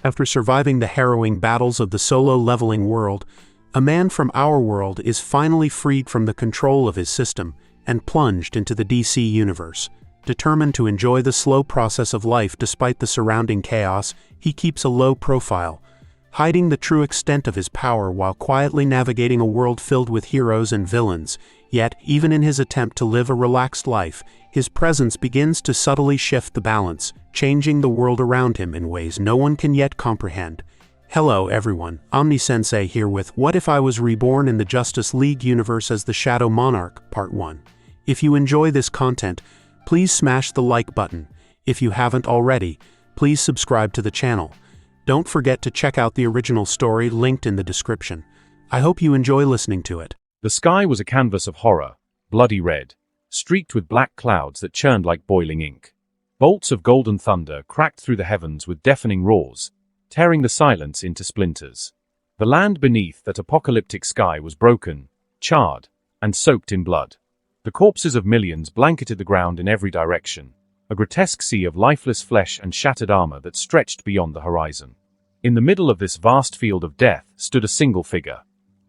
After surviving the harrowing battles of the solo-leveling world, a man from our world is finally freed from the control of his system and plunged into the DC universe. Determined to enjoy the slow process of life despite the surrounding chaos, he keeps a low profile, hiding the true extent of his power while quietly navigating a world filled with heroes and villains. Yet, even in his attempt to live a relaxed life, his presence begins to subtly shift the balance, changing the world around him in ways no one can yet comprehend. Hello everyone, Omni-sensei here with What If I Was Reborn in the Justice League universe as the Shadow Monarch, Part 1. If you enjoy this content, please smash the like button. If you haven't already, please subscribe to the channel. Don't forget to check out the original story linked in the description. I hope you enjoy listening to it. The sky was a canvas of horror, bloody red, streaked with black clouds that churned like boiling ink. Bolts of golden thunder cracked through the heavens with deafening roars, tearing the silence into splinters. The land beneath that apocalyptic sky was broken, charred, and soaked in blood. The corpses of millions blanketed the ground in every direction, a grotesque sea of lifeless flesh and shattered armor that stretched beyond the horizon. In the middle of this vast field of death stood a single figure.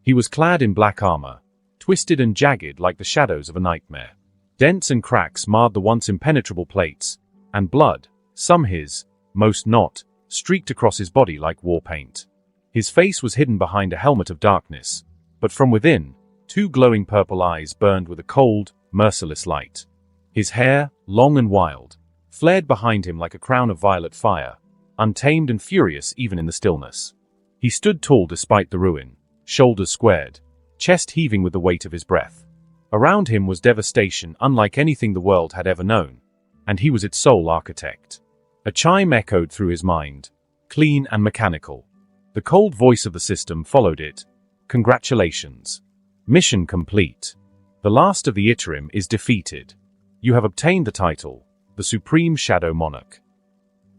He was clad in black armor, twisted and jagged like the shadows of a nightmare. Dents and cracks marred the once impenetrable plates, and blood, some his, most not, streaked across his body like war paint. His face was hidden behind a helmet of darkness, but from within, two glowing purple eyes burned with a cold, merciless light. His hair, long and wild, flared behind him like a crown of violet fire, untamed and furious even in the stillness. He stood tall despite the ruin, shoulders squared, chest heaving with the weight of his breath. Around him was devastation unlike anything the world had ever known, and he was its sole architect. A chime echoed through his mind, clean and mechanical. The cold voice of the system followed it. Congratulations. Mission complete. The last of the Iterim is defeated. You have obtained the title, the Supreme Shadow Monarch.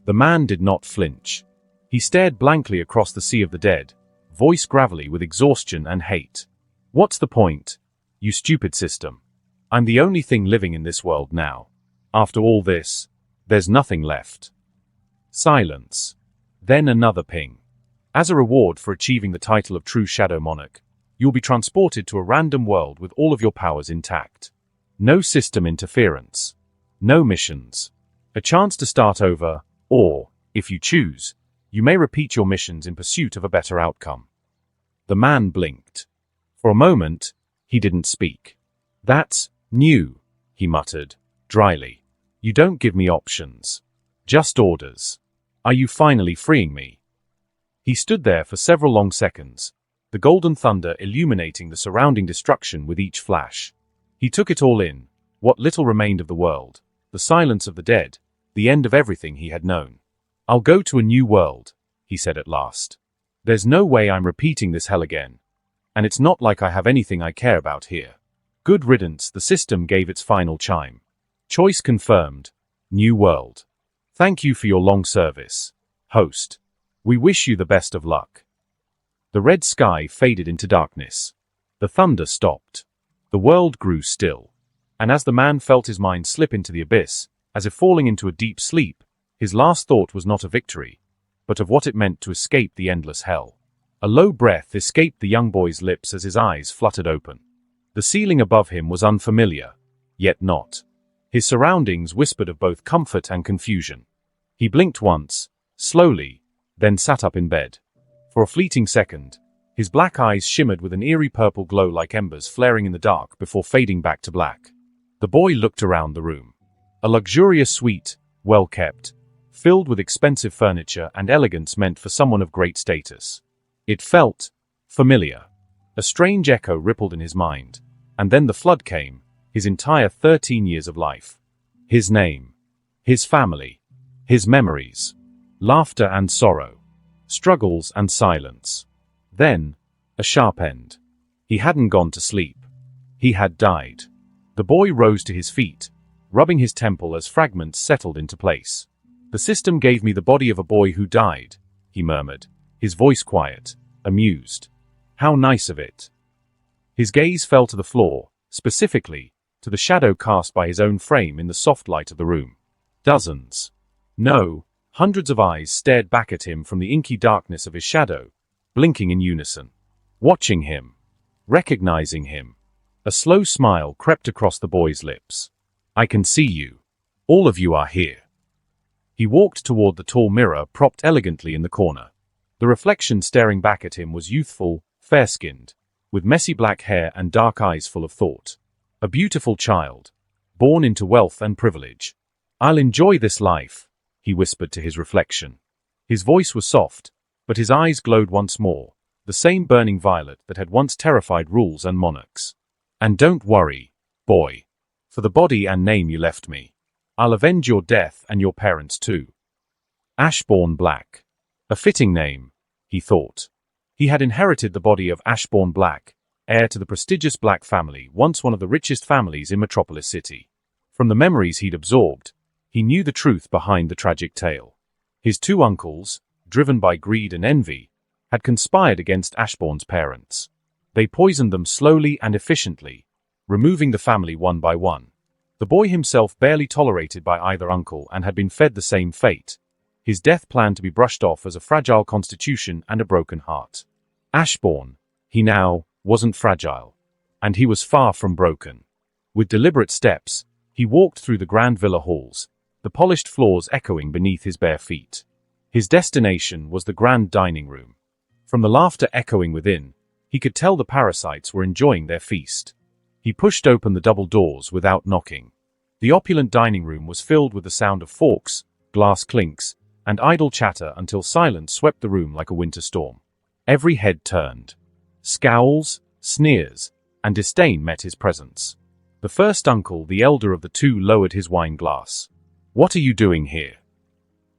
The man did not flinch. He stared blankly across the sea of the dead, voice gravelly with exhaustion and hate. What's the point, you stupid system? I'm the only thing living in this world now. After all this, there's nothing left. Silence. Then another ping. As a reward for achieving the title of True Shadow Monarch, you'll be transported to a random world with all of your powers intact. No system interference. No missions. A chance to start over, or, if you choose, you may repeat your missions in pursuit of a better outcome. The man blinked. For a moment, he didn't speak. That's new, he muttered, dryly. You don't give me options. Just orders. Are you finally freeing me? He stood there for several long seconds, the golden thunder illuminating the surrounding destruction with each flash. He took it all in, what little remained of the world, the silence of the dead, the end of everything he had known. I'll go to a new world, he said at last. There's no way I'm repeating this hell again. And it's not like I have anything I care about here. Good riddance, the system gave its final chime. Choice confirmed. New world. Thank you for your long service, host. We wish you the best of luck. The red sky faded into darkness. The thunder stopped. The world grew still. And as the man felt his mind slip into the abyss, as if falling into a deep sleep, his last thought was not of victory, but of what it meant to escape the endless hell. A low breath escaped the young boy's lips as his eyes fluttered open. The ceiling above him was unfamiliar, yet not. His surroundings whispered of both comfort and confusion. He blinked once, slowly, then sat up in bed. For a fleeting second, his black eyes shimmered with an eerie purple glow like embers flaring in the dark before fading back to black. The boy looked around the room. A luxurious suite, well kept, filled with expensive furniture and elegance meant for someone of great status. It felt familiar. A strange echo rippled in his mind, and then the flood came, his entire 13 years of life. His name. His family. His memories. Laughter and sorrow. Struggles and silence. Then, a sharp end. He hadn't gone to sleep. He had died. The boy rose to his feet, rubbing his temple as fragments settled into place. The system gave me the body of a boy who died, he murmured, his voice quiet, amused. How nice of it. His gaze fell to the floor, specifically, to the shadow cast by his own frame in the soft light of the room. Dozens. No, Hundreds of eyes stared back at him from the inky darkness of his shadow, blinking in unison. Watching him. Recognizing him. A slow smile crept across the boy's lips. I can see you. All of you are here. He walked toward the tall mirror propped elegantly in the corner. The reflection staring back at him was youthful, fair-skinned, with messy black hair and dark eyes full of thought. A beautiful child, born into wealth and privilege. I'll enjoy this life, he whispered to his reflection. His voice was soft, but his eyes glowed once more, the same burning violet that had once terrified rules and monarchs. And don't worry, boy, for the body and name you left me. I'll avenge your death and your parents too. Ashbourne Black. A fitting name, he thought. He had inherited the body of Ashbourne Black, heir to the prestigious Black family, once one of the richest families in Metropolis City. From the memories he'd absorbed, he knew the truth behind the tragic tale. His two uncles, driven by greed and envy, had conspired against Ashbourne's parents. They poisoned them slowly and efficiently, removing the family one by one. The boy himself barely tolerated by either uncle and had been fed the same fate. His death planned to be brushed off as a fragile constitution and a broken heart. Ashbourne, he now, wasn't fragile. And he was far from broken. With deliberate steps, he walked through the grand villa halls, the polished floors echoing beneath his bare feet. His destination was the grand dining room. From the laughter echoing within, he could tell the parasites were enjoying their feast. He pushed open the double doors without knocking. The opulent dining room was filled with the sound of forks, glass clinks, and idle chatter until silence swept the room like a winter storm. Every head turned. Scowls, sneers, and disdain met his presence. The first uncle, the elder of the two, lowered his wine glass. What are you doing here?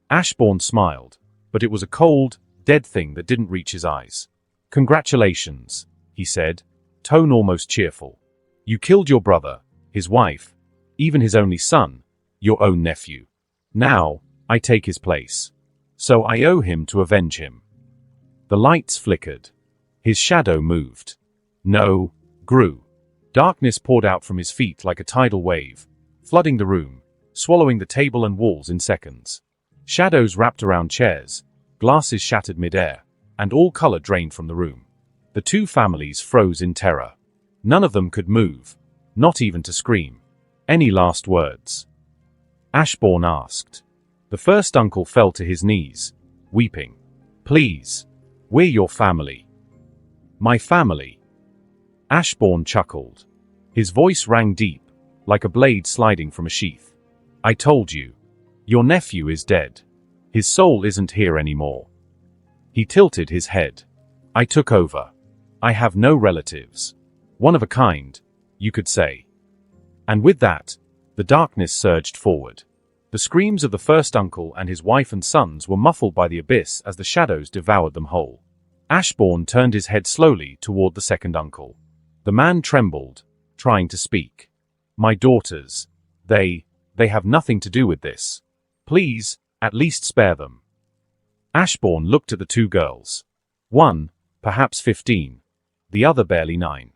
Ashbourne smiled, but it was a cold, dead thing that didn't reach his eyes. Congratulations, he said, tone almost cheerful. You killed your brother, his wife, even his only son, your own nephew. Now, I take his place. So I owe him to avenge him. The lights flickered. His shadow moved. No, grew. Darkness poured out from his feet like a tidal wave, flooding the room, swallowing the table and walls in seconds. Shadows wrapped around chairs, glasses shattered mid-air, and all color drained from the room. The two families froze in terror. None of them could move, not even to scream. Any last words? Ashbourne asked. The first uncle fell to his knees, weeping. Please, we're your family. My family. Ashbourne chuckled. His voice rang deep, like a blade sliding from a sheath. I told you. Your nephew is dead. His soul isn't here anymore. He tilted his head. I took over. I have no relatives. One of a kind, you could say. And with that, the darkness surged forward. The screams of the first uncle and his wife and sons were muffled by the abyss as the shadows devoured them whole. Ashbourne turned his head slowly toward the second uncle. The man trembled, trying to speak. My daughters, they have nothing to do with this. Please, at least spare them. Ashbourne looked at the two girls. One, perhaps 15. The other barely 9.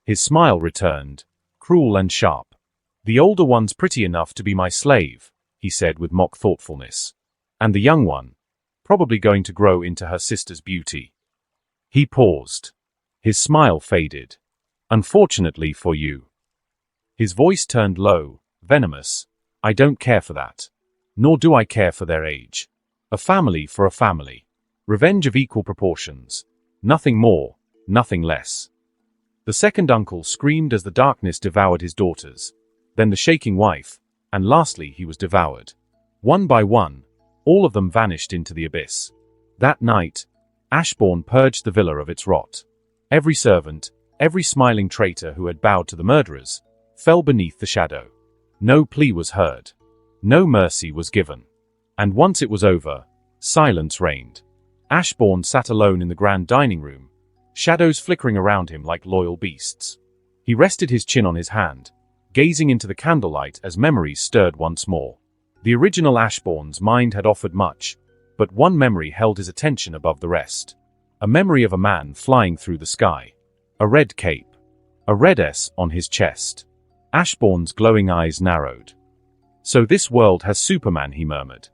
His smile returned, cruel and sharp. The older one's pretty enough to be my slave, he said with mock thoughtfulness. And the young one, probably going to grow into her sister's beauty. He paused. His smile faded. Unfortunately for you. His voice turned low, venomous. I don't care for that. Nor do I care for their age. A family for a family. Revenge of equal proportions. Nothing more, nothing less. The second uncle screamed as the darkness devoured his daughters, then the shaking wife, and lastly he was devoured. One by one, all of them vanished into the abyss. That night, Ashbourne purged the villa of its rot. Every servant, every smiling traitor who had bowed to the murderers, fell beneath the shadow. No plea was heard. No mercy was given. And once it was over, silence reigned. Ashbourne sat alone in the grand dining room, shadows flickering around him like loyal beasts. He rested his chin on his hand, gazing into the candlelight as memories stirred once more. The original Ashbourne's mind had offered much, but one memory held his attention above the rest. A memory of a man flying through the sky. A red cape. A red S on his chest. Ashbourne's glowing eyes narrowed. So this world has Superman, he murmured.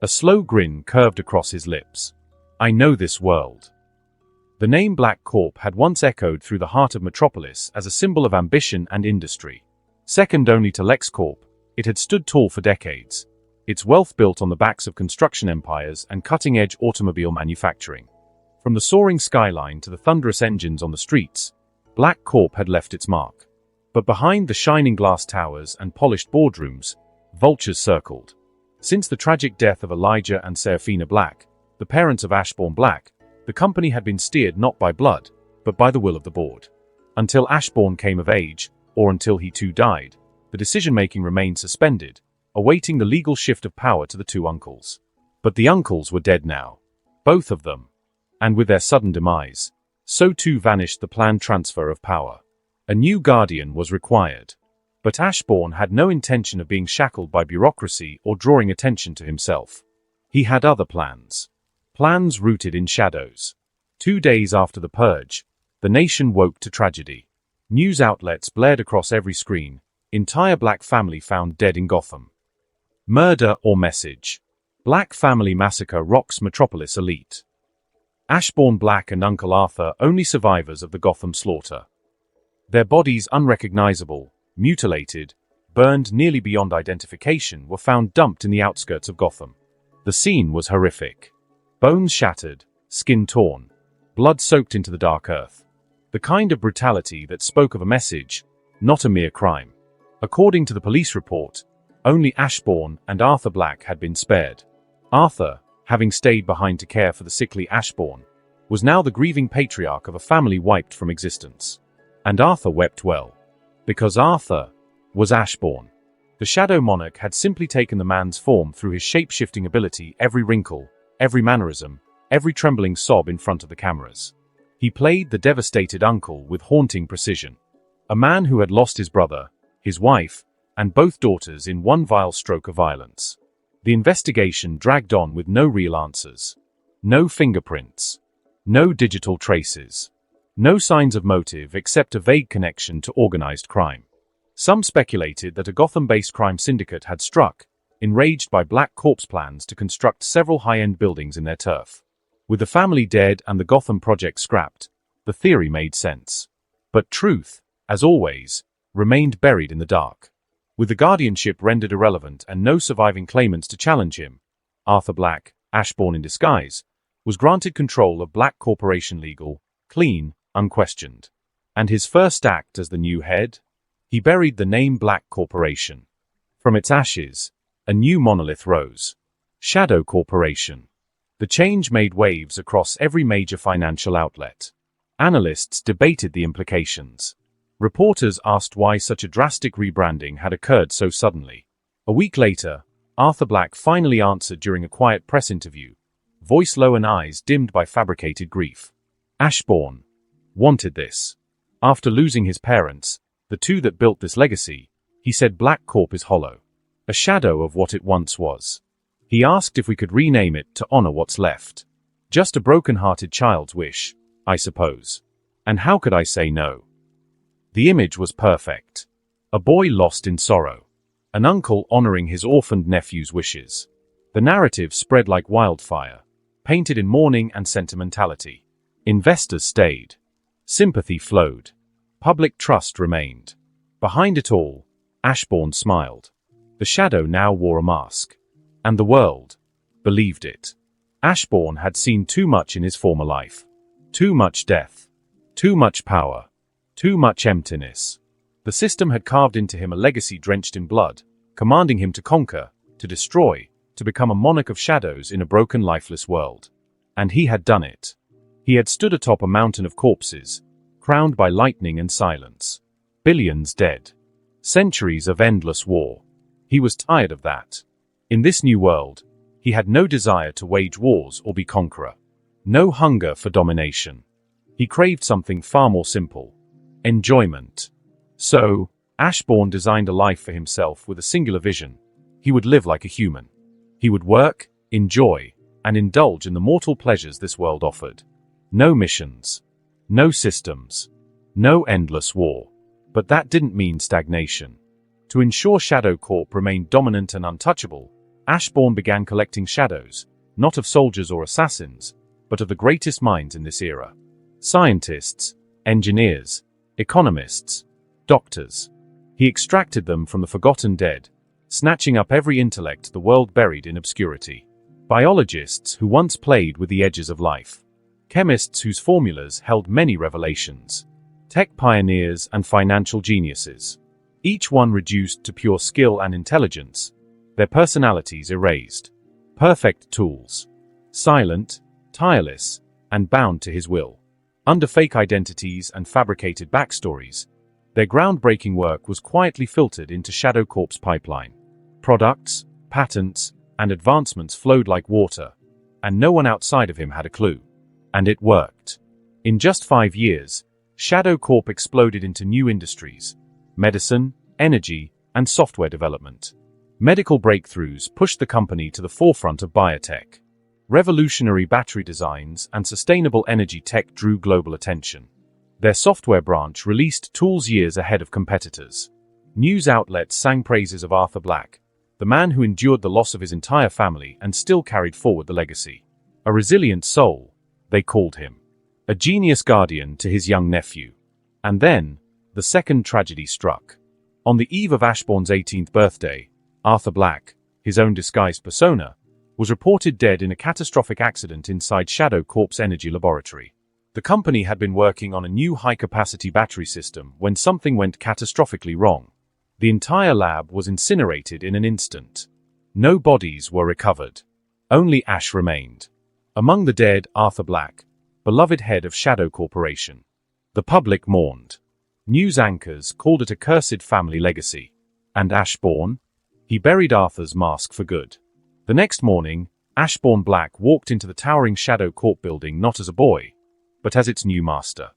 A slow grin curved across his lips. I know this world. The name Black Corp had once echoed through the heart of Metropolis as a symbol of ambition and industry. Second only to LexCorp, it had stood tall for decades, its wealth built on the backs of construction empires and cutting-edge automobile manufacturing. From the soaring skyline to the thunderous engines on the streets, Black Corp had left its mark. But behind the shining glass towers and polished boardrooms, vultures circled. Since the tragic death of Elijah and Serafina Black, the parents of Ashbourne Black, the company had been steered not by blood, but by the will of the board. Until Ashbourne came of age, or until he too died, the decision-making remained suspended, awaiting the legal shift of power to the two uncles. But the uncles were dead now. Both of them. And with their sudden demise, so too vanished the planned transfer of power. A new guardian was required. But Ashbourne had no intention of being shackled by bureaucracy or drawing attention to himself. He had other plans. Plans rooted in shadows. 2 days after the purge, the nation woke to tragedy. News outlets blared across every screen. Entire Black family found dead in Gotham. Murder or message. Black family massacre rocks Metropolis elite. Ashbourne Black and Uncle Arthur only survivors of the Gotham slaughter. Their bodies unrecognizable, mutilated, burned nearly beyond identification, were found dumped in the outskirts of Gotham. The scene was horrific. Bones shattered, skin torn, blood soaked into the dark earth. The kind of brutality that spoke of a message, not a mere crime. According to the police report, only Ashbourne and Arthur Black had been spared. Arthur, having stayed behind to care for the sickly Ashbourne, was now the grieving patriarch of a family wiped from existence. And Arthur wept well. Because Arthur was Ashbourne. The Shadow Monarch had simply taken the man's form through his shape-shifting ability, every wrinkle, every mannerism, every trembling sob in front of the cameras. He played the devastated uncle with haunting precision. A man who had lost his brother, his wife, and both daughters in one vile stroke of violence. The investigation dragged on with no real answers. No fingerprints. No digital traces. No signs of motive except a vague connection to organized crime. Some speculated that a Gotham-based crime syndicate had struck, enraged by Black Corp's plans to construct several high-end buildings in their turf. With the family dead and the Gotham project scrapped, the theory made sense. But truth, as always, remained buried in the dark. With the guardianship rendered irrelevant and no surviving claimants to challenge him, Arthur Black, Ashbourne in disguise, was granted control of Black Corporation legal, clean, unquestioned. And his first act as the new head? He buried the name Black Corporation. From its ashes, a new monolith rose. Shadow Corporation. The change made waves across every major financial outlet. Analysts debated the implications. Reporters asked why such a drastic rebranding had occurred so suddenly. A week later, Arthur Black finally answered during a quiet press interview, voice low and eyes dimmed by fabricated grief. Ashbourne wanted this. After losing his parents, the two that built this legacy, he said Black Corp is hollow. A shadow of what it once was. He asked if we could rename it to honor what's left. Just a broken-hearted child's wish, I suppose. And how could I say no? The image was perfect. A boy lost in sorrow. An uncle honoring his orphaned nephew's wishes. The narrative spread like wildfire, painted in mourning and sentimentality. Investors stayed. Sympathy flowed. Public trust remained. Behind it all, Ashbourne smiled. The shadow now wore a mask. And the world believed it. Ashbourne had seen too much in his former life. Too much death. Too much power. Too much emptiness. The system had carved into him a legacy drenched in blood, commanding him to conquer, to destroy, to become a monarch of shadows in a broken, lifeless world. And he had done it. He had stood atop a mountain of corpses, crowned by lightning and silence. Billions dead. Centuries of endless war. He was tired of that. In this new world, he had no desire to wage wars or be conqueror. No hunger for domination. He craved something far more simple. Enjoyment. So, Ashbourne designed a life for himself with a singular vision. He would live like a human. He would work, enjoy, and indulge in the mortal pleasures this world offered. No missions. No systems. No endless war. But that didn't mean stagnation. To ensure Shadow Corp remained dominant and untouchable, Ashbourne began collecting shadows, not of soldiers or assassins, but of the greatest minds in this era. Scientists, engineers, economists, doctors. He extracted them from the forgotten dead, snatching up every intellect the world buried in obscurity. Biologists who once played with the edges of life. Chemists whose formulas held many revelations. Tech pioneers and financial geniuses. Each one reduced to pure skill and intelligence, their personalities erased. Perfect tools. Silent, tireless, and bound to his will. Under fake identities and fabricated backstories, their groundbreaking work was quietly filtered into Shadow Corp's pipeline. Products, patents, and advancements flowed like water, and no one outside of him had a clue. And it worked. In just 5 years, Shadow Corp exploded into new industries: medicine, energy, and software development. Medical breakthroughs pushed the company to the forefront of biotech. Revolutionary battery designs and sustainable energy tech drew global attention. Their software branch released tools years ahead of competitors. News outlets sang praises of Arthur Black, the man who endured the loss of his entire family and still carried forward the legacy. A resilient soul, they called him. A genius guardian to his young nephew. And then, the second tragedy struck. On the eve of Ashbourne's 18th birthday, Arthur Black, his own disguised persona, was reported dead in a catastrophic accident inside Shadow Corp's energy laboratory. The company had been working on a new high-capacity battery system when something went catastrophically wrong. The entire lab was incinerated in an instant. No bodies were recovered. Only ash remained. Among the dead, Arthur Black, beloved head of Shadow Corporation. The public mourned. News anchors called it a cursed family legacy. And Ashbourne? He buried Arthur's mask for good. The next morning, Ashbourne Black walked into the towering Shadow Corp building not as a boy, but as its new master.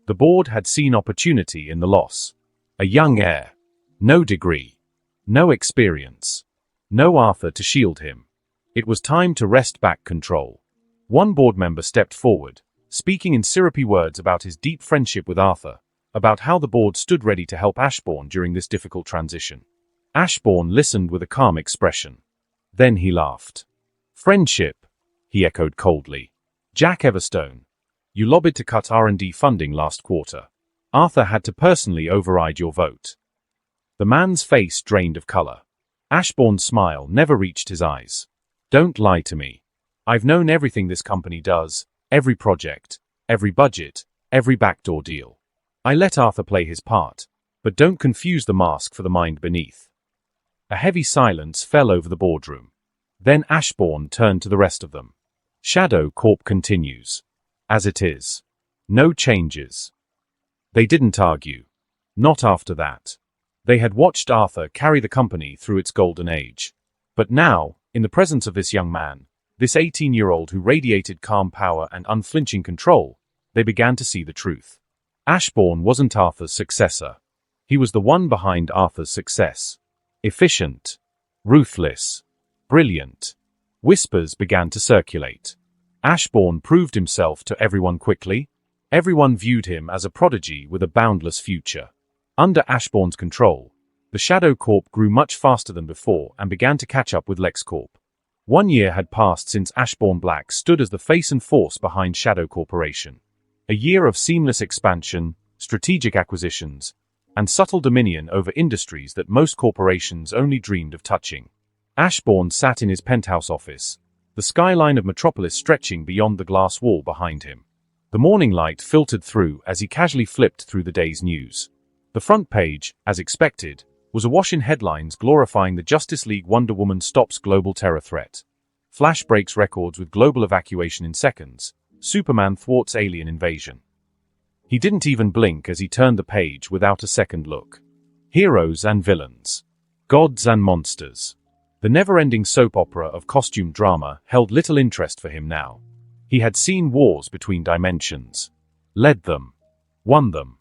The board had seen opportunity in the loss. A young heir. No degree. No experience. No Arthur to shield him. It was time to wrest back control. One board member stepped forward, speaking in syrupy words about his deep friendship with Arthur, about how the board stood ready to help Ashbourne during this difficult transition. Ashbourne listened with a calm expression. Then he laughed. "Friendship," he echoed coldly. "Jack Everstone, you lobbied to cut R&D funding last quarter. Arthur had to personally override your vote." The man's face drained of color. Ashbourne's smile never reached his eyes. "Don't lie to me. I've known everything this company does, every project, every budget, every backdoor deal. I let Arthur play his part, but don't confuse the mask for the mind beneath." A heavy silence fell over the boardroom. Then Ashbourne turned to the rest of them. "Shadow Corp continues. As it is. No changes." They didn't argue. Not after that. They had watched Arthur carry the company through its golden age. But now, in the presence of this young man, this 18-year-old who radiated calm power and unflinching control, they began to see the truth. Ashbourne wasn't Arthur's successor. He was the one behind Arthur's success. Efficient. Ruthless. Brilliant. Whispers began to circulate. Ashbourne proved himself to everyone quickly. Everyone viewed him as a prodigy with a boundless future. Under Ashbourne's control, the Shadow Corp grew much faster than before and began to catch up with LexCorp. 1 year had passed since Ashbourne Black stood as the face and force behind Shadow Corporation. A year of seamless expansion, strategic acquisitions, and subtle dominion over industries that most corporations only dreamed of touching. Ashbourne sat in his penthouse office, the skyline of Metropolis stretching beyond the glass wall behind him. The morning light filtered through as he casually flipped through the day's news. The front page, as expected, was awash in headlines glorifying the Justice League Wonder Woman stops global terror threat. Flash breaks records with global evacuation in seconds. Superman thwarts alien invasion. He didn't even blink as he turned the page without a second look. Heroes and villains. Gods and monsters. The never-ending soap opera of costume drama held little interest for him now. He had seen wars between dimensions. Led them. Won them.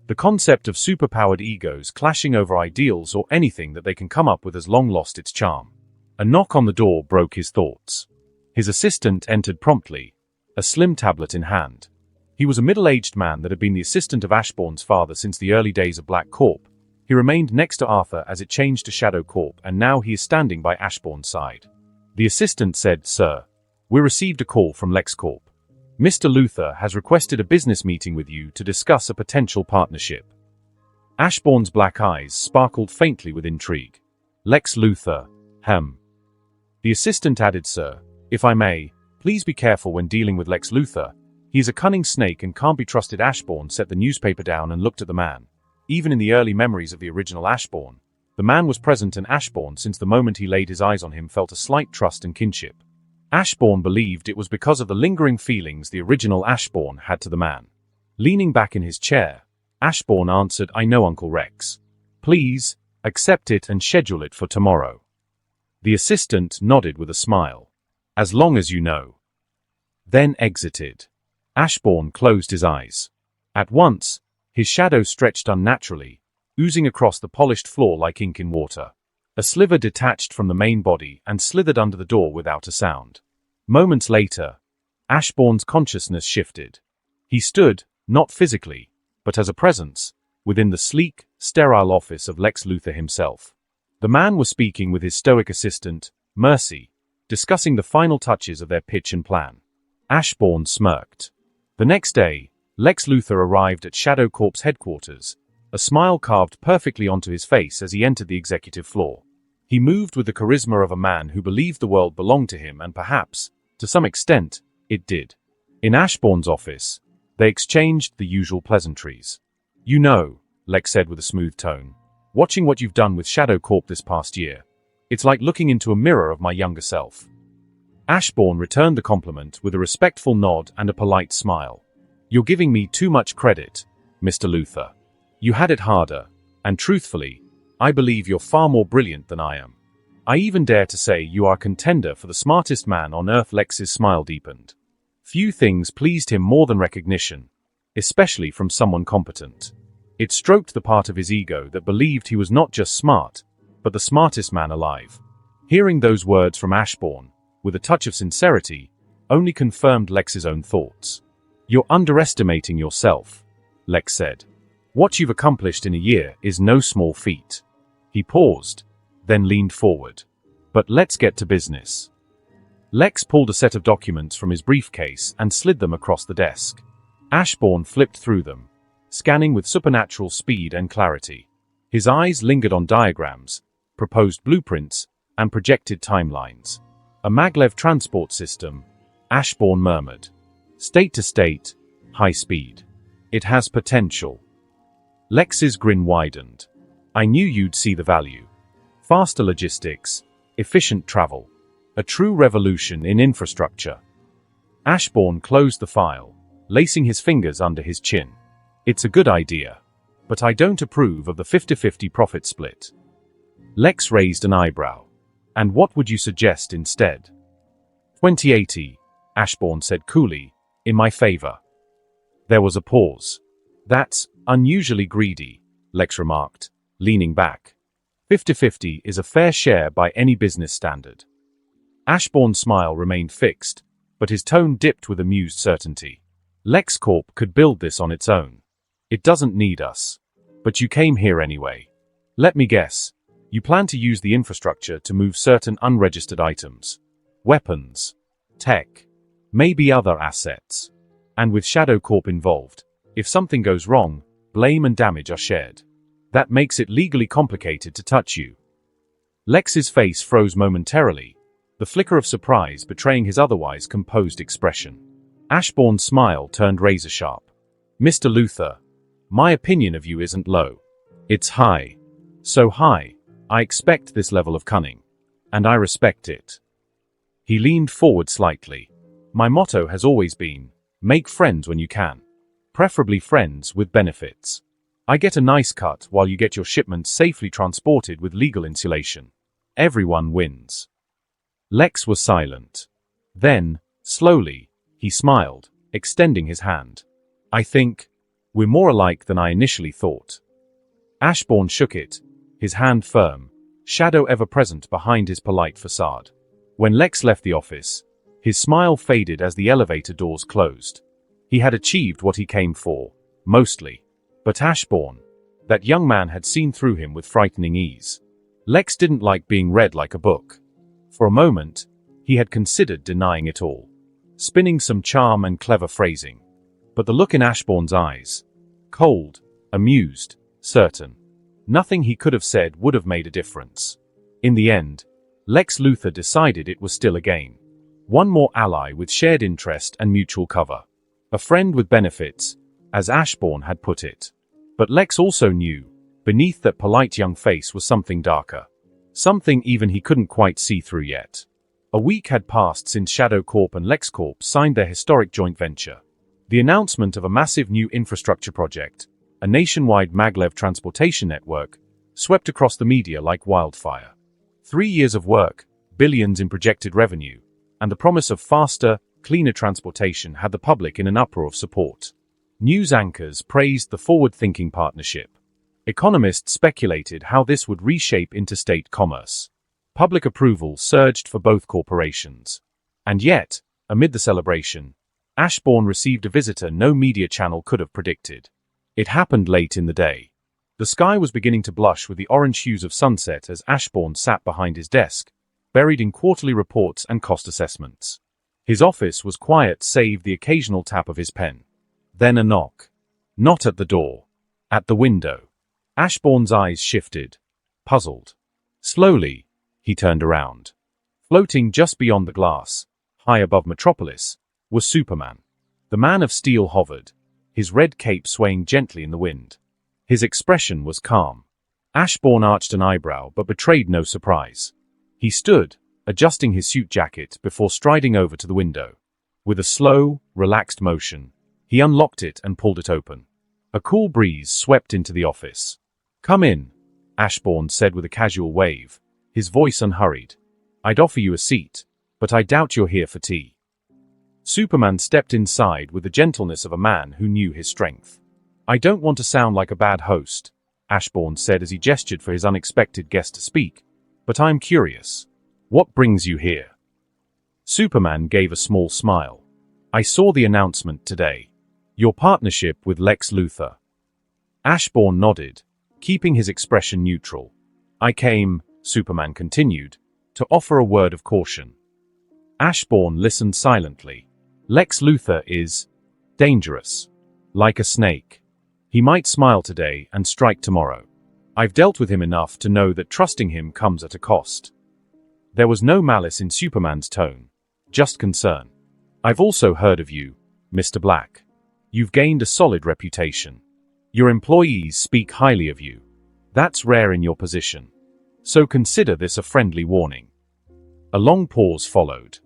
The concept of superpowered egos clashing over ideals or anything that they can come up with has long lost its charm. A knock on the door broke his thoughts. His assistant entered promptly, a slim tablet in hand. He was a middle-aged man that had been the assistant of Ashbourne's father since the early days of Black Corp. He remained next to Arthur as it changed to Shadow Corp, and now he is standing by Ashbourne's side. The assistant said, "Sir, we received a call from LexCorp. Mr. Luther has requested a business meeting with you to discuss a potential partnership." Ashbourne's black eyes sparkled faintly with intrigue. "Lex Luthor, The assistant added, "Sir, if I may, please be careful when dealing with Lex Luthor. He is a cunning snake and can't be trusted." Ashbourne set the newspaper down and looked at the man. Even in the early memories of the original Ashbourne, the man was present, and Ashbourne, since the moment he laid his eyes on him, felt a slight trust and kinship. Ashbourne believed it was because of the lingering feelings the original Ashbourne had to the man. Leaning back in his chair, Ashbourne answered, "I know, Uncle Rex. Please, accept it and schedule it for tomorrow." The assistant nodded with a smile. "As long as you know." Then exited. Ashbourne closed his eyes. At once, his shadow stretched unnaturally, oozing across the polished floor like ink in water. A sliver detached from the main body and slithered under the door without a sound. Moments later, Ashbourne's consciousness shifted. He stood, not physically, but as a presence, within the sleek, sterile office of Lex Luthor himself. The man was speaking with his stoic assistant, Mercy, discussing the final touches of their pitch and plan. Ashbourne smirked. The next day, Lex Luthor arrived at Shadow Corp's headquarters, a smile carved perfectly onto his face as he entered the executive floor. He moved with the charisma of a man who believed the world belonged to him, and perhaps, to some extent, it did. In Ashbourne's office, they exchanged the usual pleasantries. "You know," Lex said with a smooth tone, "watching what you've done with Shadow Corp this past year, it's like looking into a mirror of my younger self." Ashbourne returned the compliment with a respectful nod and a polite smile. "You're giving me too much credit, Mr. Luthor. You had it harder, and truthfully, I believe you're far more brilliant than I am. I even dare to say you are a contender for the smartest man on Earth." Lex's smile deepened. Few things pleased him more than recognition, especially from someone competent. It stroked the part of his ego that believed he was not just smart, but the smartest man alive. Hearing those words from Ashbourne, with a touch of sincerity, only confirmed Lex's own thoughts. "You're underestimating yourself," Lex said. "What you've accomplished in a year is no small feat." He paused, then leaned forward. "But let's get to business." Lex pulled a set of documents from his briefcase and slid them across the desk. Ashbourne flipped through them, scanning with supernatural speed and clarity. His eyes lingered on diagrams, proposed blueprints, and projected timelines. "A maglev transport system," Ashbourne murmured. "State to state, high speed. It has potential." Lex's grin widened. "I knew you'd see the value. Faster logistics, efficient travel. A true revolution in infrastructure." Ashbourne closed the file, lacing his fingers under his chin. "It's a good idea, but I don't approve of the 50-50 profit split." Lex raised an eyebrow. "And what would you suggest instead?" 2080, Ashbourne said coolly, "in my favor." There was a pause. "That's unusually greedy," Lex remarked, leaning back. 50-50 is a fair share by any business standard." Ashbourne's smile remained fixed, but his tone dipped with amused certainty. "LexCorp could build this on its own. It doesn't need us. But you came here anyway. Let me guess. You plan to use the infrastructure to move certain unregistered items. Weapons. Tech. Maybe other assets. And with Shadow Corp involved, if something goes wrong, blame and damage are shared. That makes it legally complicated to touch you." Lex's face froze momentarily, the flicker of surprise betraying his otherwise composed expression. Ashbourne's smile turned razor-sharp. "Mr. Luthor, my opinion of you isn't low. It's high. So high, I expect this level of cunning. And I respect it." He leaned forward slightly. "My motto has always been, make friends when you can. Preferably friends with benefits. I get a nice cut while you get your shipments safely transported with legal insulation. Everyone wins." Lex was silent. Then, slowly, he smiled, extending his hand. "I think we're more alike than I initially thought." Ashbourne shook it, his hand firm, shadow ever present behind his polite facade. When Lex left the office, his smile faded as the elevator doors closed. He had achieved what he came for, mostly. But Ashbourne, that young man, had seen through him with frightening ease. Lex didn't like being read like a book. For a moment, He had considered denying it all, spinning some charm and clever phrasing. But the look in Ashbourne's eyes, cold, amused, certain. Nothing he could have said would have made a difference. In the end, Lex Luthor decided it was still a game. One more ally with shared interest and mutual cover. A friend with benefits, as Ashbourne had put it. But Lex also knew, beneath that polite young face was something darker. Something even he couldn't quite see through yet. A week had passed since Shadow Corp and LexCorp signed their historic joint venture. The announcement of a massive new infrastructure project, a nationwide maglev transportation network, swept across the media like wildfire. 3 years of work, billions in projected revenue, and the promise of faster, cleaner transportation had the public in an uproar of support. News anchors praised the forward-thinking partnership. Economists speculated how this would reshape interstate commerce. Public approval surged for both corporations. And yet, amid the celebration, Ashbourne received a visitor no media channel could have predicted. It happened late in the day. The sky was beginning to blush with the orange hues of sunset as Ashbourne sat behind his desk, buried in quarterly reports and cost assessments. His office was quiet save the occasional tap of his pen. Then a knock. Not at the door. At the window. Ashbourne's eyes shifted, puzzled. Slowly, he turned around. Floating just beyond the glass, high above Metropolis, was Superman. The Man of Steel hovered, his red cape swaying gently in the wind. His expression was calm. Ashbourne arched an eyebrow but betrayed no surprise. He stood, adjusting his suit jacket before striding over to the window. With a slow, relaxed motion, he unlocked it and pulled it open. A cool breeze swept into the office. "Come in," Ashbourne said with a casual wave, his voice unhurried. "I'd offer you a seat, but I doubt you're here for tea." Superman stepped inside with the gentleness of a man who knew his strength. "I don't want to sound like a bad host," Ashbourne said as he gestured for his unexpected guest to speak, "but I'm curious. What brings you here?" Superman gave a small smile. "I saw the announcement today. Your partnership with Lex Luthor." Ashbourne nodded, keeping his expression neutral. "I came," Superman continued, "to offer a word of caution." Ashbourne listened silently. "Lex Luthor is dangerous. Like a snake. He might smile today and strike tomorrow. I've dealt with him enough to know that trusting him comes at a cost." There was no malice in Superman's tone, just concern. "I've also heard of you, Mr. Black. You've gained a solid reputation. Your employees speak highly of you. That's rare in your position. So consider this a friendly warning." A long pause followed.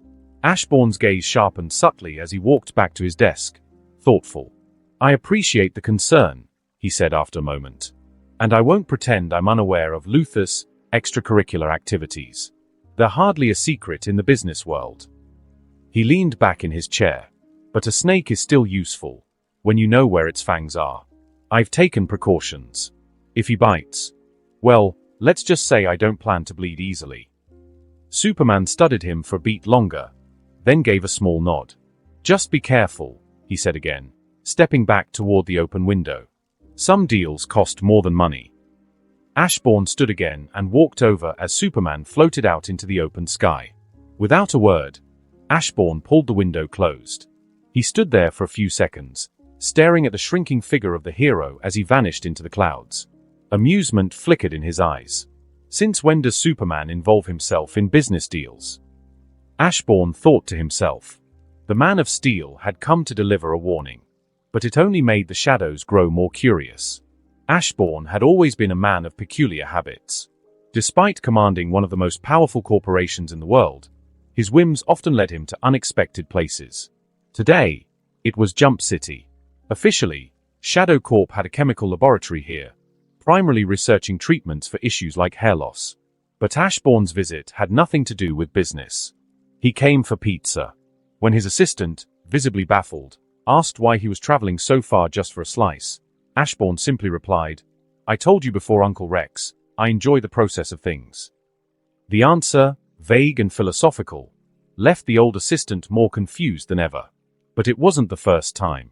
Ashbourne's gaze sharpened subtly as he walked back to his desk, thoughtful. "I appreciate the concern," he said after a moment. "And I won't pretend I'm unaware of Luthor's extracurricular activities. They're hardly a secret in the business world." He leaned back in his chair. "But a snake is still useful, when you know where its fangs are. I've taken precautions. If he bites, well, let's just say I don't plan to bleed easily." Superman studied him for a beat longer, then gave a small nod. "Just be careful," he said again, stepping back toward the open window. "Some deals cost more than money." Ashbourne stood again and walked over as Superman floated out into the open sky. Without a word, Ashbourne pulled the window closed. He stood there for a few seconds, staring at the shrinking figure of the hero as he vanished into the clouds. Amusement flickered in his eyes. Since when does Superman involve himself in business deals? Ashbourne thought to himself. The Man of Steel had come to deliver a warning. But it only made the shadows grow more curious. Ashbourne had always been a man of peculiar habits. Despite commanding one of the most powerful corporations in the world, his whims often led him to unexpected places. Today, it was Jump City. Officially, Shadow Corp had a chemical laboratory here, primarily researching treatments for issues like hair loss. But Ashbourne's visit had nothing to do with business. He came for pizza. When his assistant, visibly baffled, asked why he was traveling so far just for a slice, Ashbourne simply replied, "I told you before, Uncle Rex, I enjoy the process of things." The answer, vague and philosophical, left the old assistant more confused than ever. But it wasn't the first time.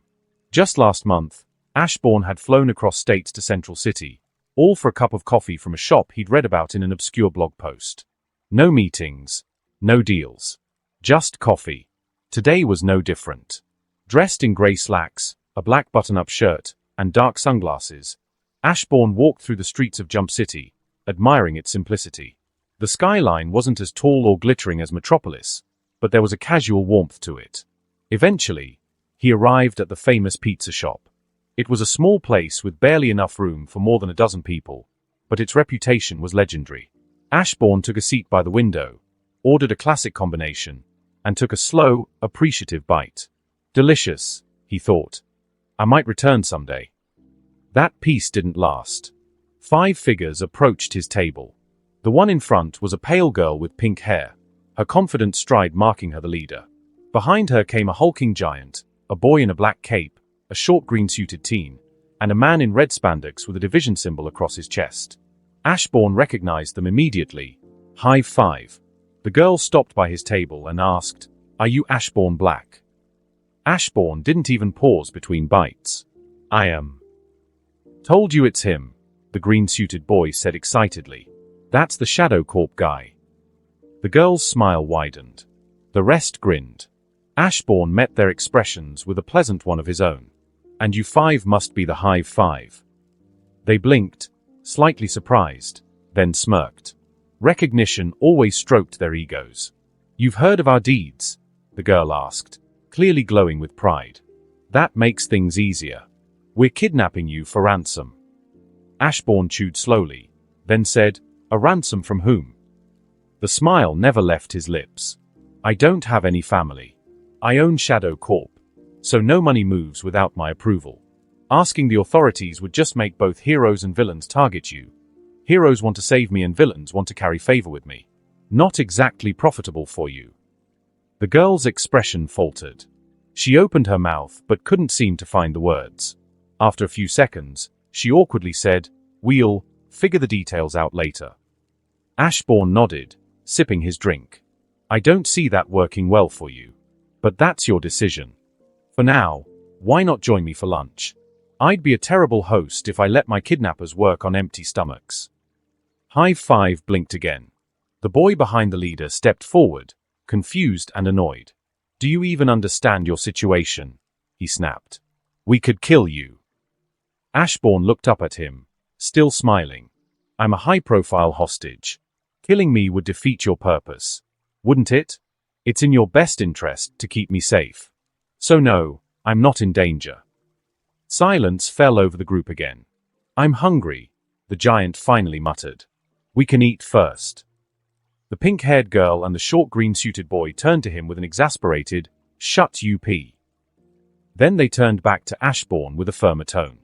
Just last month, Ashbourne had flown across states to Central City, all for a cup of coffee from a shop he'd read about in an obscure blog post. No meetings, no deals. Just coffee. Today was no different. Dressed in grey slacks, a black button-up shirt, and dark sunglasses, Ashbourne walked through the streets of Jump City, admiring its simplicity. The skyline wasn't as tall or glittering as Metropolis, but there was a casual warmth to it. Eventually, he arrived at the famous pizza shop. It was a small place with barely enough room for more than a dozen people, but its reputation was legendary. Ashbourne took a seat by the window, ordered a classic combination, and took a slow, appreciative bite. Delicious, he thought. I might return someday. That peace didn't last. 5 figures approached his table. The one in front was a pale girl with pink hair, her confident stride marking her the leader. Behind her came a hulking giant, a boy in a black cape, a short green-suited teen, and a man in red spandex with a division symbol across his chest. Ashbourne recognized them immediately. High five. The girl stopped by his table and asked, "Are you Ashbourne Black?" Ashbourne didn't even pause between bites. "I am." "Told you it's him," the green-suited boy said excitedly. "That's the Shadow Corp guy." The girl's smile widened. The rest grinned. Ashbourne met their expressions with a pleasant one of his own. "And you 5 must be the Hive 5. They blinked, slightly surprised, then smirked. Recognition always stroked their egos. "You've heard of our deeds?" the girl asked, clearly glowing with pride. "That makes things easier. We're kidnapping you for ransom." Ashbourne chewed slowly, then said, "A ransom from whom?" The smile never left his lips. "I don't have any family. I own Shadow Corp, so no money moves without my approval. Asking the authorities would just make both heroes and villains target you. Heroes want to save me and villains want to carry favor with me. Not exactly profitable for you." The girl's expression faltered. She opened her mouth but couldn't seem to find the words. After a few seconds, she awkwardly said, "We'll figure the details out later." Ashbourne nodded, sipping his drink. "I don't see that working well for you. But that's your decision. For now, why not join me for lunch? I'd be a terrible host if I let my kidnappers work on empty stomachs." Hive 5 blinked again. The boy behind the leader stepped forward, confused and annoyed. "Do you even understand your situation?" he snapped. "We could kill you." Ashbourne looked up at him, still smiling. "I'm a high-profile hostage. Killing me would defeat your purpose. Wouldn't it? It's in your best interest to keep me safe. So no, I'm not in danger." Silence fell over the group again. "I'm hungry," the giant finally muttered. "We can eat first." The pink-haired girl and the short green-suited boy turned to him with an exasperated, "Shut up." Then they turned back to Ashbourne with a firmer tone.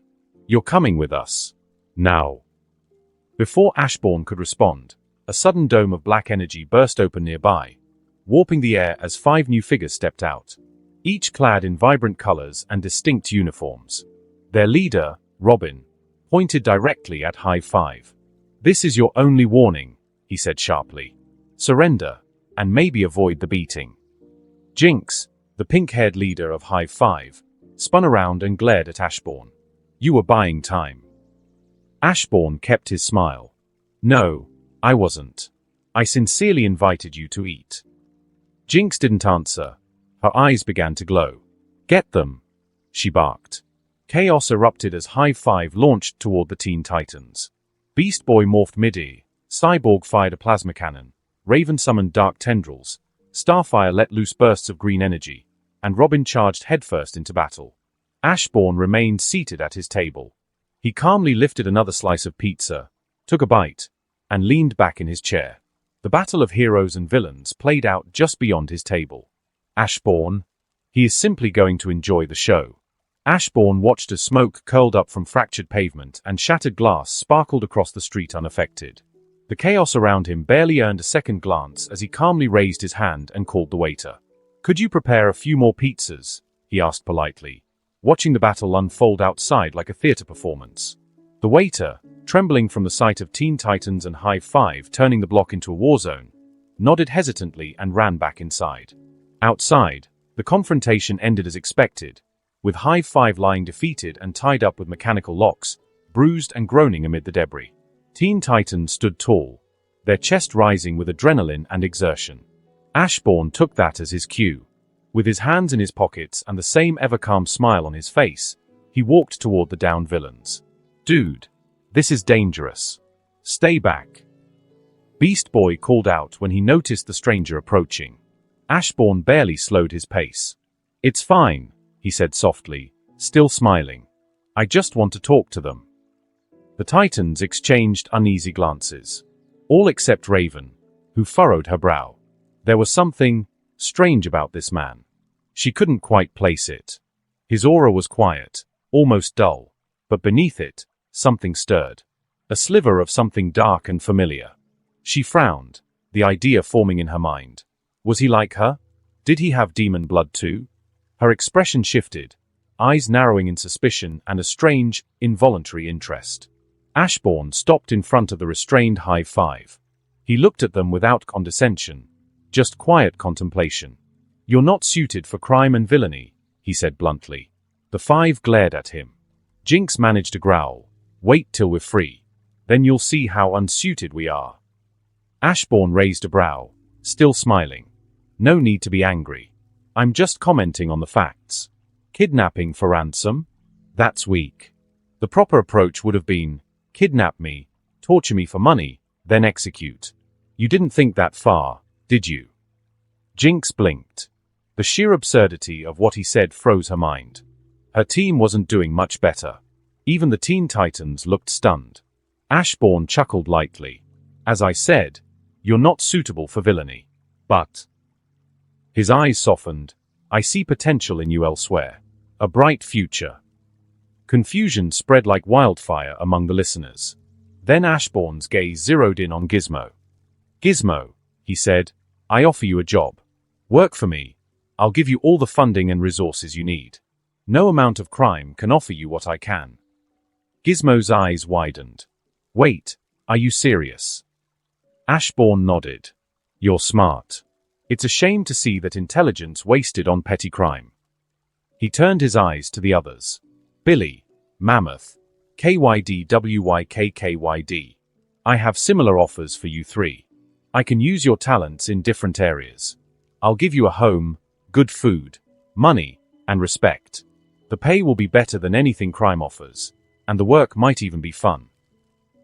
"You're coming with us. Now." Before Ashbourne could respond, a sudden dome of black energy burst open nearby, warping the air as 5 new figures stepped out, each clad in vibrant colors and distinct uniforms. Their leader, Robin, pointed directly at Hive 5. "This is your only warning," he said sharply. "Surrender, and maybe avoid the beating." Jinx, the pink-haired leader of Hive 5, spun around and glared at Ashbourne. "You were buying time." Ashbourne kept his smile. "No, I wasn't. I sincerely invited you to eat." Jinx didn't answer. Her eyes began to glow. "Get them," she barked. Chaos erupted as Hive 5 launched toward the Teen Titans. Beast Boy morphed mid-air, Cyborg fired a plasma cannon, Raven summoned dark tendrils, Starfire let loose bursts of green energy, and Robin charged headfirst into battle. Ashbourne remained seated at his table. He calmly lifted another slice of pizza, took a bite, and leaned back in his chair. The battle of heroes and villains played out just beyond his table. Ashbourne? He is simply going to enjoy the show. Ashbourne watched as smoke curled up from fractured pavement and shattered glass sparkled across the street unaffected. The chaos around him barely earned a second glance as he calmly raised his hand and called the waiter. "Could you prepare a few more pizzas?" he asked politely, watching the battle unfold outside like a theater performance. The waiter, trembling from the sight of Teen Titans and Hive 5 turning the block into a war zone, nodded hesitantly and ran back inside. Outside, the confrontation ended as expected, with Hive 5 lying defeated and tied up with mechanical locks, bruised and groaning amid the debris. Teen Titans stood tall, their chest rising with adrenaline and exertion. Ashbourne took that as his cue. With his hands in his pockets and the same ever-calm smile on his face, he walked toward the downed villains. "Dude, this is dangerous. Stay back." Beast Boy called out when he noticed the stranger approaching. Ashbourne barely slowed his pace. "It's fine," he said softly, still smiling. "I just want to talk to them." The Titans exchanged uneasy glances. All except Raven, who furrowed her brow. There was something strange about this man. She couldn't quite place it. His aura was quiet, almost dull, but beneath it, something stirred. A sliver of something dark and familiar. She frowned, the idea forming in her mind. Was he like her? Did he have demon blood too? Her expression shifted, eyes narrowing in suspicion and a strange, involuntary interest. Ashbourne stopped in front of the restrained high five. He looked at them without condescension, just quiet contemplation. "You're not suited for crime and villainy," he said bluntly. The five glared at him. Jinx managed a growl. "Wait till we're free. Then you'll see how unsuited we are." Ashbourne raised a brow, still smiling. "No need to be angry. I'm just commenting on the facts. Kidnapping for ransom? That's weak. The proper approach would have been, kidnap me, torture me for money, then execute. You didn't think that far, did you?" Jinx blinked. The sheer absurdity of what he said froze her mind. Her team wasn't doing much better. Even the Teen Titans looked stunned. Ashbourne chuckled lightly. "As I said, you're not suitable for villainy. But..." His eyes softened. "I see potential in you elsewhere. A bright future." Confusion spread like wildfire among the listeners. Then Ashbourne's gaze zeroed in on Gizmo. "Gizmo," he said, "I offer you a job. Work for me. I'll give you all the funding and resources you need. No amount of crime can offer you what I can." Gizmo's eyes widened. "Wait, are you serious?" Ashbourne nodded. "You're smart. It's a shame to see that intelligence wasted on petty crime." He turned his eyes to the others. "Billy, Mammoth, KYD, I have similar offers for you three. I can use your talents in different areas. I'll give you a home, good food, money, and respect. The pay will be better than anything crime offers, and the work might even be fun."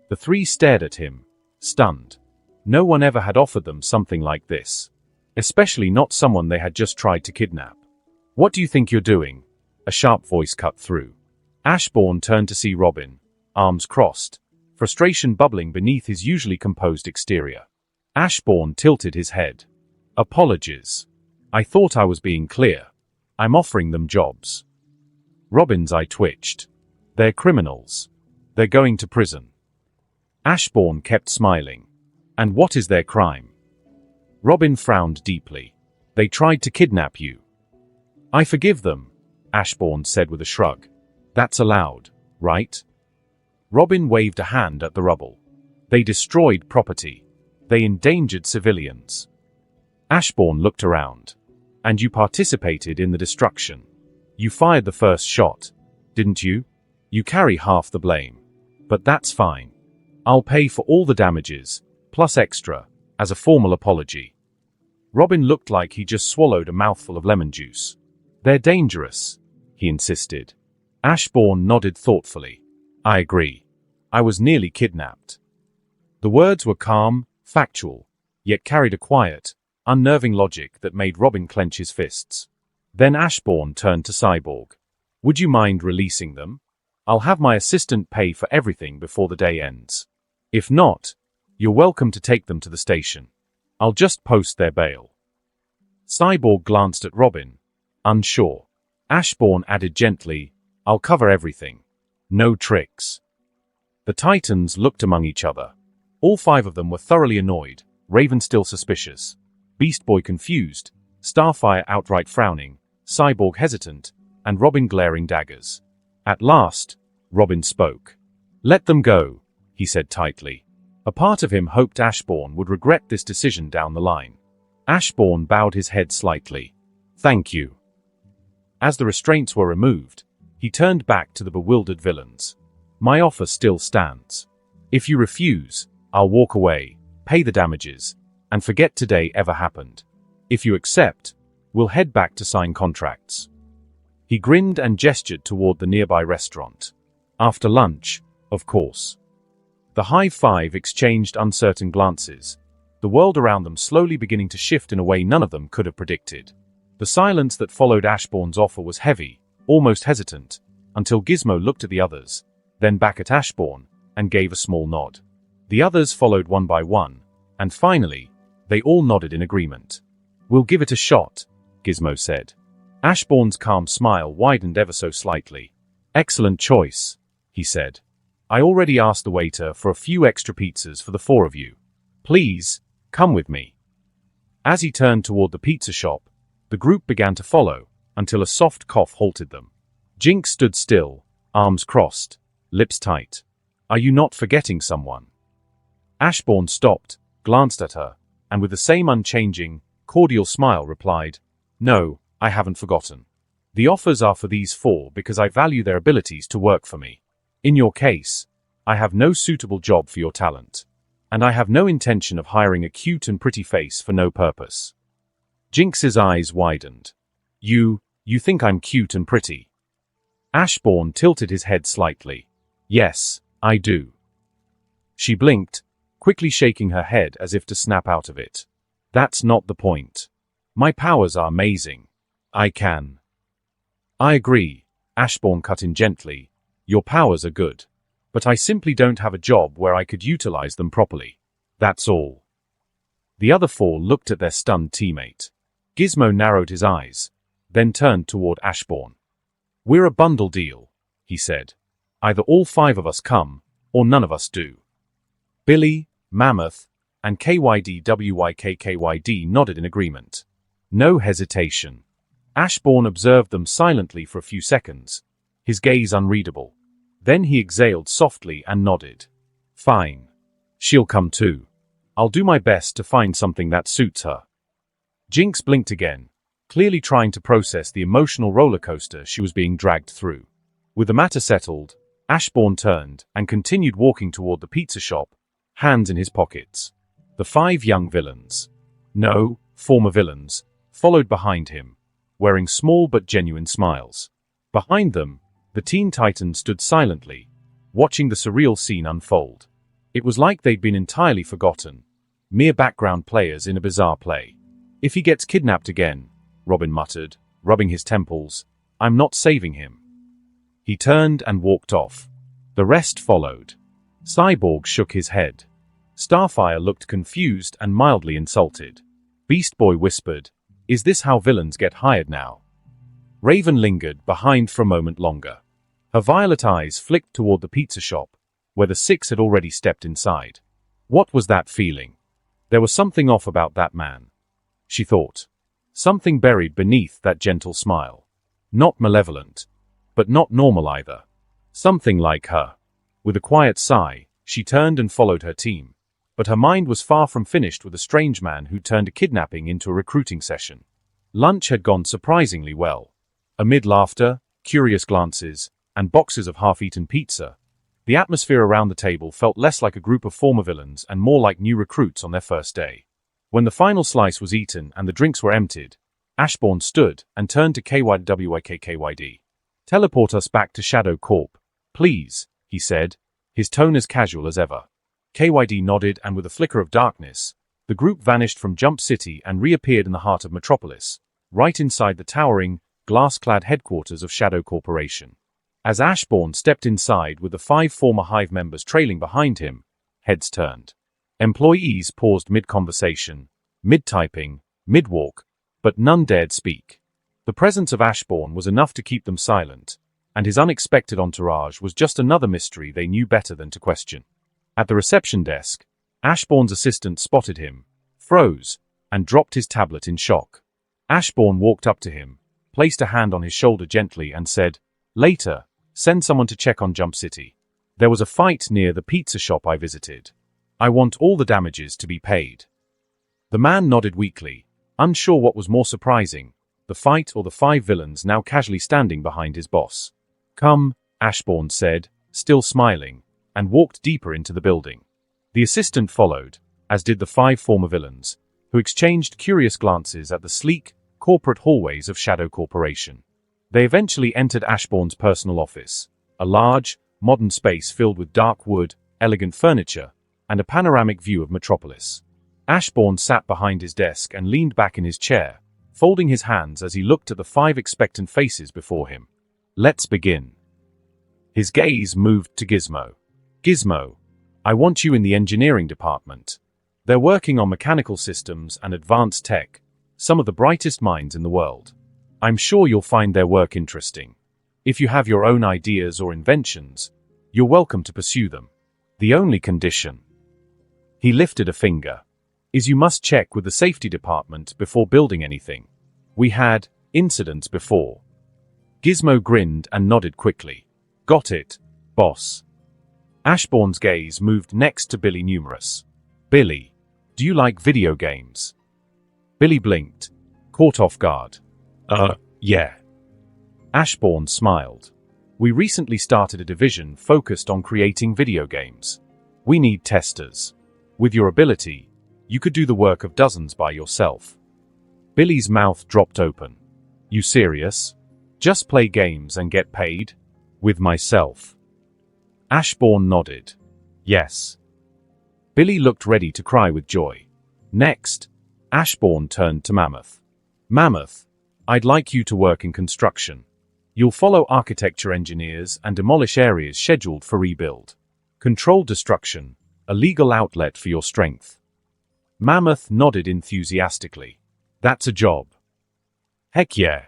The three stared at him, stunned. No one ever had offered them something like this. Especially not someone they had just tried to kidnap. "What do you think you're doing?" A sharp voice cut through. Ashbourne turned to see Robin, arms crossed, frustration bubbling beneath his usually composed exterior. Ashbourne tilted his head. "Apologies. I thought I was being clear. I'm offering them jobs." Robin's eye twitched. "They're criminals. They're going to prison." Ashbourne kept smiling. "And what is their crime?" Robin frowned deeply. "They tried to kidnap you." "I forgive them," Ashbourne said with a shrug. "That's allowed, right?" Robin waved a hand at the rubble. "They destroyed property. They endangered civilians." Ashbourne looked around. "And you participated in the destruction. You fired the first shot, didn't you? You carry half the blame. But that's fine. I'll pay for all the damages, plus extra, as a formal apology." Robin looked like he just swallowed a mouthful of lemon juice. "They're dangerous," he insisted. Ashbourne nodded thoughtfully. "I agree. I was nearly kidnapped." The words were calm, factual, yet carried a quiet, unnerving logic that made Robin clench his fists. Then Ashbourne turned to Cyborg. "Would you mind releasing them? I'll have my assistant pay for everything before the day ends. If not, you're welcome to take them to the station. I'll just post their bail." Cyborg glanced at Robin, unsure. Ashbourne added gently, "I'll cover everything. No tricks." The Titans looked among each other. All five of them were thoroughly annoyed, Raven still suspicious, Beast Boy confused, Starfire outright frowning, Cyborg hesitant, and Robin glaring daggers. At last, Robin spoke. "Let them go," he said tightly. A part of him hoped Ashbourne would regret this decision down the line. Ashbourne bowed his head slightly. "Thank you." As the restraints were removed, he turned back to the bewildered villains. "My offer still stands. If you refuse, I'll walk away, pay the damages, and forget today ever happened. If you accept, we'll head back to sign contracts. He grinned and gestured toward the nearby restaurant. After lunch, of course. The Hive Five exchanged uncertain glances, the world around them slowly beginning to shift in a way none of them could have predicted. The silence that followed Ashbourne's offer was heavy, almost hesitant, until Gizmo looked at the others, then back at Ashbourne, and gave a small nod. The others followed one by one, and finally, they all nodded in agreement. "We'll give it a shot," Gizmo said. Ashbourne's calm smile widened ever so slightly. "Excellent choice," he said. "I already asked the waiter for a few extra pizzas for the four of you. Please, come with me." As he turned toward the pizza shop, the group began to follow, until a soft cough halted them. Jinx stood still, arms crossed, lips tight. "Are you not forgetting someone?" Ashbourne stopped, glanced at her, and with the same unchanging, cordial smile replied, "No, I haven't forgotten. The offers are for these four because I value their abilities to work for me. In your case, I have no suitable job for your talent. And I have no intention of hiring a cute and pretty face for no purpose." Jinx's eyes widened. You think I'm cute and pretty?" Ashbourne tilted his head slightly. "Yes, I do." She blinked, quickly shaking her head as if to snap out of it. "That's not the point. My powers are amazing. I agree," Ashbourne cut in gently. "Your powers are good. But I simply don't have a job where I could utilize them properly. That's all." The other four looked at their stunned teammate. Gizmo narrowed his eyes, then turned toward Ashbourne. "We're a bundle deal," he said. "Either all five of us come, or none of us do." Billy, Mammoth, and KYD nodded in agreement. No hesitation. Ashbourne observed them silently for a few seconds, his gaze unreadable. Then he exhaled softly and nodded. "Fine. She'll come too. I'll do my best to find something that suits her." Jinx blinked again, clearly trying to process the emotional roller coaster she was being dragged through. With the matter settled, Ashbourne turned and continued walking toward the pizza shop, hands in his pockets. The five young villains, no, former villains, followed behind him, wearing small but genuine smiles. Behind them, the Teen Titans stood silently, watching the surreal scene unfold. It was like they'd been entirely forgotten, mere background players in a bizarre play. "If he gets kidnapped again," Robin muttered, rubbing his temples, "I'm not saving him." He turned and walked off. The rest followed. Cyborg shook his head. Starfire looked confused and mildly insulted. Beast Boy whispered, "Is this how villains get hired now?" Raven lingered behind for a moment longer. Her violet eyes flicked toward the pizza shop, where the six had already stepped inside. What was that feeling? There was something off about that man, she thought. Something buried beneath that gentle smile. Not malevolent, but not normal either. Something like her. With a quiet sigh, she turned and followed her team. But her mind was far from finished with a strange man who turned a kidnapping into a recruiting session. Lunch had gone surprisingly well. Amid laughter, curious glances, and boxes of half-eaten pizza, the atmosphere around the table felt less like a group of former villains and more like new recruits on their first day. When the final slice was eaten and the drinks were emptied, Ashbourne stood and turned to KYD. "Teleport us back to Shadow Corp, please," he said, his tone as casual as ever. KYD nodded, and with a flicker of darkness, the group vanished from Jump City and reappeared in the heart of Metropolis, right inside the towering, glass-clad headquarters of Shadow Corporation. As Ashbourne stepped inside with the five former Hive members trailing behind him, heads turned. Employees paused mid-conversation, mid-typing, mid-walk, but none dared speak. The presence of Ashbourne was enough to keep them silent, and his unexpected entourage was just another mystery they knew better than to question. At the reception desk, Ashbourne's assistant spotted him, froze, and dropped his tablet in shock. Ashbourne walked up to him, placed a hand on his shoulder gently and said, "Later, send someone to check on Jump City. There was a fight near the pizza shop I visited. I want all the damages to be paid." The man nodded weakly, unsure what was more surprising, the fight or the five villains now casually standing behind his boss. "Come," Ashbourne said, still smiling, and walked deeper into the building. The assistant followed, as did the five former villains, who exchanged curious glances at the sleek, corporate hallways of Shadow Corporation. They eventually entered Ashbourne's personal office, a large, modern space filled with dark wood, elegant furniture, and a panoramic view of Metropolis. Ashbourne sat behind his desk and leaned back in his chair, folding his hands as he looked at the 5 expectant faces before him. "Let's begin." His gaze moved to Gizmo. "Gizmo, I want you in the engineering department. They're working on mechanical systems and advanced tech, some of the brightest minds in the world. I'm sure you'll find their work interesting. If you have your own ideas or inventions, you're welcome to pursue them. The only condition," he lifted a finger, "is you must check with the safety department before building anything. We had incidents before." Gizmo grinned and nodded quickly. "Got it, boss." Ashbourne's gaze moved next to Billy Numerous. "Billy, do you like video games?" Billy blinked, caught off guard. Yeah." Ashbourne smiled. "We recently started a division focused on creating video games. We need testers. With your ability, you could do the work of dozens by yourself." Billy's mouth dropped open. "You serious? Just play games and get paid? With myself?" Ashbourne nodded. "Yes." Billy looked ready to cry with joy. Next, Ashbourne turned to Mammoth. "Mammoth, I'd like you to work in construction. You'll follow architecture engineers and demolish areas scheduled for rebuild. Controlled destruction, a legal outlet for your strength." Mammoth nodded enthusiastically. "That's a job." "Heck yeah."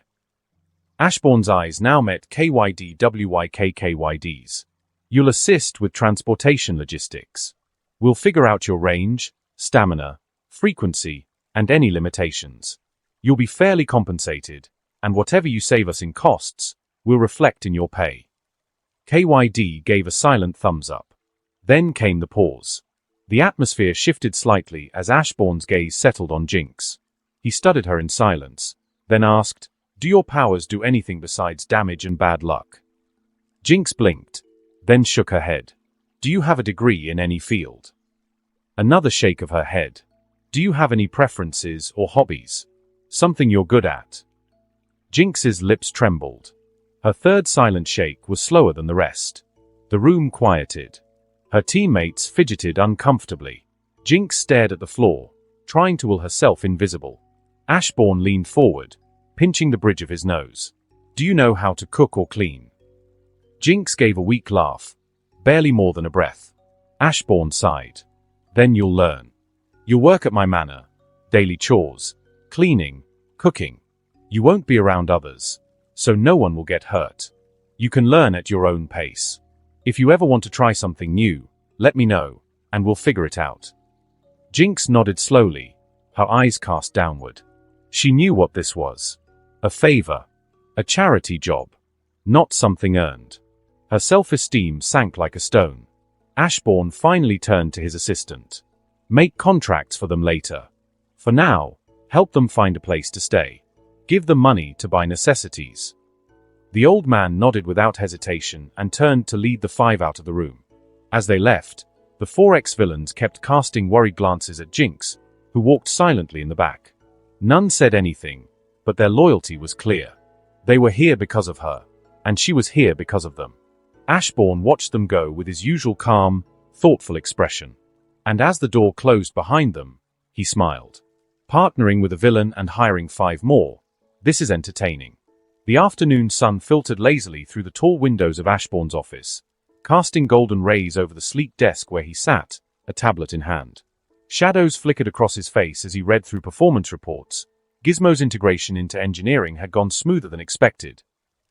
Ashbourne's eyes now met KYDWYKKYD's. "You'll assist with transportation logistics. We'll figure out your range, stamina, frequency, and any limitations. You'll be fairly compensated, and whatever you save us in costs will reflect in your pay." KYD gave a silent thumbs up. Then came the pause. The atmosphere shifted slightly as Ashbourne's gaze settled on Jinx. He studied her in silence, then asked, "Do your powers do anything besides damage and bad luck?" Jinx blinked, then shook her head. "Do you have a degree in any field?" Another shake of her head. "Do you have any preferences or hobbies? Something you're good at?" Jinx's lips trembled. Her third silent shake was slower than the rest. The room quieted. Her teammates fidgeted uncomfortably. Jinx stared at the floor, trying to will herself invisible. Ashbourne leaned forward, pinching the bridge of his nose. "Do you know how to cook or clean?" Jinx gave a weak laugh, barely more than a breath. Ashbourne sighed. "Then you'll learn. You'll work at my manor. Daily chores, cleaning, cooking. You won't be around others, so no one will get hurt. You can learn at your own pace. If you ever want to try something new, let me know, and we'll figure it out." Jinx nodded slowly, her eyes cast downward. She knew what this was. A favor. A charity job. Not something earned. Her self-esteem sank like a stone. Ashbourne finally turned to his assistant. "Make contracts for them later. For now, help them find a place to stay. Give them money to buy necessities." The old man nodded without hesitation and turned to lead the 5 out of the room. As they left, the 4 ex-villains kept casting worried glances at Jinx, who walked silently in the back. None said anything, but their loyalty was clear. They were here because of her, and she was here because of them. Ashbourne watched them go with his usual calm, thoughtful expression. And as the door closed behind them, he smiled. Partnering with a villain and hiring 5 more. This is entertaining. The afternoon sun filtered lazily through the tall windows of Ashbourne's office, casting golden rays over the sleek desk where he sat, a tablet in hand. Shadows flickered across his face as he read through performance reports. Gizmo's integration into engineering had gone smoother than expected.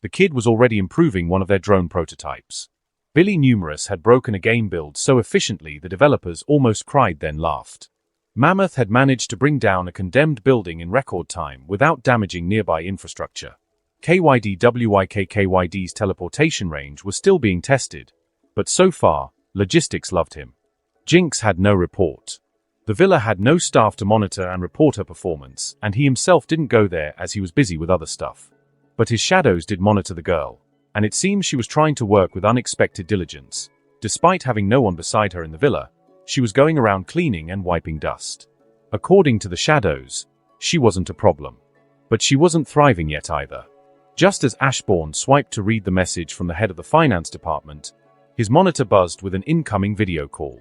The kid was already improving one of their drone prototypes. Billy Numerous had broken a game build so efficiently the developers almost cried then laughed. Mammoth had managed to bring down a condemned building in record time without damaging nearby infrastructure. KYDWYKKYD's teleportation range was still being tested, but so far, logistics loved him. Jinx had no report. The villa had no staff to monitor and report her performance, and he himself didn't go there as he was busy with other stuff. But his shadows did monitor the girl, and it seems she was trying to work with unexpected diligence. Despite having no one beside her in the villa, she was going around cleaning and wiping dust. According to the shadows, she wasn't a problem. But she wasn't thriving yet either. Just as Ashbourne swiped to read the message from the head of the finance department, his monitor buzzed with an incoming video call.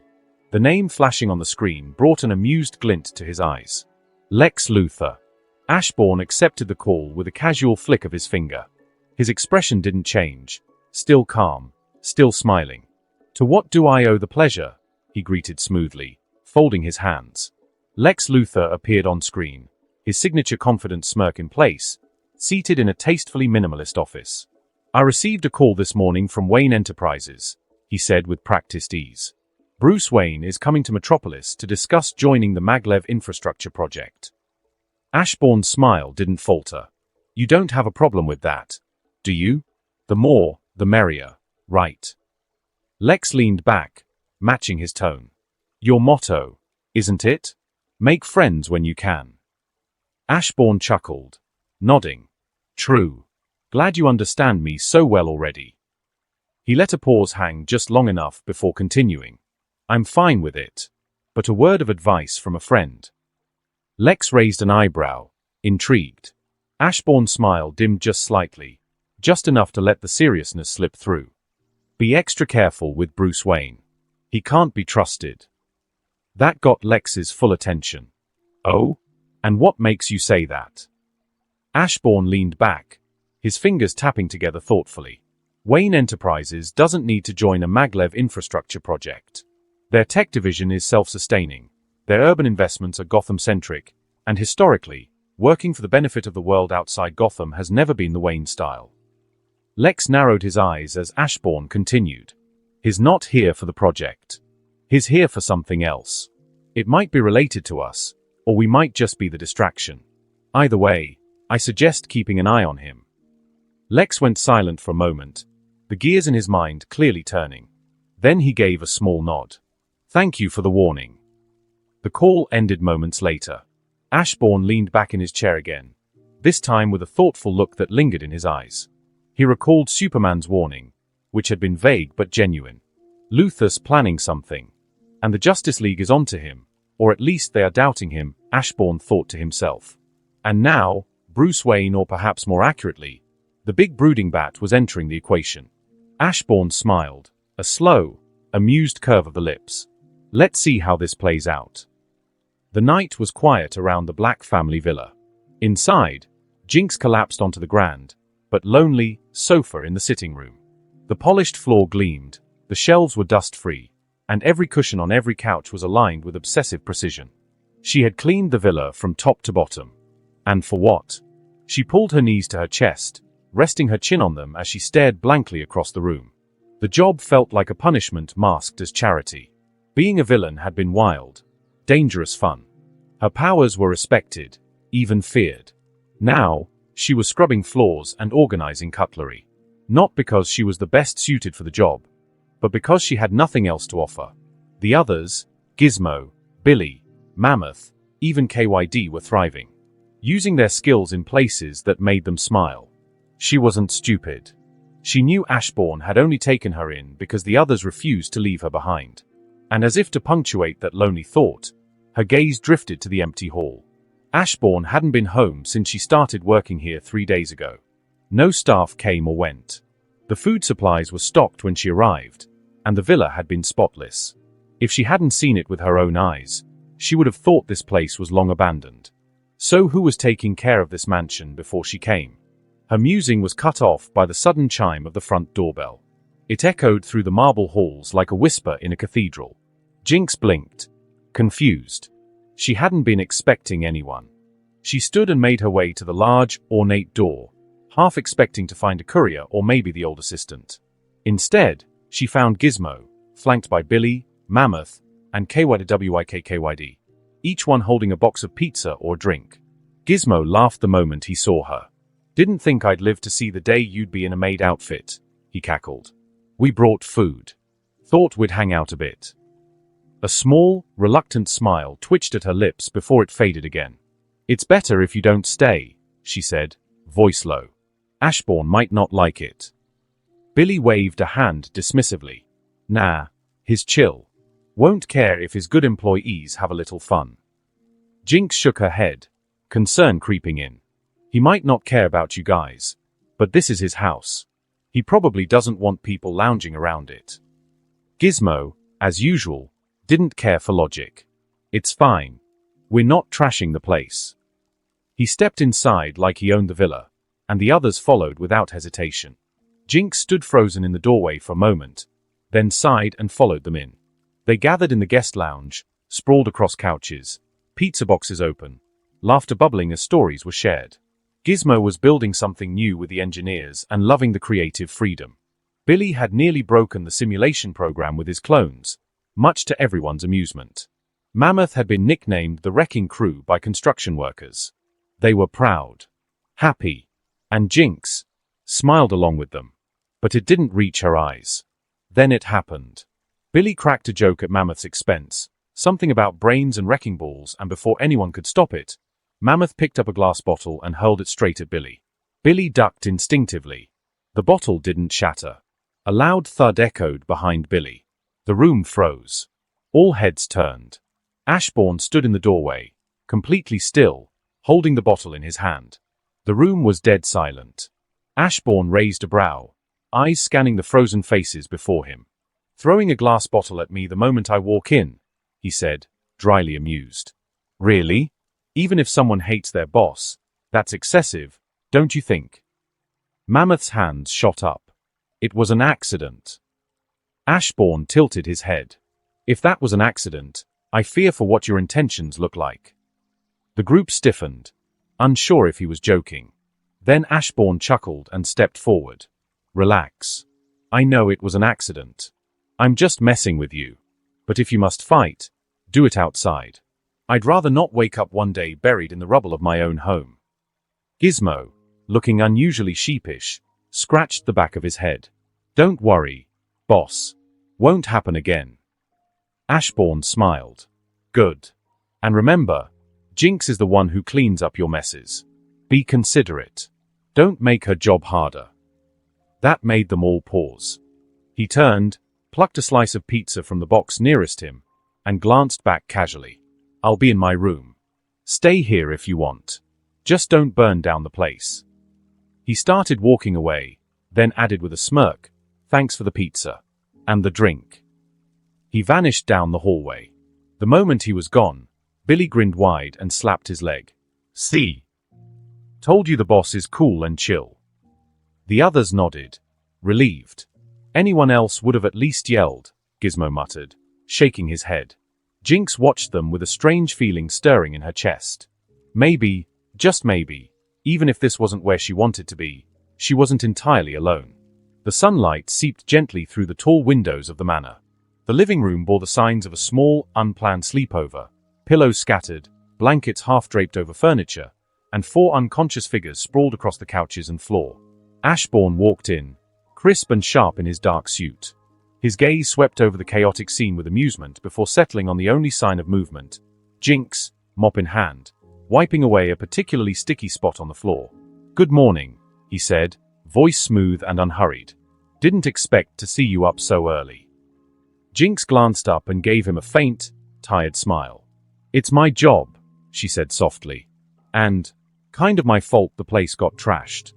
The name flashing on the screen brought an amused glint to his eyes. Lex Luthor. Ashbourne accepted the call with a casual flick of his finger. His expression didn't change. Still calm, still smiling. "To what do I owe the pleasure?" he greeted smoothly, folding his hands. Lex Luthor appeared on screen, his signature confident smirk in place, seated in a tastefully minimalist office. "I received a call this morning from Wayne Enterprises," he said with practiced ease. "Bruce Wayne is coming to Metropolis to discuss joining the maglev infrastructure project." Ashbourne's smile didn't falter. "You don't have a problem with that, do you? The more, the merrier, right?" Lex leaned back, matching his tone. "Your motto, isn't it? Make friends when you can." Ashbourne chuckled, nodding. "True. Glad you understand me so well already." He let a pause hang just long enough before continuing. "I'm fine with it. But a word of advice from a friend." Lex raised an eyebrow, intrigued. Ashbourne's smile dimmed just slightly, just enough to let the seriousness slip through. "Be extra careful with Bruce Wayne. He can't be trusted." That got Lex's full attention. "Oh? And what makes you say that?" Ashbourne leaned back, his fingers tapping together thoughtfully. "Wayne Enterprises doesn't need to join a maglev infrastructure project. Their tech division is self-sustaining, their urban investments are Gotham-centric, and historically, working for the benefit of the world outside Gotham has never been the Wayne style." Lex narrowed his eyes as Ashbourne continued. "He's not here for the project. He's here for something else. It might be related to us, or we might just be the distraction. Either way, I suggest keeping an eye on him." Lex went silent for a moment, the gears in his mind clearly turning. Then he gave a small nod. "Thank you for the warning." The call ended moments later. Ashbourne leaned back in his chair again, this time with a thoughtful look that lingered in his eyes. He recalled Superman's warning, which had been vague but genuine. Luthor's planning something, and the Justice League is onto him, or at least they are doubting him, Ashbourne thought to himself. And now, Bruce Wayne, or perhaps more accurately, the big brooding bat, was entering the equation. Ashbourne smiled, a slow, amused curve of the lips. "Let's see how this plays out." The night was quiet around the Black family villa. Inside, Jinx collapsed onto the grand, but lonely, sofa in the sitting room. The polished floor gleamed, the shelves were dust-free, and every cushion on every couch was aligned with obsessive precision. She had cleaned the villa from top to bottom. And for what? She pulled her knees to her chest, resting her chin on them as she stared blankly across the room. The job felt like a punishment masked as charity. Being a villain had been wild, dangerous fun. Her powers were respected, even feared. Now, she was scrubbing floors and organizing cutlery. Not because she was the best suited for the job, but because she had nothing else to offer. The others, Gizmo, Billy, Mammoth, even KYD, were thriving, using their skills in places that made them smile. She wasn't stupid. She knew Ashbourne had only taken her in because the others refused to leave her behind. And as if to punctuate that lonely thought, her gaze drifted to the empty hall. Ashbourne hadn't been home since she started working here 3 days ago. No staff came or went. The food supplies were stocked when she arrived, and the villa had been spotless. If she hadn't seen it with her own eyes, she would have thought this place was long abandoned. So who was taking care of this mansion before she came? Her musing was cut off by the sudden chime of the front doorbell. It echoed through the marble halls like a whisper in a cathedral. Jinx blinked, confused. She hadn't been expecting anyone. She stood and made her way to the large, ornate door, half expecting to find a courier or maybe the old assistant. Instead, she found Gizmo, flanked by Billy, Mammoth, and KYD, each one holding a box of pizza or drink. Gizmo laughed the moment he saw her. "Didn't think I'd live to see the day you'd be in a maid outfit," he cackled. "We brought food. Thought we'd hang out a bit." A small, reluctant smile twitched at her lips before it faded again. "It's better if you don't stay," she said, voice low. "Ashbourne might not like it." Billy waved a hand dismissively. "Nah, he's chill. Won't care if his good employees have a little fun." Jinx shook her head, concern creeping in. He might not care about you guys, but this is his house. He probably doesn't want people lounging around it. Gizmo, as usual, didn't care for logic. It's fine. We're not trashing the place. He stepped inside like he owned the villa, and the others followed without hesitation. Jinx stood frozen in the doorway for a moment, then sighed and followed them in. They gathered in the guest lounge, sprawled across couches, pizza boxes open, laughter bubbling as stories were shared. Gizmo was building something new with the engineers and loving the creative freedom. Billy had nearly broken the simulation program with his clones, much to everyone's amusement. Mammoth had been nicknamed the Wrecking Crew by construction workers. They were proud, happy, and Jinx smiled along with them. But it didn't reach her eyes. Then it happened. Billy cracked a joke at Mammoth's expense, something about brains and wrecking balls, and before anyone could stop it, Mammoth picked up a glass bottle and hurled it straight at Billy. Billy ducked instinctively. The bottle didn't shatter. A loud thud echoed behind Billy. The room froze. All heads turned. Ashbourne stood in the doorway, completely still, holding the bottle in his hand. The room was dead silent. Ashbourne raised a brow, eyes scanning the frozen faces before him. "Throwing a glass bottle at me the moment I walk in," he said, dryly amused. "Really? Even if someone hates their boss, that's excessive, don't you think?" Mammoth's hands shot up. "It was an accident." Ashbourne tilted his head. "If that was an accident, I fear for what your intentions look like." The group stiffened, unsure if he was joking. Then Ashbourne chuckled and stepped forward. "Relax. I know it was an accident. I'm just messing with you. But if you must fight, do it outside. I'd rather not wake up one day buried in the rubble of my own home." Gizmo, looking unusually sheepish, scratched the back of his head. "Don't worry, boss. Won't happen again." Ashbourne smiled. "Good. And remember, Jinx is the one who cleans up your messes. Be considerate. Don't make her job harder." That made them all pause. He turned, plucked a slice of pizza from the box nearest him, and glanced back casually. "I'll be in my room. Stay here if you want. Just don't burn down the place." He started walking away, then added with a smirk, "Thanks for the pizza. And the drink." He vanished down the hallway. The moment he was gone, Billy grinned wide and slapped his leg. "See? Told you the boss is cool and chill." The others nodded, relieved. "Anyone else would have at least yelled," Gizmo muttered, shaking his head. Jinx watched them with a strange feeling stirring in her chest. Maybe, just maybe, even if this wasn't where she wanted to be, she wasn't entirely alone. The sunlight seeped gently through the tall windows of the manor. The living room bore the signs of a small, unplanned sleepover, pillows scattered, blankets half-draped over furniture, and 4 unconscious figures sprawled across the couches and floor. Ashbourne walked in, crisp and sharp in his dark suit. His gaze swept over the chaotic scene with amusement before settling on the only sign of movement, Jinx, mop in hand, wiping away a particularly sticky spot on the floor. "Good morning," he said, voice smooth and unhurried. "Didn't expect to see you up so early." Jinx glanced up and gave him a faint, tired smile. "It's my job," she said softly. "And kind of my fault the place got trashed."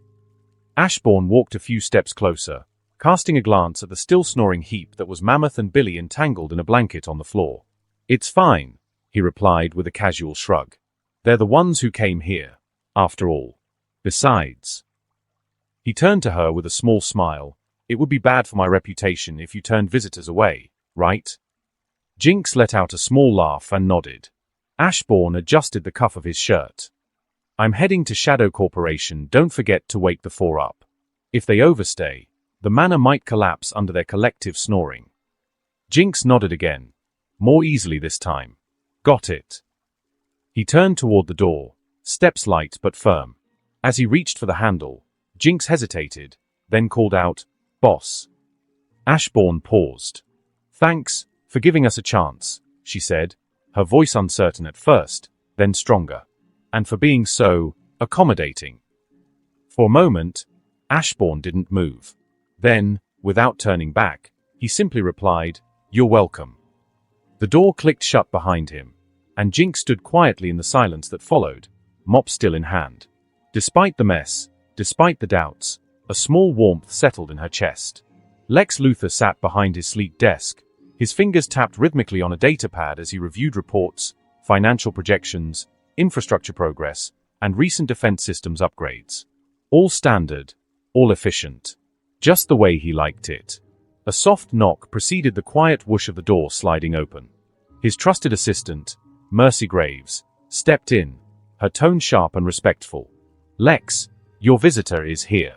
Ashbourne walked a few steps closer, casting a glance at the still snoring heap that was Mammoth and Billy entangled in a blanket on the floor. "It's fine," he replied with a casual shrug. "They're the ones who came here, after all. Besides..." He turned to her with a small smile. "It would be bad for my reputation if you turned visitors away, right?" Jinx let out a small laugh and nodded. Ashbourne adjusted the cuff of his shirt. "I'm heading to Shadow Corporation. Don't forget to wake the 4 up. If they overstay, the manor might collapse under their collective snoring." Jinx nodded again, more easily this time. "Got it." He turned toward the door, steps light but firm. As he reached for the handle, Jinx hesitated, then called out, "Boss." Ashbourne paused. "Thanks for giving us a chance," she said, her voice uncertain at first, then stronger. "And for being so accommodating." For a moment, Ashbourne didn't move. Then, without turning back, he simply replied, "You're welcome." The door clicked shut behind him. and Jinx stood quietly in the silence that followed, mop still in hand. Despite the mess, despite the doubts, a small warmth settled in her chest. Lex Luthor sat behind his sleek desk. His fingers tapped rhythmically on a datapad as he reviewed reports, financial projections, infrastructure progress, and recent defense systems upgrades. All standard, all efficient. Just the way he liked it. A soft knock preceded the quiet whoosh of the door sliding open. His trusted assistant, Mercy Graves, stepped in, her tone sharp and respectful. "Lex, your visitor is here."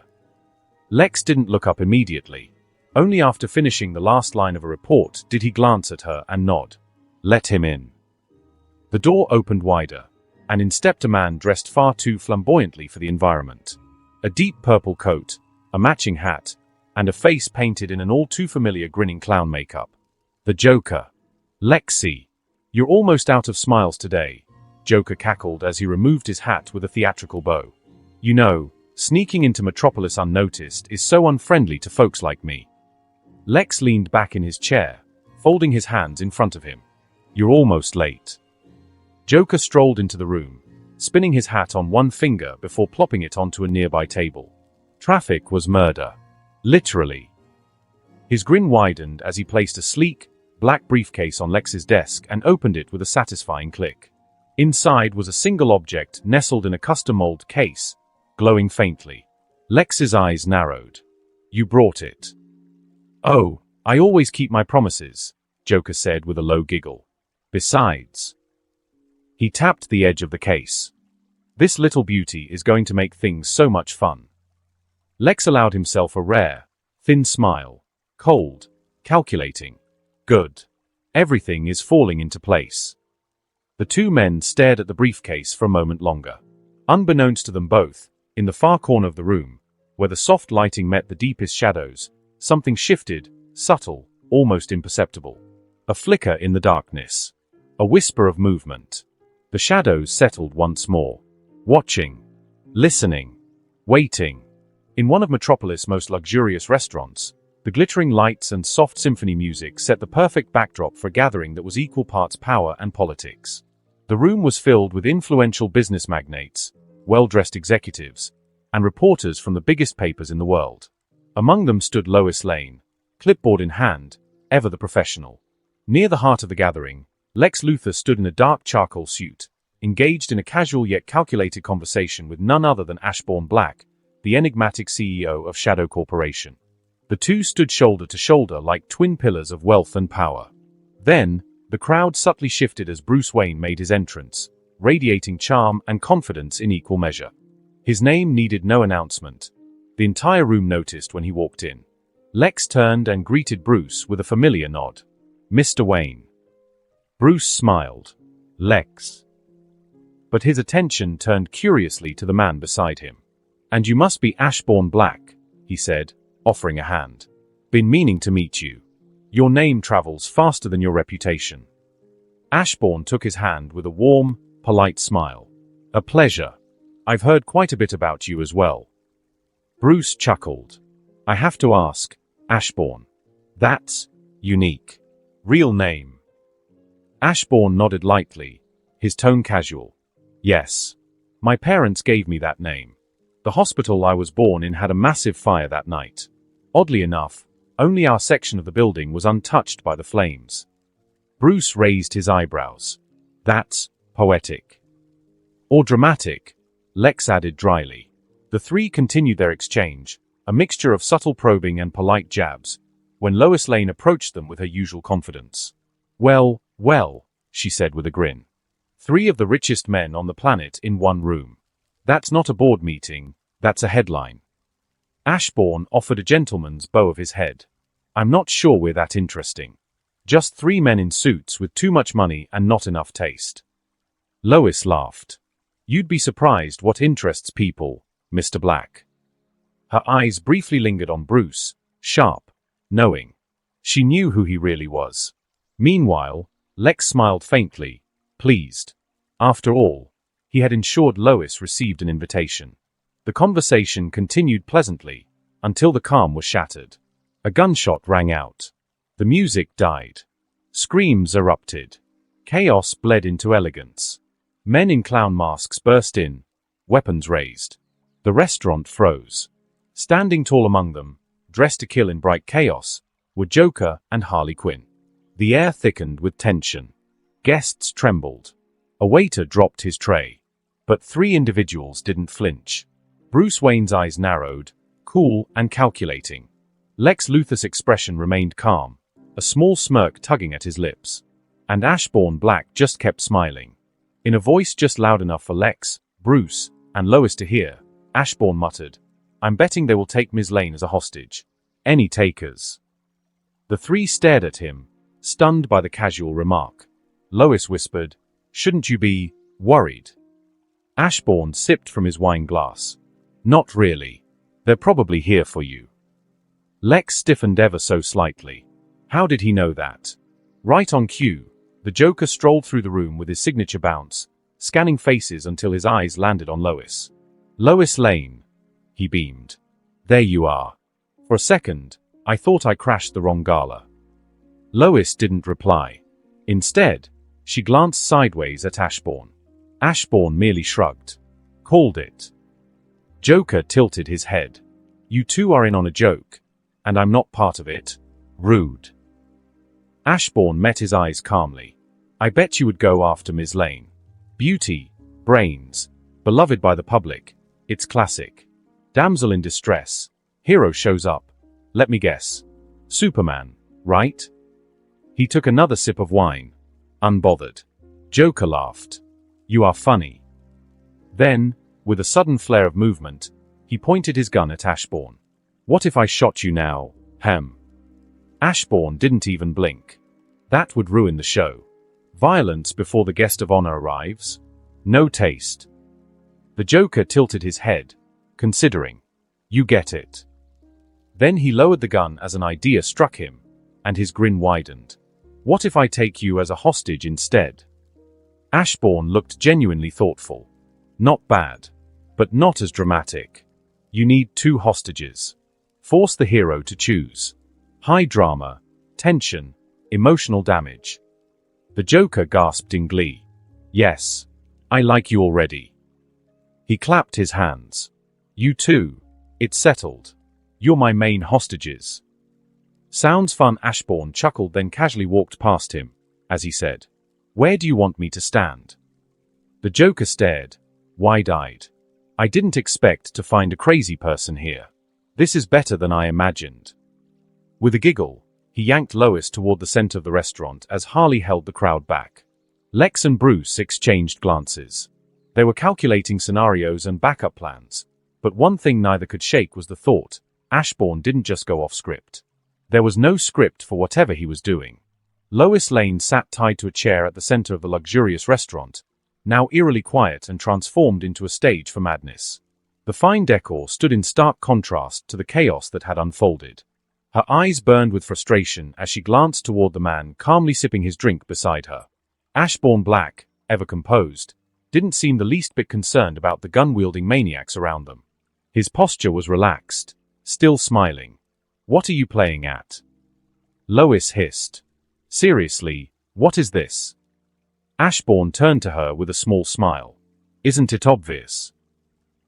Lex didn't look up immediately. Only after finishing the last line of a report did he glance at her and nod. "Let him in." The door opened wider, and in stepped a man dressed far too flamboyantly for the environment. A deep purple coat, a matching hat, and a face painted in an all-too-familiar grinning clown makeup. The Joker. "Lexi, you're almost out of smiles today," Joker cackled as he removed his hat with a theatrical bow. "You know, sneaking into Metropolis unnoticed is so unfriendly to folks like me." Lex leaned back in his chair, folding his hands in front of him. "You're almost late." Joker strolled into the room, spinning his hat on one finger before plopping it onto a nearby table. Traffic was murder. Literally. His grin widened as he placed a sleek, black briefcase on Lex's desk and opened it with a satisfying click. Inside was a single object nestled in a custom-mold case, glowing faintly. Lex's eyes narrowed. "You brought it." "Oh, I always keep my promises," Joker said with a low giggle. "Besides..." He tapped the edge of the case. "This little beauty is going to make things so much fun." Lex allowed himself a rare, thin smile. Cold, calculating. Good. Everything is falling into place. The two men stared at the briefcase for a moment longer. Unbeknownst to them both, in the far corner of the room, where the soft lighting met the deepest shadows, something shifted, subtle, almost imperceptible. A flicker in the darkness. A whisper of movement. The shadows settled once more. Watching. Listening. Waiting. In one of Metropolis' most luxurious restaurants, the glittering lights and soft symphony music set the perfect backdrop for a gathering that was equal parts power and politics. The room was filled with influential business magnates, well-dressed executives, and reporters from the biggest papers in the world. Among them stood Lois Lane, clipboard in hand, ever the professional. Near the heart of the gathering, Lex Luthor stood in a dark charcoal suit, engaged in a casual yet calculated conversation with none other than Ashbourne Black, the enigmatic CEO of Shadow Corporation. The two stood shoulder to shoulder like twin pillars of wealth and power. Then, the crowd subtly shifted as Bruce Wayne made his entrance, radiating charm and confidence in equal measure. His name needed no announcement. The entire room noticed when he walked in. Lex turned and greeted Bruce with a familiar nod. "Mr. Wayne." Bruce smiled. "Lex." But his attention turned curiously to the man beside him. "And you must be Ashbourne Black," he said, offering a hand. "Been meaning to meet you. Your name travels faster than your reputation." Ashbourne took his hand with a warm, polite smile. "A pleasure. I've heard quite a bit about you as well." Bruce chuckled. "I have to ask, Ashbourne. That's unique. Real name?" Ashbourne nodded lightly, his tone casual. "Yes. My parents gave me that name. The hospital I was born in had a massive fire that night. Oddly enough, only our section of the building was untouched by the flames." Bruce raised his eyebrows. "That's poetic." "Or dramatic," Lex added dryly. The three continued their exchange, a mixture of subtle probing and polite jabs, when Lois Lane approached them with her usual confidence. Well, she said with a grin. "Three of the richest men on the planet in one room. That's not a board meeting, that's a headline." Ashbourne offered a gentleman's bow of his head. "I'm not sure we're that interesting. Just three men in suits with too much money and not enough taste." Lois laughed. "You'd be surprised what interests people, Mr. Black." Her eyes briefly lingered on Bruce, sharp, knowing. She knew who he really was. Meanwhile, Lex smiled faintly, pleased. After all, he had ensured Lois received an invitation. The conversation continued pleasantly, until the calm was shattered. A gunshot rang out. The music died. Screams erupted. Chaos bled into elegance. Men in clown masks burst in, weapons raised. The restaurant froze. Standing tall among them, dressed to kill in bright chaos, were Joker and Harley Quinn. The air thickened with tension. Guests trembled. A waiter dropped his tray. But three individuals didn't flinch. Bruce Wayne's eyes narrowed, cool and calculating. Lex Luthor's expression remained calm, a small smirk tugging at his lips. And Ashbourne Black just kept smiling. In a voice just loud enough for Lex, Bruce, and Lois to hear, Ashbourne muttered, "I'm betting they will take Ms. Lane as a hostage. Any takers?" The three stared at him, stunned by the casual remark. Lois whispered, "Shouldn't you be worried?" Ashbourne sipped from his wine glass. "Not really. They're probably here for you." Lex stiffened ever so slightly. How did he know that? Right on cue, the Joker strolled through the room with his signature bounce, scanning faces until his eyes landed on Lois. "Lois Lane," he beamed. "There you are. For a second, I thought I crashed the wrong gala." Lois didn't reply. Instead, she glanced sideways at Ashbourne. Ashbourne merely shrugged. "Called it." Joker tilted his head. "You two are in on a joke, and I'm not part of it. Rude." Ashbourne met his eyes calmly. "I bet you would go after Ms. Lane. Beauty, brains, beloved by the public. It's classic. Damsel in distress. Hero shows up. Let me guess. Superman, right?" He took another sip of wine. Unbothered. Joker laughed. "You are funny." Then, with a sudden flare of movement, he pointed his gun at Ashbourne. "What if I shot you now, Hem?" Ashbourne didn't even blink. That would ruin the show. Violence before the guest of honor arrives? No taste. The Joker tilted his head, considering. "You get it." Then he lowered the gun as an idea struck him, and his grin widened. "What if I take you as a hostage instead?" Ashbourne looked genuinely thoughtful. "Not bad, but not as dramatic. You need two hostages. Force the hero to choose. High drama, tension, emotional damage." The Joker gasped in glee. "Yes, I like you already." He clapped his hands. "You too. It's settled. You're my main hostages." "Sounds fun." Ashbourne chuckled, then casually walked past him, as he said, "Where do you want me to stand?" The Joker stared, wide-eyed. "I didn't expect to find a crazy person here. This is better than I imagined." With a giggle, he yanked Lois toward the center of the restaurant as Harley held the crowd back. Lex and Bruce exchanged glances. They were calculating scenarios and backup plans, but one thing neither could shake was the thought, Ashbourne didn't just go off script. There was no script for whatever he was doing. Lois Lane sat tied to a chair at the center of the luxurious restaurant, now eerily quiet and transformed into a stage for madness. The fine decor stood in stark contrast to the chaos that had unfolded. Her eyes burned with frustration as she glanced toward the man calmly sipping his drink beside her. Ashbourne Black, ever composed, didn't seem the least bit concerned about the gun-wielding maniacs around them. His posture was relaxed, still smiling. "What are you playing at?" Lois hissed. "Seriously, what is this?" Ashbourne turned to her with a small smile. "Isn't it obvious?"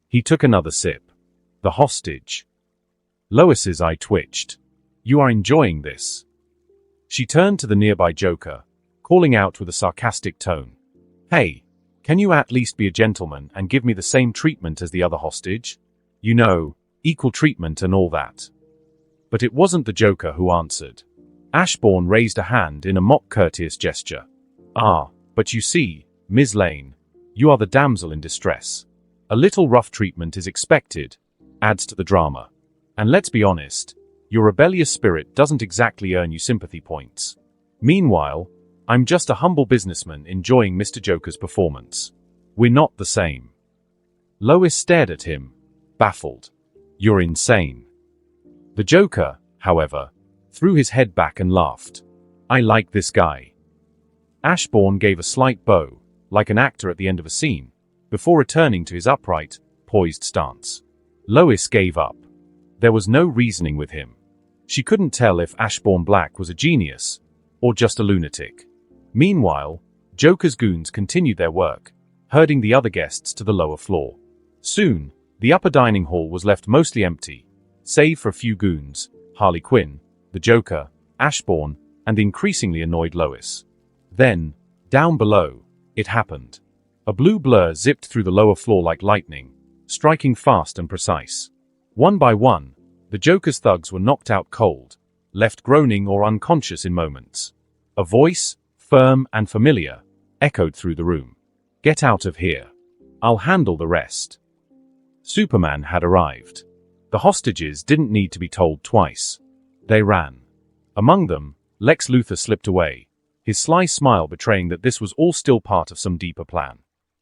He took another sip. "The hostage." Lois's eye twitched. "You are enjoying this." She turned to the nearby Joker, calling out with a sarcastic tone. "Hey, can you at least be a gentleman and give me the same treatment as the other hostage? You know, equal treatment and all that." But it wasn't the Joker who answered. Ashbourne raised a hand in a mock-courteous gesture. "Ah, but you see, Ms. Lane, you are the damsel in distress. A little rough treatment is expected, adds to the drama. And let's be honest, your rebellious spirit doesn't exactly earn you sympathy points. Meanwhile, I'm just a humble businessman enjoying Mr. Joker's performance. We're not the same." Lois stared at him, baffled. "You're insane." The Joker, however, threw his head back and laughed. "I like this guy." Ashbourne gave a slight bow, like an actor at the end of a scene, before returning to his upright, poised stance. Lois gave up. There was no reasoning with him. She couldn't tell if Ashbourne Black was a genius, or just a lunatic. Meanwhile, Joker's goons continued their work, herding the other guests to the lower floor. Soon, the upper dining hall was left mostly empty, save for a few goons, Harley Quinn, the Joker, Ashbourne, and the increasingly annoyed Lois. Then, down below, it happened. A blue blur zipped through the lower floor like lightning, striking fast and precise. One by one, the Joker's thugs were knocked out cold, left groaning or unconscious in moments. A voice, firm and familiar, echoed through the room. "Get out of here. I'll handle the rest." Superman had arrived. The hostages didn't need to be told twice. They ran. Among them, Lex Luthor slipped away, his sly smile betraying that this was all still part of some deeper plan.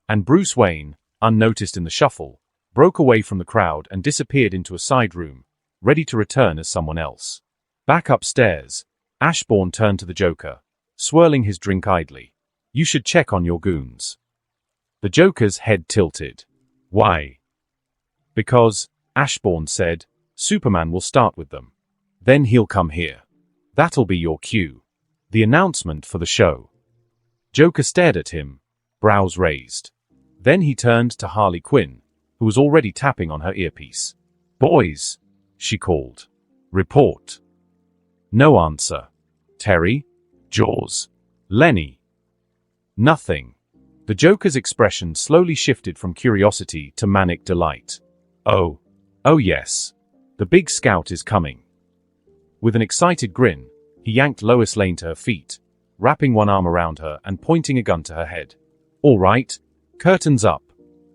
And Bruce Wayne, unnoticed in the shuffle, broke away from the crowd and disappeared into a side room, ready to return as someone else. Back upstairs, Ashbourne turned to the Joker, swirling his drink idly. "You should check on your goons." The Joker's head tilted. "Why?" "Because," Ashbourne said, "Superman will start with them. Then he'll come here. That'll be your cue. The announcement for the show." Joker stared at him, brows raised. Then he turned to Harley Quinn, who was already tapping on her earpiece. "Boys," she called. "Report." No answer. Terry? Jaws? Lenny? Nothing. The Joker's expression slowly shifted from curiosity to manic delight. Oh yes. The big scout is coming." With an excited grin, he yanked Lois Lane to her feet, wrapping one arm around her and pointing a gun to her head. "All right, curtains up,"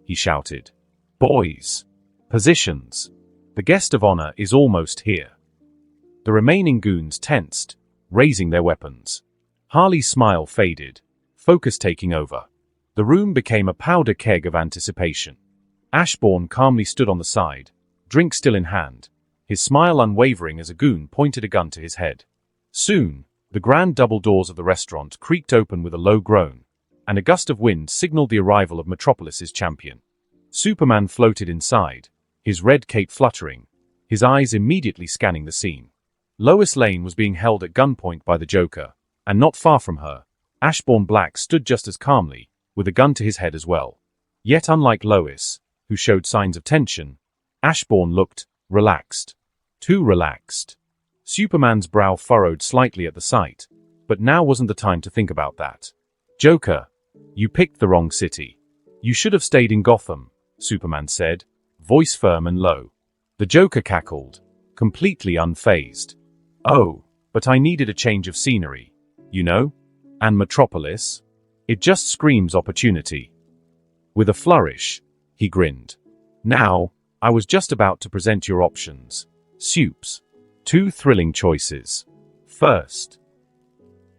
he shouted. "Boys, positions. The guest of honor is almost here." The remaining goons tensed, raising their weapons. Harley's smile faded, focus taking over. The room became a powder keg of anticipation. Ashbourne calmly stood on the side, drink still in hand, his smile unwavering as a goon pointed a gun to his head. Soon, the grand double doors of the restaurant creaked open with a low groan, and a gust of wind signaled the arrival of Metropolis's champion. Superman floated inside, his red cape fluttering, his eyes immediately scanning the scene. Lois Lane was being held at gunpoint by the Joker, and not far from her, Ashbourne Black stood just as calmly, with a gun to his head as well. Yet unlike Lois, who showed signs of tension, Ashbourne looked relaxed. Too relaxed. Superman's brow furrowed slightly at the sight, but now wasn't the time to think about that. "Joker, you picked the wrong city. You should have stayed in Gotham," Superman said, voice firm and low. The Joker cackled, completely unfazed. "Oh, but I needed a change of scenery, you know? And Metropolis? It just screams opportunity." With a flourish, he grinned. "Now, I was just about to present your options. Supes. 2 thrilling choices. First."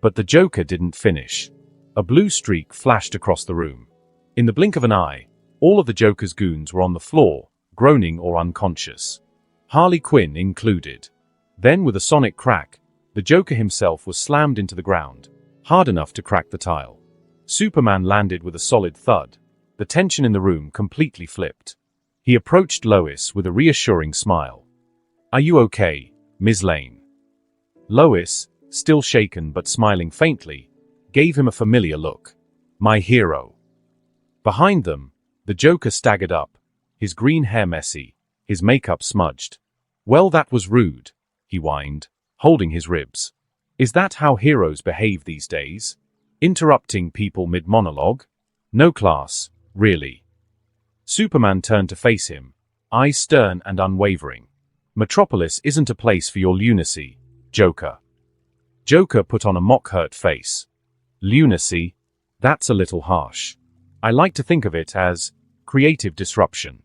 But the Joker didn't finish. A blue streak flashed across the room. In the blink of an eye, all of the Joker's goons were on the floor, groaning or unconscious. Harley Quinn included. Then with a sonic crack, the Joker himself was slammed into the ground, hard enough to crack the tile. Superman landed with a solid thud. The tension in the room completely flipped. He approached Lois with a reassuring smile. "Are you okay, Ms. Lane?" Lois, still shaken but smiling faintly, gave him a familiar look. "My hero." Behind them, the Joker staggered up, his green hair messy, his makeup smudged. "Well, that was rude," he whined, holding his ribs. "Is that how heroes behave these days? Interrupting people mid-monologue? No class, really." Superman turned to face him, eyes stern and unwavering. "Metropolis isn't a place for your lunacy, Joker." Joker put on a mock-hurt face. "Lunacy? That's a little harsh. I like to think of it as creative disruption."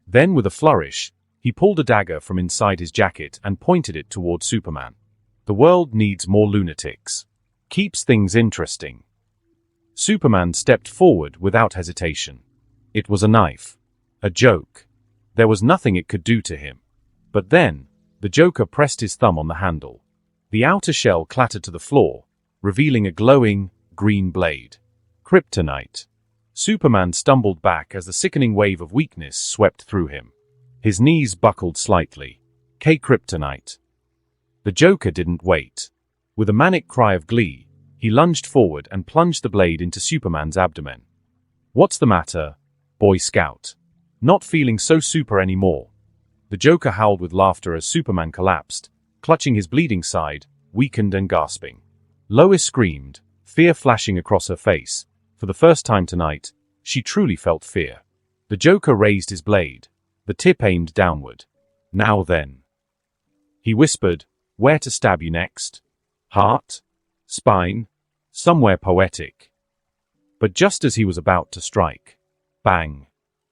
Then with a flourish, he pulled a dagger from inside his jacket and pointed it toward Superman. "The world needs more lunatics. Keeps things interesting." Superman stepped forward without hesitation. It was a knife. A joke. There was nothing it could do to him. But then, the Joker pressed his thumb on the handle. The outer shell clattered to the floor, revealing a glowing, green blade. Kryptonite. Superman stumbled back as the sickening wave of weakness swept through him. His knees buckled slightly. Kryptonite. The Joker didn't wait. With a manic cry of glee, He lunged forward and plunged the blade into Superman's abdomen. "What's the matter, Boy Scout? Not feeling so super anymore?" The Joker howled with laughter as Superman collapsed, clutching his bleeding side, weakened and gasping. Lois screamed, fear flashing across her face. For the first time tonight, she truly felt fear. The Joker raised his blade, the tip aimed downward. "Now then," he whispered, "where to stab you next? Heart? Spine? Somewhere poetic." But just as he was about to strike, bang!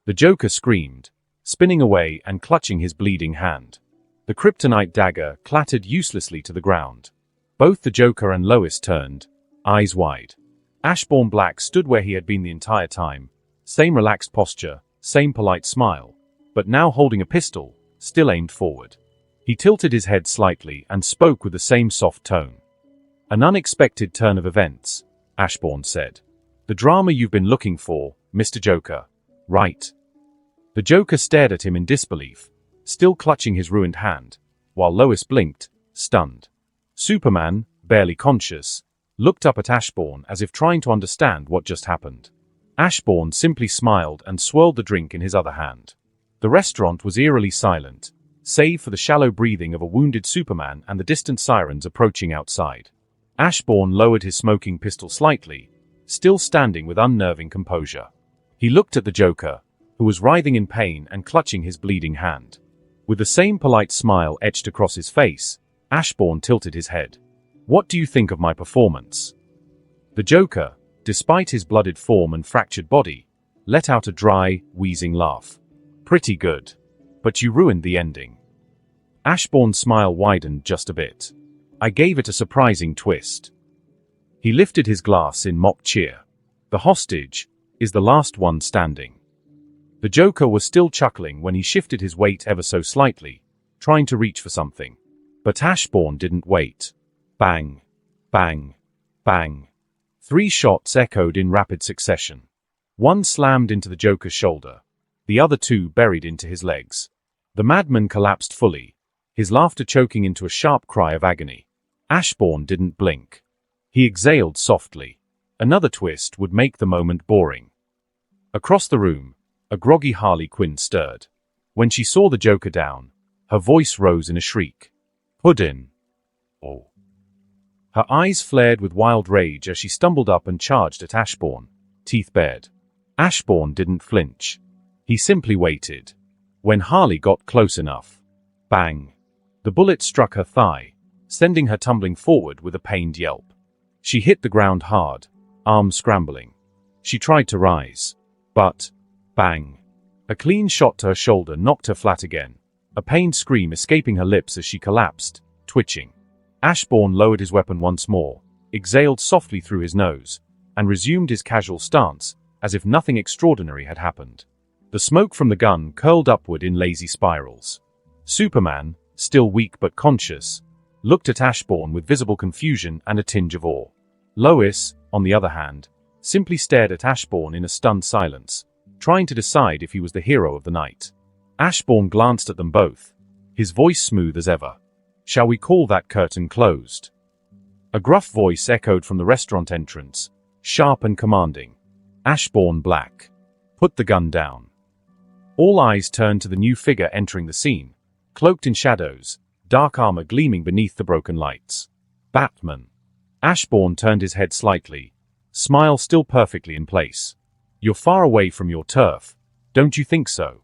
The Joker screamed, spinning away and clutching his bleeding hand. The kryptonite dagger clattered uselessly to the ground. Both the Joker and Lois turned, eyes wide. Ashbourne Black stood where he had been the entire time, same relaxed posture, same polite smile, but now holding a pistol, still aimed forward. He tilted his head slightly and spoke with the same soft tone. "An unexpected turn of events," Ashbourne said. "The drama you've been looking for, Mr. Joker, right?" The Joker stared at him in disbelief, still clutching his ruined hand, while Lois blinked, stunned. Superman, barely conscious, looked up at Ashbourne as if trying to understand what just happened. Ashbourne simply smiled and swirled the drink in his other hand. The restaurant was eerily silent, save for the shallow breathing of a wounded Superman and the distant sirens approaching outside. Ashbourne lowered his smoking pistol slightly, still standing with unnerving composure. He looked at the Joker, who was writhing in pain and clutching his bleeding hand. With the same polite smile etched across his face, Ashbourne tilted his head. "What do you think of my performance?" The Joker, despite his blooded form and fractured body, let out a dry, wheezing laugh. "Pretty good. But you ruined the ending." Ashbourne's smile widened just a bit. "I gave it a surprising twist." He lifted his glass in mock cheer. "The hostage is the last one standing." The Joker was still chuckling when he shifted his weight ever so slightly, trying to reach for something. But Ashbourne didn't wait. Bang, bang, bang. 3 shots echoed in rapid succession. One slammed into the Joker's shoulder, the other 2 buried into his legs. The madman collapsed fully, his laughter choking into a sharp cry of agony. Ashbourne didn't blink. He exhaled softly. Another twist would make the moment boring. Across the room, a groggy Harley Quinn stirred. When she saw the Joker down, her voice rose in a shriek. "Puddin'!" "Oh!" Her eyes flared with wild rage as she stumbled up and charged at Ashbourne, teeth bared. Ashbourne didn't flinch. He simply waited. When Harley got close enough, bang! The bullet struck her thigh, sending her tumbling forward with a pained yelp. She hit the ground hard, arms scrambling. She tried to rise, but bang! A clean shot to her shoulder knocked her flat again, a pained scream escaping her lips as she collapsed, twitching. Ashbourne lowered his weapon once more, exhaled softly through his nose, and resumed his casual stance, as if nothing extraordinary had happened. The smoke from the gun curled upward in lazy spirals. Superman, still weak but conscious, looked at Ashbourne with visible confusion and a tinge of awe. Lois, on the other hand, simply stared at Ashbourne in a stunned silence, trying to decide if he was the hero of the night. Ashbourne glanced at them both, his voice smooth as ever. "Shall we call that curtain closed?" A gruff voice echoed from the restaurant entrance, sharp and commanding. "Ashbourne Black, put the gun down." All eyes turned to the new figure entering the scene, cloaked in shadows, dark armor gleaming beneath the broken lights. Batman. Ashbourne turned his head slightly, smile still perfectly in place. "You're far away from your turf, don't you think so?"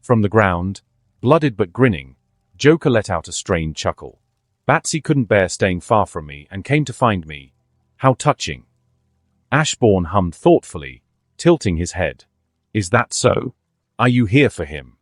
From the ground, blooded but grinning, Joker let out a strained chuckle. "Batsy couldn't bear staying far from me and came to find me. How touching." Ashbourne hummed thoughtfully, tilting his head. "Is that so? Are you here for him?"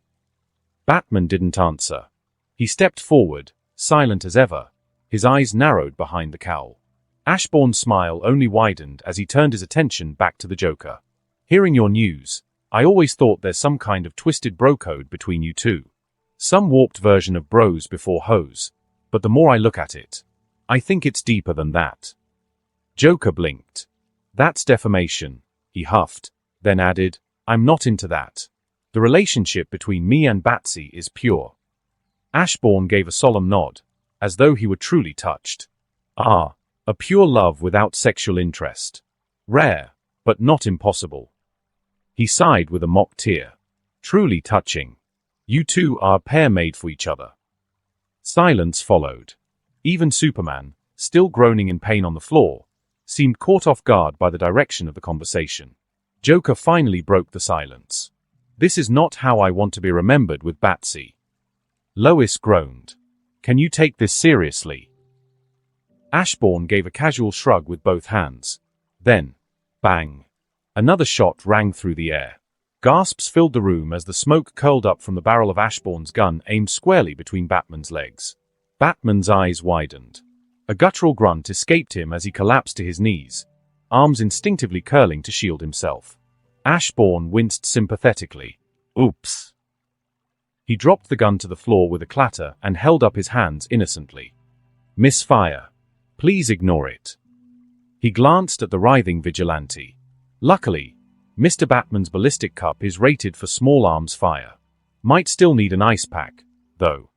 Batman didn't answer. He stepped forward, silent as ever, his eyes narrowed behind the cowl. Ashbourne's smile only widened as he turned his attention back to the Joker. "Hearing your news, I always thought there's some kind of twisted bro code between you two. Some warped version of bros before hoes, but the more I look at it, I think it's deeper than that." Joker blinked. "That's defamation," he huffed, then added, "I'm not into that. The relationship between me and Batsy is pure." Ashbourne gave a solemn nod, as though he were truly touched. "Ah, A pure love without sexual interest. Rare, but not impossible. He sighed with a mock tear. Truly touching. You two are a pair made for each other. Silence followed. Even Superman, still groaning in pain on the floor, seemed caught off guard by the direction of the conversation. Joker finally broke the silence. This is not how I want to be remembered with Batsy. Lois groaned. Can you take this seriously? Ashbourne gave a casual shrug with both hands. Then, bang. Another shot rang through the air. Gasps filled the room as the smoke curled up from the barrel of Ashbourne's gun aimed squarely between Batman's legs. Batman's eyes widened. A guttural grunt escaped him as he collapsed to his knees, arms instinctively curling to shield himself. Ashbourne winced sympathetically. Oops. He dropped the gun to the floor with a clatter and held up his hands innocently. Misfire. Please ignore it. He glanced at the writhing vigilante. Luckily, Mr. Batman's ballistic cup is rated for small arms fire. Might still need an ice pack, though.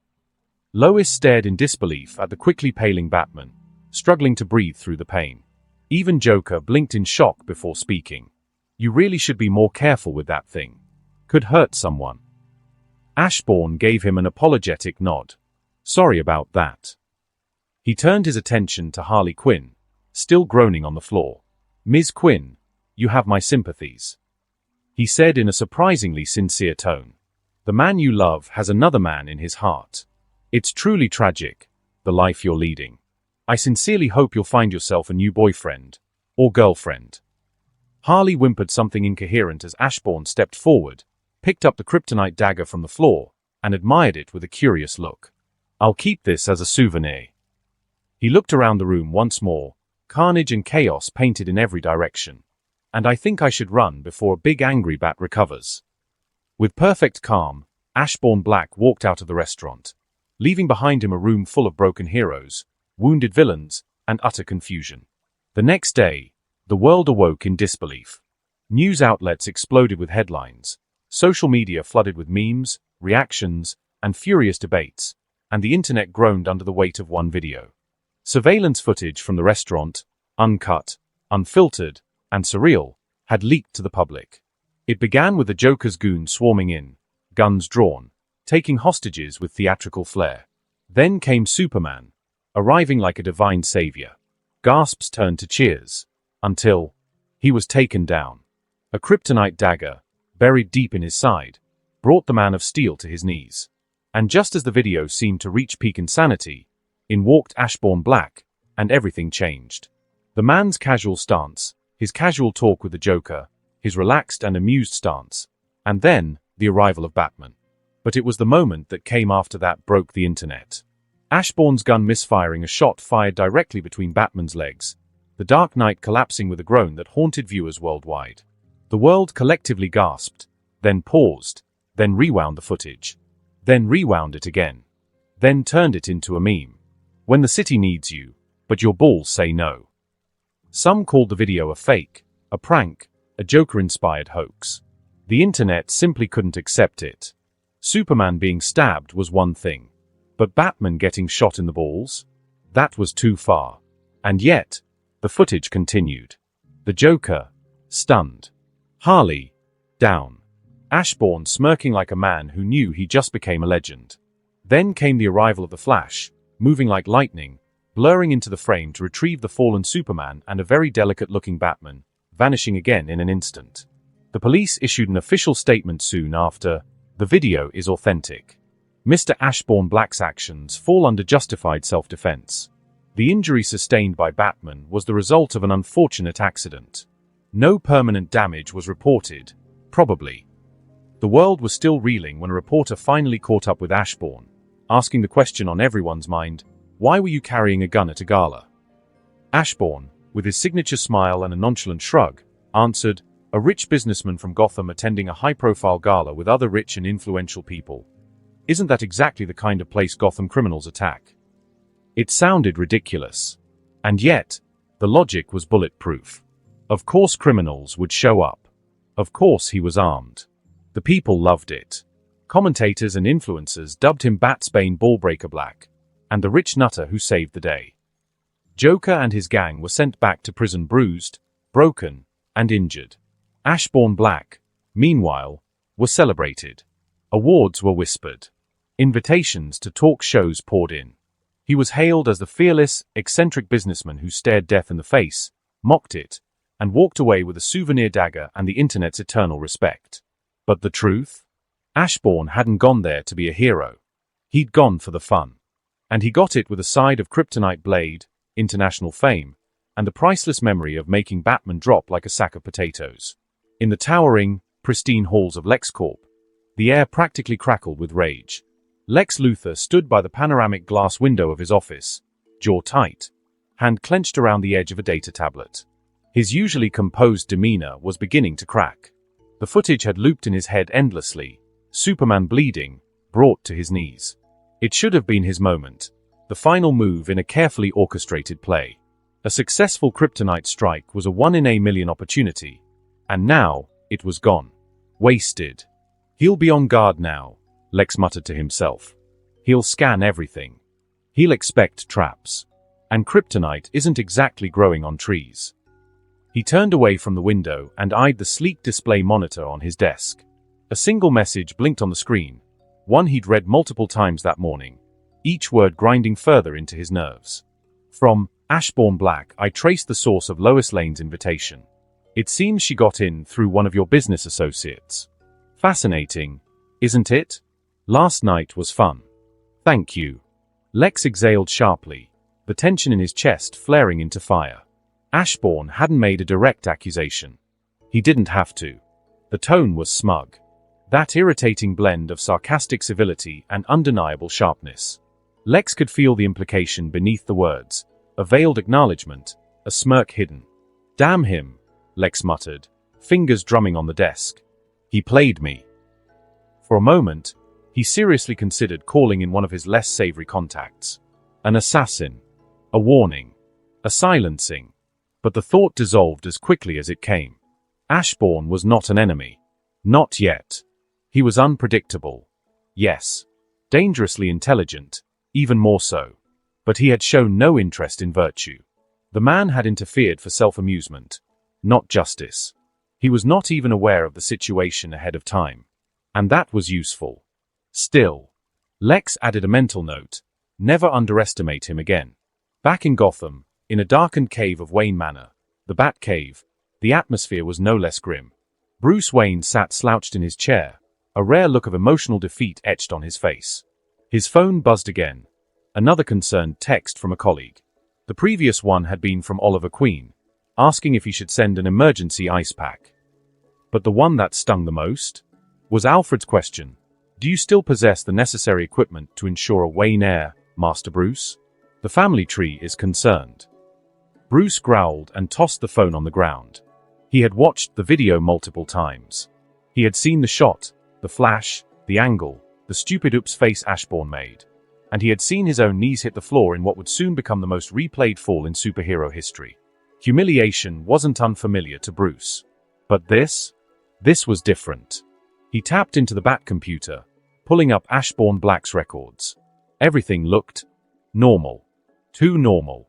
Lois stared in disbelief at the quickly paling Batman, struggling to breathe through the pain. Even Joker blinked in shock before speaking. You really should be more careful with that thing. Could hurt someone. Ashbourne gave him an apologetic nod. Sorry about that. He turned his attention to Harley Quinn, still groaning on the floor. Ms. Quinn, you have my sympathies. He said in a surprisingly sincere tone. The man you love has another man in his heart. It's truly tragic, the life you're leading. I sincerely hope you'll find yourself a new boyfriend. Or girlfriend. Harley whimpered something incoherent as Ashbourne stepped forward, picked up the kryptonite dagger from the floor, and admired it with a curious look. I'll keep this as a souvenir. He looked around the room once more, carnage and chaos painted in every direction. And I think I should run before a big angry bat recovers. With perfect calm, Ashbourne Black walked out of the restaurant, leaving behind him a room full of broken heroes, wounded villains, and utter confusion. The next day, the world awoke in disbelief. News outlets exploded with headlines, social media flooded with memes, reactions, and furious debates, and the internet groaned under the weight of one video. Surveillance footage from the restaurant, uncut, unfiltered, and surreal, had leaked to the public. It began with the Joker's goons swarming in, guns drawn, taking hostages with theatrical flair. Then came Superman, arriving like a divine savior. Gasps turned to cheers, until he was taken down. A kryptonite dagger, buried deep in his side, brought the Man of Steel to his knees. And just as the video seemed to reach peak insanity, in walked Ashbourne Black, and everything changed. The man's casual stance, his casual talk with the Joker, his relaxed and amused stance, and then the arrival of Batman. But it was the moment that came after that broke the internet. Ashbourne's gun misfiring a shot fired directly between Batman's legs, the Dark Knight collapsing with a groan that haunted viewers worldwide. The world collectively gasped, then paused, then rewound the footage, then rewound it again, then turned it into a meme. When the city needs you, but your balls say no. Some called the video a fake, a prank, a Joker-inspired hoax. The internet simply couldn't accept it. Superman being stabbed was one thing, but Batman getting shot in the balls? That was too far. And yet, the footage continued. The Joker, stunned. Harley, down. Ashbourne smirking like a man who knew he just became a legend. Then came the arrival of the Flash, moving like lightning, blurring into the frame to retrieve the fallen Superman and a very delicate-looking Batman, vanishing again in an instant. The police issued an official statement soon after. The video is authentic. Mr. Ashbourne Black's actions fall under justified self-defense. The injury sustained by Batman was the result of an unfortunate accident. No permanent damage was reported, probably. The world was still reeling when a reporter finally caught up with Ashbourne, asking the question on everyone's mind, why were you carrying a gun at a gala? Ashbourne, with his signature smile and a nonchalant shrug, answered, a rich businessman from Gotham attending a high-profile gala with other rich and influential people. Isn't that exactly the kind of place Gotham criminals attack? It sounded ridiculous. And yet, the logic was bulletproof. Of course criminals would show up. Of course he was armed. The people loved it. Commentators and influencers dubbed him Batsbane Ballbreaker Black, and the rich nutter who saved the day. Joker and his gang were sent back to prison bruised, broken, and injured. Ashbourne Black, meanwhile, was celebrated. Awards were whispered. Invitations to talk shows poured in. He was hailed as the fearless, eccentric businessman who stared death in the face, mocked it, and walked away with a souvenir dagger and the internet's eternal respect. But the truth? Ashbourne hadn't gone there to be a hero. He'd gone for the fun. And he got it with a side of kryptonite blade, international fame, and the priceless memory of making Batman drop like a sack of potatoes. In the towering, pristine halls of LexCorp, the air practically crackled with rage. Lex Luthor stood by the panoramic glass window of his office, jaw tight, hand clenched around the edge of a data tablet. His usually composed demeanor was beginning to crack. The footage had looped in his head endlessly, Superman bleeding, brought to his knees. It should have been his moment, the final move in a carefully orchestrated play. A successful kryptonite strike was a 1 in a million opportunity, and now it was gone. Wasted. He'll be on guard now, Lex muttered to himself. He'll scan everything. He'll expect traps. And kryptonite isn't exactly growing on trees. He turned away from the window and eyed the sleek display monitor on his desk. A single message blinked on the screen, one he'd read multiple times that morning, each word grinding further into his nerves. From Ashbourne Black, I traced the source of Lois Lane's invitation. It seems she got in through one of your business associates. Fascinating, isn't it? Last night was fun. Thank you. Lex exhaled sharply, the tension in his chest flaring into fire. Ashbourne hadn't made a direct accusation. He didn't have to. The tone was smug. That irritating blend of sarcastic civility and undeniable sharpness. Lex could feel the implication beneath the words, a veiled acknowledgement, a smirk hidden. Damn him, Lex muttered, fingers drumming on the desk. He played me. For a moment, he seriously considered calling in one of his less savory contacts. An assassin. A warning. A silencing. But the thought dissolved as quickly as it came. Ashbourne was not an enemy. Not yet. He was unpredictable. Yes. Dangerously intelligent, even more so. But he had shown no interest in virtue. The man had interfered for self-amusement, not justice. He was not even aware of the situation ahead of time. And that was useful. Still, Lex added a mental note, never underestimate him again. Back in Gotham, in a darkened cave of Wayne Manor, the Bat Cave, the atmosphere was no less grim. Bruce Wayne sat slouched in his chair, a rare look of emotional defeat etched on his face. His phone buzzed again. Another concerned text from a colleague. The previous one had been from Oliver Queen, asking if he should send an emergency ice pack. But the one that stung the most was Alfred's question. Do you still possess the necessary equipment to ensure a Wayne heir, Master Bruce? The family tree is concerned. Bruce growled and tossed the phone on the ground. He had watched the video multiple times. He had seen the shot, the flash, the angle, the stupid oops face Ashbourne made. And he had seen his own knees hit the floor in what would soon become the most replayed fall in superhero history. Humiliation wasn't unfamiliar to Bruce. But this was different. He tapped into the Bat computer, pulling up Ashbourne Black's records. Everything looked normal. Too normal.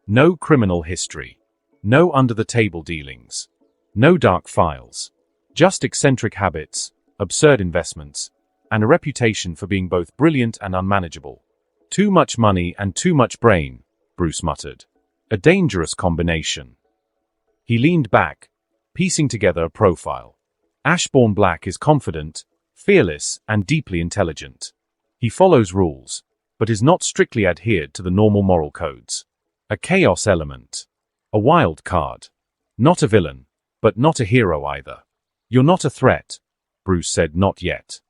No criminal history. No under-the-table dealings. No dark files. Just eccentric habits, absurd investments, and a reputation for being both brilliant and unmanageable. Too much money and too much brain, Bruce muttered. A dangerous combination. He leaned back, piecing together a profile. Ashbourne Black is confident, fearless, and deeply intelligent. He follows rules, but is not strictly adhered to the normal moral codes. A chaos element. A wild card. Not a villain, but not a hero either. You're not a threat, Bruce said not yet.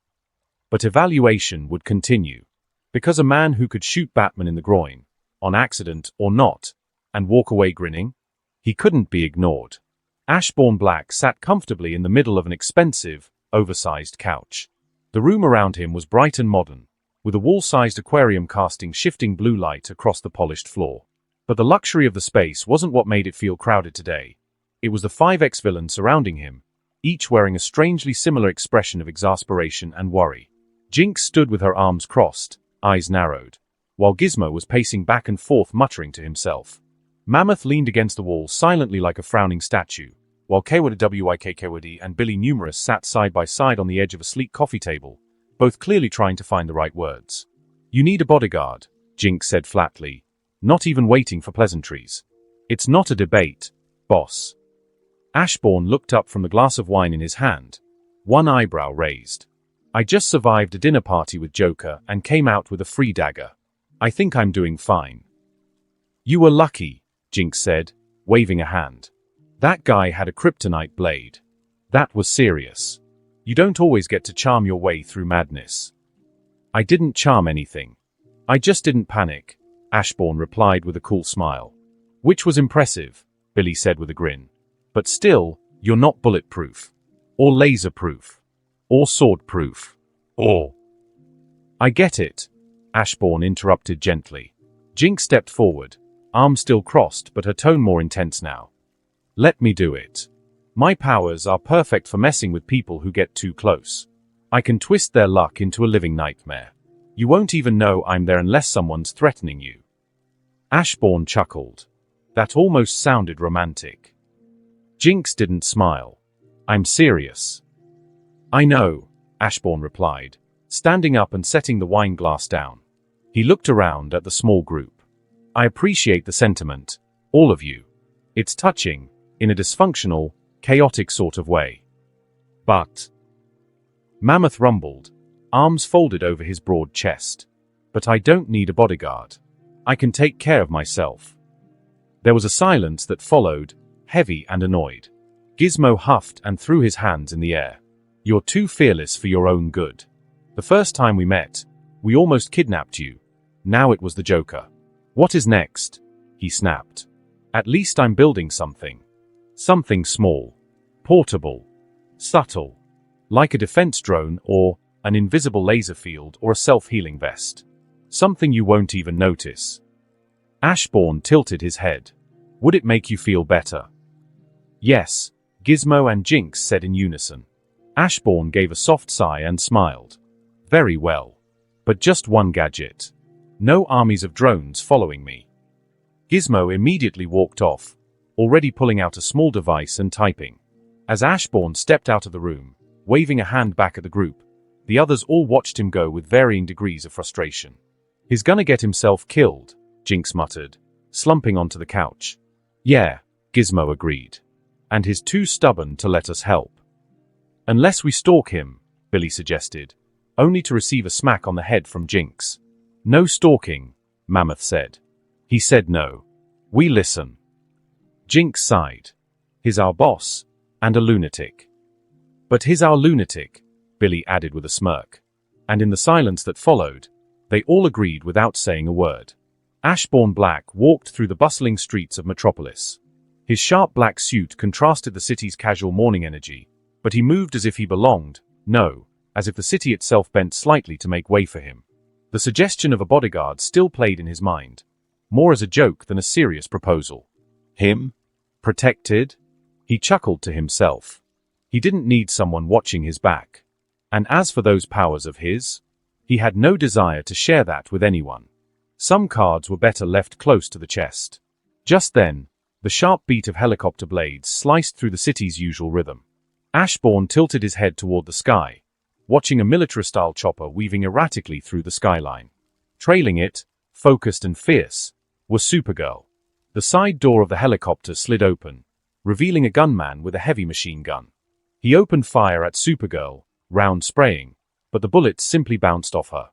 But evaluation would continue. Because a man who could shoot Batman in the groin, on accident or not, and walk away grinning, he couldn't be ignored. Ashbourne Black sat comfortably in the middle of an expensive, oversized couch. The room around him was bright and modern, with a wall-sized aquarium casting shifting blue light across the polished floor. But the luxury of the space wasn't what made it feel crowded today. It was the 5 ex-villains surrounding him, each wearing a strangely similar expression of exasperation and worry. Jinx stood with her arms crossed, eyes narrowed, while Gizmo was pacing back and forth muttering to himself. Mammoth leaned against the wall silently like a frowning statue, while Kwd and Billy Numerous sat side by side on the edge of a sleek coffee table, both clearly trying to find the right words. "You need a bodyguard," Jinx said flatly, not even waiting for pleasantries. "It's not a debate, boss." Ashbourne looked up from the glass of wine in his hand, one eyebrow raised. "I just survived a dinner party with Joker and came out with a free dagger. I think I'm doing fine." "You were lucky," Jinx said, waving a hand. "That guy had a kryptonite blade. That was serious. You don't always get to charm your way through madness." "I didn't charm anything. I just didn't panic," Ashbourne replied with a cool smile. "Which was impressive," Billy said with a grin. "But still, you're not bulletproof. Or laser-proof. Or sword-proof. Or—" "I get it," Ashbourne interrupted gently. Jinx stepped forward, arms still crossed but her tone more intense now. "Let me do it. My powers are perfect for messing with people who get too close. I can twist their luck into a living nightmare. You won't even know I'm there unless someone's threatening you." Ashbourne chuckled. That almost sounded romantic. Jinx didn't smile. "I'm serious." "I know," Ashbourne replied, standing up and setting the wine glass down. He looked around at the small group. "I appreciate the sentiment, all of you. It's touching, in a dysfunctional, chaotic sort of way. But—" Mammoth rumbled, arms folded over his broad chest. "But I don't need a bodyguard. I can take care of myself." There was a silence that followed, heavy and annoyed. Gizmo huffed and threw his hands in the air. "You're too fearless for your own good. The first time we met, we almost kidnapped you. Now it was the Joker. What is next?" he snapped. "At least I'm building something. Something small, portable, subtle, like a defense drone or an invisible laser field or a self-healing vest. Something you won't even notice." Ashbourne tilted his head. "Would it make you feel better?" "Yes," Gizmo and Jinx said in unison. Ashbourne gave a soft sigh and smiled. "Very well. But just one gadget. No armies of drones following me." Gizmo immediately walked off, already pulling out a small device and typing. As Ashbourne stepped out of the room, waving a hand back at the group, the others all watched him go with varying degrees of frustration. "He's gonna get himself killed," Jinx muttered, slumping onto the couch. "Yeah," Gizmo agreed. "And he's too stubborn to let us help." "Unless we stalk him," Billy suggested, only to receive a smack on the head from Jinx. "No stalking," Mammoth said. He said no. "We listen." Jinx sighed. "He's our boss, and a lunatic." "But he's our lunatic," Billy added with a smirk. And in the silence that followed, they all agreed without saying a word. Ashbourne Black walked through the bustling streets of Metropolis. His sharp black suit contrasted the city's casual morning energy, but he moved as if he belonged, no, as if the city itself bent slightly to make way for him. The suggestion of a bodyguard still played in his mind, more as a joke than a serious proposal. Him? Protected? He chuckled to himself. He didn't need someone watching his back. And as for those powers of his, he had no desire to share that with anyone. Some cards were better left close to the chest. Just then, the sharp beat of helicopter blades sliced through the city's usual rhythm. Ashbourne tilted his head toward the sky, watching a military-style chopper weaving erratically through the skyline. Trailing it, focused and fierce, was Supergirl. The side door of the helicopter slid open, revealing a gunman with a heavy machine gun. He opened fire at Supergirl, round spraying, but the bullets simply bounced off her.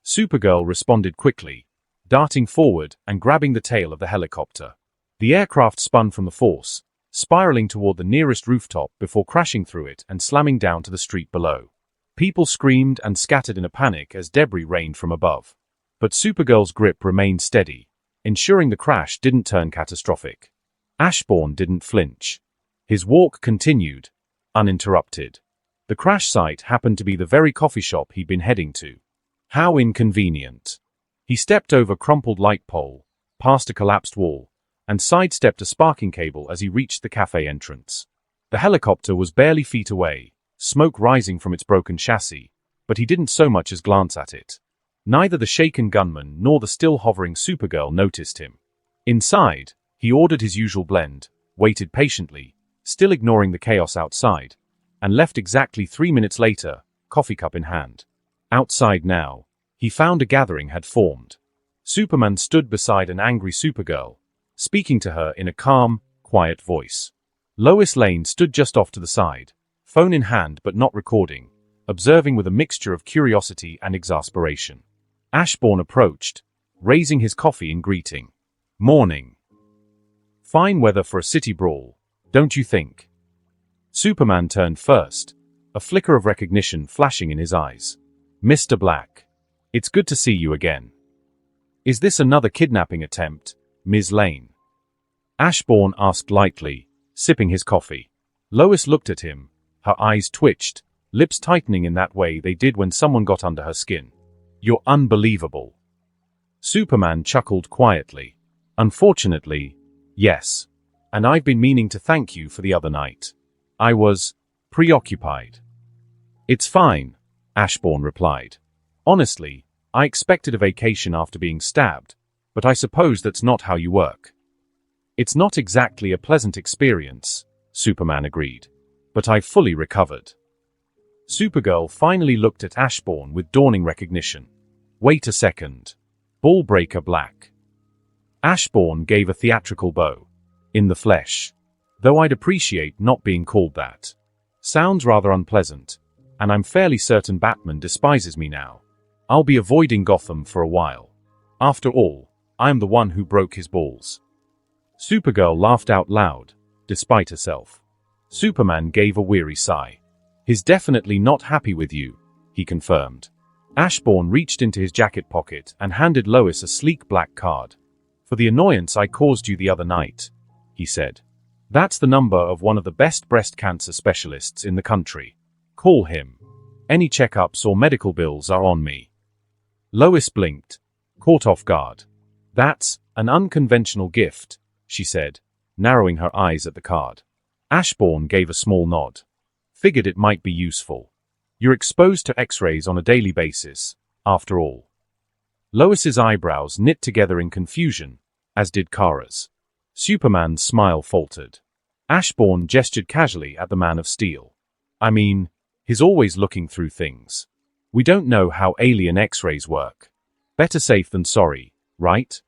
Supergirl responded quickly, darting forward and grabbing the tail of the helicopter. The aircraft spun from the force, spiraling toward the nearest rooftop before crashing through it and slamming down to the street below. People screamed and scattered in a panic as debris rained from above. But Supergirl's grip remained steady, ensuring the crash didn't turn catastrophic. Ashbourne didn't flinch. His walk continued, uninterrupted. The crash site happened to be the very coffee shop he'd been heading to. How inconvenient. He stepped over a crumpled light pole, past a collapsed wall, and sidestepped a sparking cable as he reached the cafe entrance. The helicopter was barely feet away, smoke rising from its broken chassis, but he didn't so much as glance at it. Neither the shaken gunman nor the still hovering Supergirl noticed him. Inside, He ordered his usual blend, waited patiently, still ignoring the chaos outside, and left exactly 3 minutes later, coffee cup in hand. Outside now, he found a gathering had formed. Superman stood beside an angry Supergirl, speaking to her in a calm, quiet voice. Lois Lane stood just off to the side, phone in hand but not recording, observing with a mixture of curiosity and exasperation. Ashbourne approached, raising his coffee in greeting. "Morning. Fine weather for a city brawl, don't you think?" Superman turned first, a flicker of recognition flashing in his eyes. "Mr. Black. It's good to see you again. Is this another kidnapping attempt, Ms. Lane?" Ashbourne asked lightly, sipping his coffee. Lois looked at him, her eyes twitched, lips tightening in that way they did when someone got under her skin. "You're unbelievable." Superman chuckled quietly. "Unfortunately, yes. And I've been meaning to thank you for the other night. I was preoccupied." "It's fine," Ashbourne replied. "Honestly, I expected a vacation after being stabbed, but I suppose that's not how you work." "It's not exactly a pleasant experience," Superman agreed, "but I've fully recovered." Supergirl finally looked at Ashbourne with dawning recognition. "Wait a second. Ballbreaker Black." Ashbourne gave a theatrical bow. "In the flesh. Though I'd appreciate not being called that. Sounds rather unpleasant, and I'm fairly certain Batman despises me now. I'll be avoiding Gotham for a while. After all, I'm the one who broke his balls." Supergirl laughed out loud, despite herself. Superman gave a weary sigh. "He's definitely not happy with you," he confirmed. Ashbourne reached into his jacket pocket and handed Lois a sleek black card. "For the annoyance I caused you the other night," he said. "That's the number of one of the best breast cancer specialists in the country. Call him. Any checkups or medical bills are on me." Lois blinked, caught off guard. "That's an unconventional gift," she said, narrowing her eyes at the card. Ashbourne gave a small nod. "Figured it might be useful. You're exposed to X-rays on a daily basis, after all." Lois's eyebrows knit together in confusion, as did Kara's. Superman's smile faltered. Ashbourne gestured casually at the Man of Steel. "I mean, he's always looking through things. We don't know how alien X-rays work. Better safe than sorry, right?"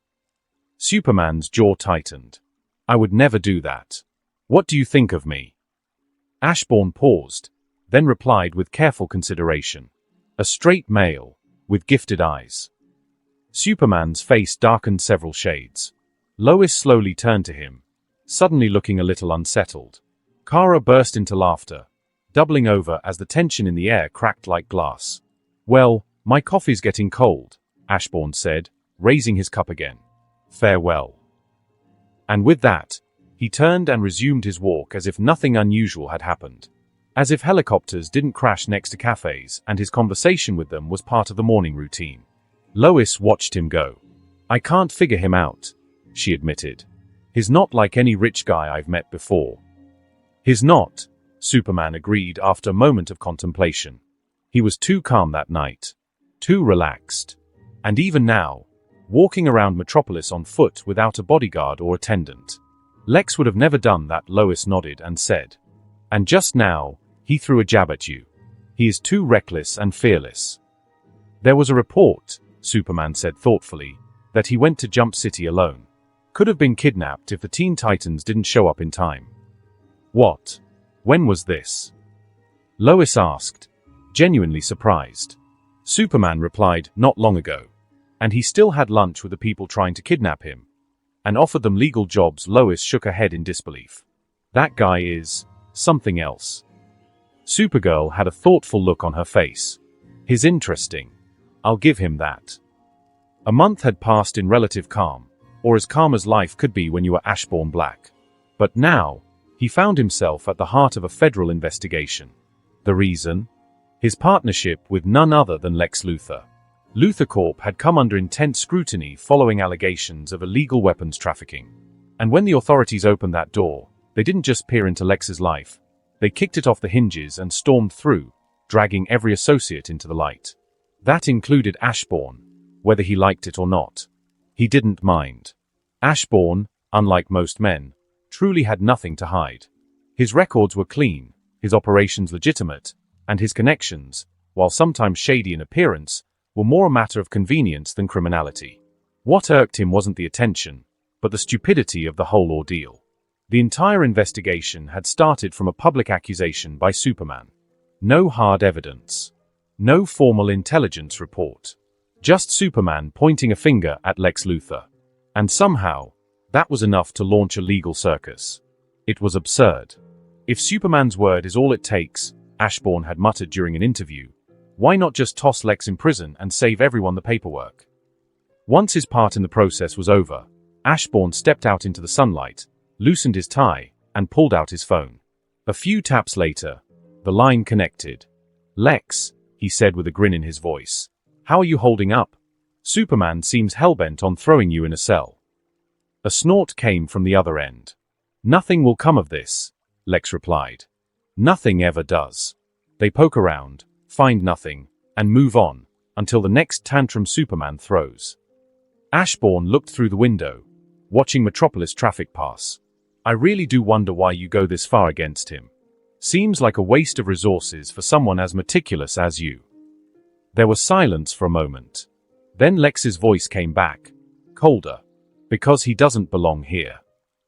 Superman's jaw tightened. "I would never do that. What do you think of me?" Ashbourne paused, then replied with careful consideration. "A straight male, with gifted eyes." Superman's face darkened several shades. Lois slowly turned to him, suddenly looking a little unsettled. Kara burst into laughter, doubling over as the tension in the air cracked like glass. "Well, my coffee's getting cold," Ashbourne said, raising his cup again. "Farewell." And with that, he turned and resumed his walk as if nothing unusual had happened. As if helicopters didn't crash next to cafes and his conversation with them was part of the morning routine. Lois watched him go. "I can't figure him out," she admitted. "He's not like any rich guy I've met before." "He's not," Superman agreed after a moment of contemplation. "He was too calm that night. Too relaxed. And even now, walking around Metropolis on foot without a bodyguard or attendant. Lex would have never done that." Lois nodded and said. "And just now, he threw a jab at you. He is too reckless and fearless." "There was a report," Superman said thoughtfully, "that he went to Jump City alone. Could have been kidnapped if the Teen Titans didn't show up in time." "What? When was this?" Lois asked, genuinely surprised. Superman replied, "Not long ago. And he still had lunch with the people trying to kidnap him. And offered them legal jobs." Lois shook her head in disbelief. "That guy is something else." Supergirl had a thoughtful look on her face. "He's interesting. I'll give him that." A month had passed in relative calm, or as calm as life could be when you were Ashbourne Black. But now, he found himself at the heart of a federal investigation. The reason? His partnership with none other than Lex Luthor. Luthor Corp had come under intense scrutiny following allegations of illegal weapons trafficking. And when the authorities opened that door, they didn't just peer into Lex's life. They kicked it off the hinges and stormed through, dragging every associate into the light. That included Ashbourne, whether he liked it or not. He didn't mind. Ashbourne, unlike most men, truly had nothing to hide. His records were clean, his operations legitimate, and his connections, while sometimes shady in appearance, were more a matter of convenience than criminality. What irked him wasn't the attention, but the stupidity of the whole ordeal. The entire investigation had started from a public accusation by Superman. No hard evidence. No formal intelligence report. Just Superman pointing a finger at Lex Luthor. And somehow, that was enough to launch a legal circus. It was absurd. If Superman's word is all it takes, Ashbourne had muttered during an interview, why not just toss Lex in prison and save everyone the paperwork? Once his part in the process was over, Ashbourne stepped out into the sunlight, loosened his tie, and pulled out his phone. A few taps later, the line connected. "Lex," he said with a grin in his voice. "How are you holding up? Superman seems hellbent on throwing you in a cell." A snort came from the other end. "Nothing will come of this," Lex replied. "Nothing ever does. They poke around, find nothing, and move on, until the next tantrum Superman throws." Ashbourne looked through the window, watching Metropolis traffic pass. "I really do wonder why you go this far against him. Seems like a waste of resources for someone as meticulous as you." There was silence for a moment. Then Lex's voice came back, colder. "Because he doesn't belong here.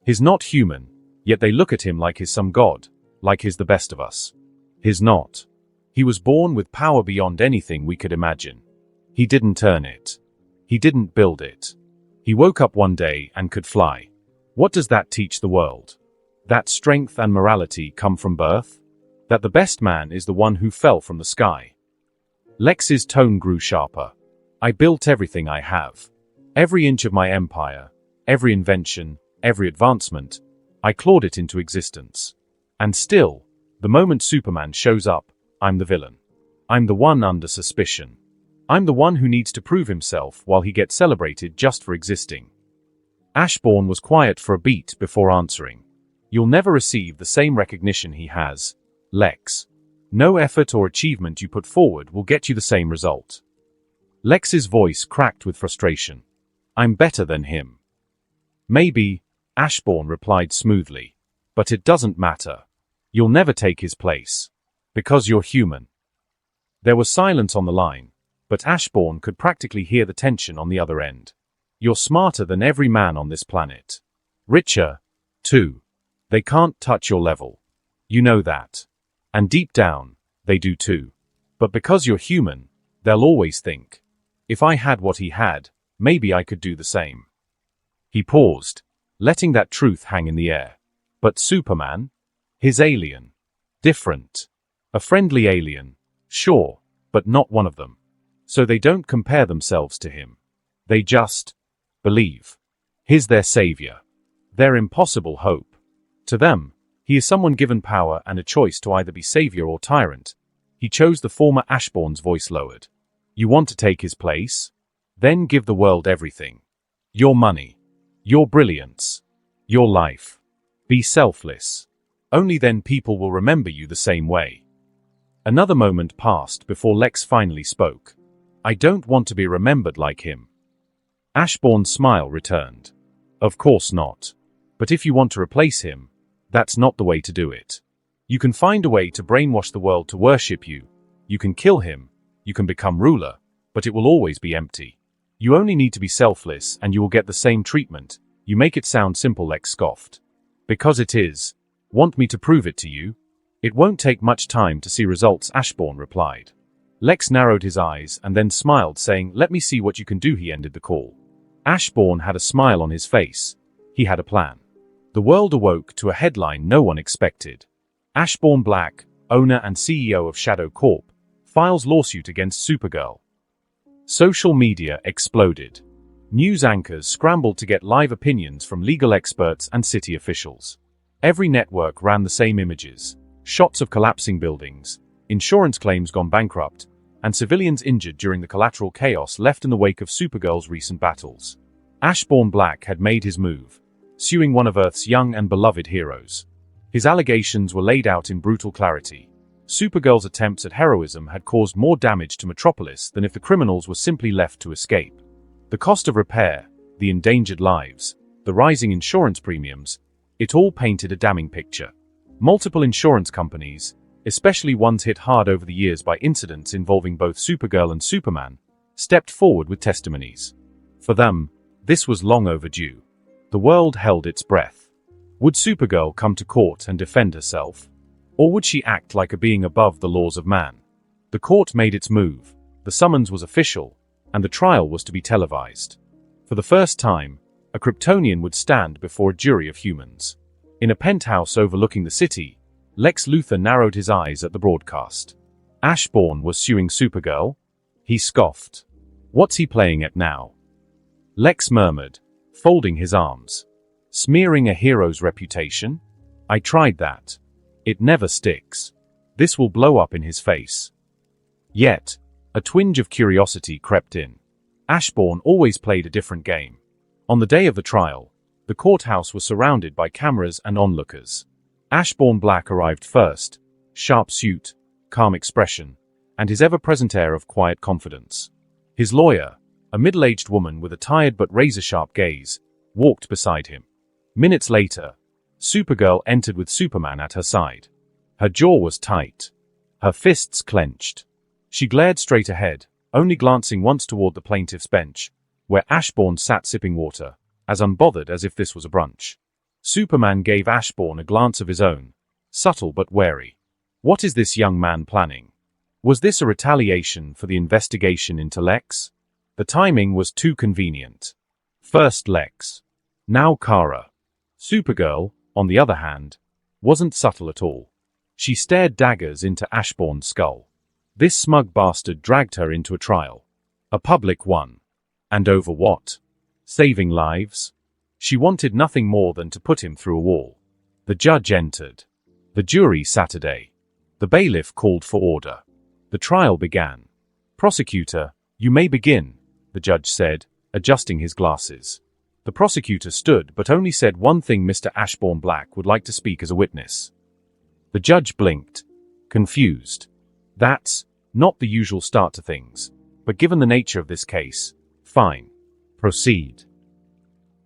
He's not human, yet they look at him like he's some god, like he's the best of us. He's not. He was born with power beyond anything we could imagine. He didn't earn it. He didn't build it. He woke up one day and could fly. What does that teach the world? That strength and morality come from birth? That the best man is the one who fell from the sky?" Lex's tone grew sharper. "I built everything I have. Every inch of my empire, every invention, every advancement, I clawed it into existence. And still, the moment Superman shows up, I'm the villain. I'm the one under suspicion. I'm the one who needs to prove himself while he gets celebrated just for existing." Ashbourne was quiet for a beat before answering. "You'll never receive the same recognition he has, Lex. No effort or achievement you put forward will get you the same result." Lex's voice cracked with frustration. "I'm better than him." "Maybe," Ashbourne replied smoothly, "but it doesn't matter. You'll never take his place. Because you're human." There was silence on the line, but Ashbourne could practically hear the tension on the other end. "You're smarter than every man on this planet. Richer, too. They can't touch your level. You know that. And deep down, they do too. But because you're human, they'll always think, if I had what he had, maybe I could do the same." He paused, letting that truth hang in the air. But Superman? His alien. Different. A friendly alien, sure, but not one of them. So they don't compare themselves to him. They just believe. He's their savior. Their impossible hope. To them, he is someone given power and a choice to either be savior or tyrant. He chose the former. Ashbourne's voice lowered. "You want to take his place? Then give the world everything. Your money. Your brilliance. Your life. Be selfless. Only then people will remember you the same way." Another moment passed before Lex finally spoke. "I don't want to be remembered like him." Ashbourne's smile returned. "Of course not. But if you want to replace him, that's not the way to do it. You can find a way to brainwash the world to worship you. You can kill him. You can become ruler. But it will always be empty. You only need to be selfless and you will get the same treatment. You make it sound simple," Lex scoffed. "Because it is. Want me to prove it to you?" "It won't take much time to see results," Ashbourne replied. Lex narrowed his eyes and then smiled, saying, "Let me see what you can do." He ended the call. Ashbourne had a smile on his face. He had a plan. The world awoke to a headline no one expected. Ashbourne Black, owner and CEO of Shadow Corp, files lawsuit against Supergirl. Social media exploded. News anchors scrambled to get live opinions from legal experts and city officials. Every network ran the same images. Shots of collapsing buildings, insurance claims gone bankrupt, and civilians injured during the collateral chaos left in the wake of Supergirl's recent battles. Ashbourne Black had made his move, suing one of Earth's young and beloved heroes. His allegations were laid out in brutal clarity. Supergirl's attempts at heroism had caused more damage to Metropolis than if the criminals were simply left to escape. The cost of repair, the endangered lives, the rising insurance premiums, it all painted a damning picture. Multiple insurance companies, especially ones hit hard over the years by incidents involving both Supergirl and Superman, stepped forward with testimonies. For them, this was long overdue. The world held its breath. Would Supergirl come to court and defend herself? Or would she act like a being above the laws of man? The court made its move, the summons was official, and the trial was to be televised. For the first time, a Kryptonian would stand before a jury of humans. In a penthouse overlooking the city, Lex Luthor narrowed his eyes at the broadcast. Ashbourne was suing Supergirl? He scoffed. What's he playing at now? Lex murmured, folding his arms. Smearing a hero's reputation? I tried that. It never sticks. This will blow up in his face. Yet, a twinge of curiosity crept in. Ashbourne always played a different game. On the day of the trial, the courthouse was surrounded by cameras and onlookers. Ashbourne Black arrived first, sharp suit, calm expression, and his ever-present air of quiet confidence. His lawyer, a middle-aged woman with a tired but razor-sharp gaze, walked beside him. Minutes later, Supergirl entered with Superman at her side. Her jaw was tight, her fists clenched. She glared straight ahead, only glancing once toward the plaintiff's bench, where Ashbourne sat sipping water, as unbothered as if this was a brunch. Superman gave Ashbourne a glance of his own, subtle but wary. What is this young man planning? Was this a retaliation for the investigation into Lex? The timing was too convenient. First Lex, now Kara. Supergirl, on the other hand, wasn't subtle at all. She stared daggers into Ashbourne's skull. This smug bastard dragged her into a trial. A public one. And over what? Saving lives? She wanted nothing more than to put him through a wall. The judge entered. The jury Saturday. The bailiff called for order. The trial began. Prosecutor, you may begin, the judge said, adjusting his glasses. The prosecutor stood but only said one thing: Mr. Ashbourne Black would like to speak as a witness. The judge blinked, confused. That's not the usual start to things, but given the nature of this case, fine. Proceed.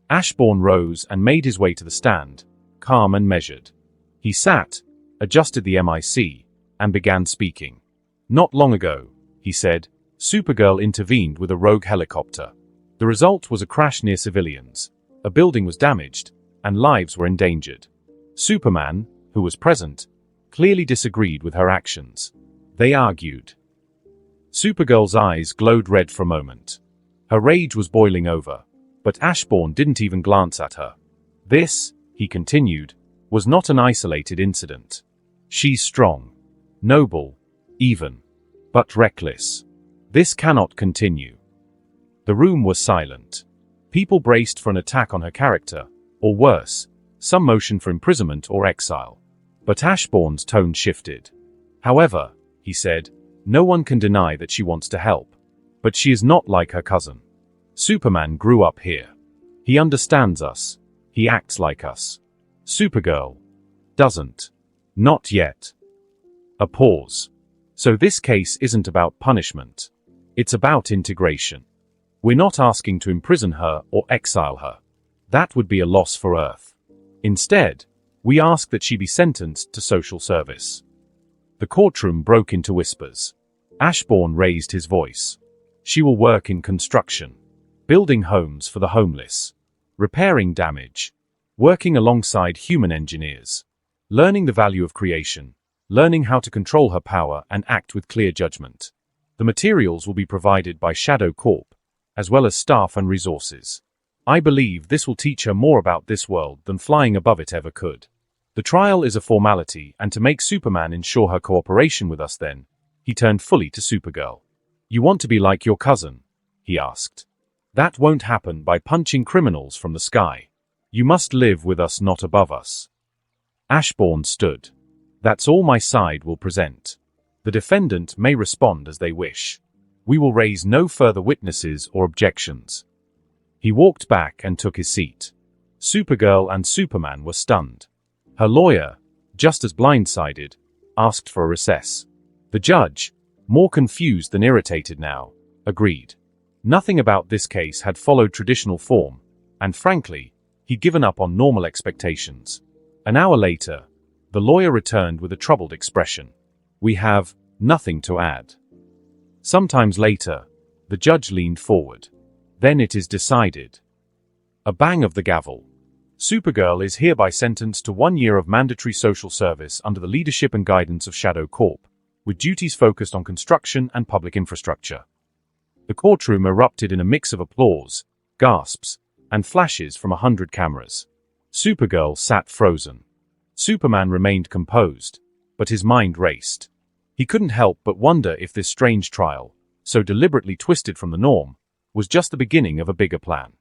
Ashbourne rose and made his way to the stand, calm and measured. He sat, adjusted the mic, and began speaking. Not long ago, he said, Supergirl intervened with a rogue helicopter. The result was a crash near civilians. A building was damaged, and lives were endangered. Superman, who was present, clearly disagreed with her actions. They argued. Supergirl's eyes glowed red for a moment. Her rage was boiling over, but Ashbourne didn't even glance at her. This, he continued, was not an isolated incident. She's strong, noble, even, but reckless. This cannot continue. The room was silent. People braced for an attack on her character, or worse, some motion for imprisonment or exile. But Ashbourne's tone shifted. However, he said, no one can deny that she wants to help. But she is not like her cousin. Superman grew up here. He understands us. He acts like us. Supergirl doesn't. Not yet. A pause. So this case isn't about punishment. It's about integration. We're not asking to imprison her or exile her. That would be a loss for Earth. Instead, we ask that she be sentenced to social service. The courtroom broke into whispers. Ashbourne raised his voice. She will work in construction, building homes for the homeless, repairing damage, working alongside human engineers, learning the value of creation, learning how to control her power and act with clear judgment. The materials will be provided by Shadow Corp, as well as staff and resources. I believe this will teach her more about this world than flying above it ever could. The trial is a formality, and to make Superman ensure her cooperation with us then, he turned fully to Supergirl. You want to be like your cousin? He asked. That won't happen by punching criminals from the sky. You must live with us, not above us. Ashbourne stood. That's all my side will present. The defendant may respond as they wish. We will raise no further witnesses or objections. He walked back and took his seat. Supergirl and Superman were stunned. Her lawyer, just as blindsided, asked for a recess. The judge, more confused than irritated now, agreed. Nothing about this case had followed traditional form, and frankly, He'd given up on normal expectations. An hour later, the lawyer returned with a troubled expression. "We have nothing to add." Sometimes later, the judge leaned forward. "Then it is decided." A bang of the gavel. Supergirl is hereby sentenced to 1 year of mandatory social service under the leadership and guidance of Shadow Corp, with duties focused on construction and public infrastructure. The courtroom erupted in a mix of applause, gasps, and flashes from 100 cameras. Supergirl sat frozen. Superman remained composed, but his mind raced. He couldn't help but wonder if this strange trial, so deliberately twisted from the norm, was just the beginning of a bigger plan.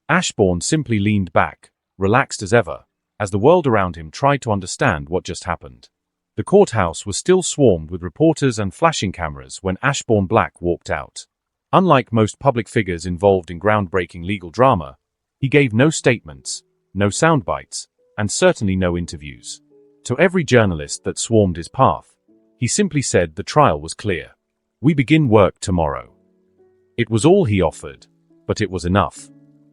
Ashbourne simply leaned back, relaxed as ever, as the world around him tried to understand what just happened. The courthouse was still swarmed with reporters and flashing cameras when Ashbourne Black walked out. Unlike most public figures involved in groundbreaking legal drama, he gave no statements, no soundbites, and certainly no interviews. To every journalist that swarmed his path, he simply said the trial was clear. "We begin work tomorrow." It was all he offered, but it was enough.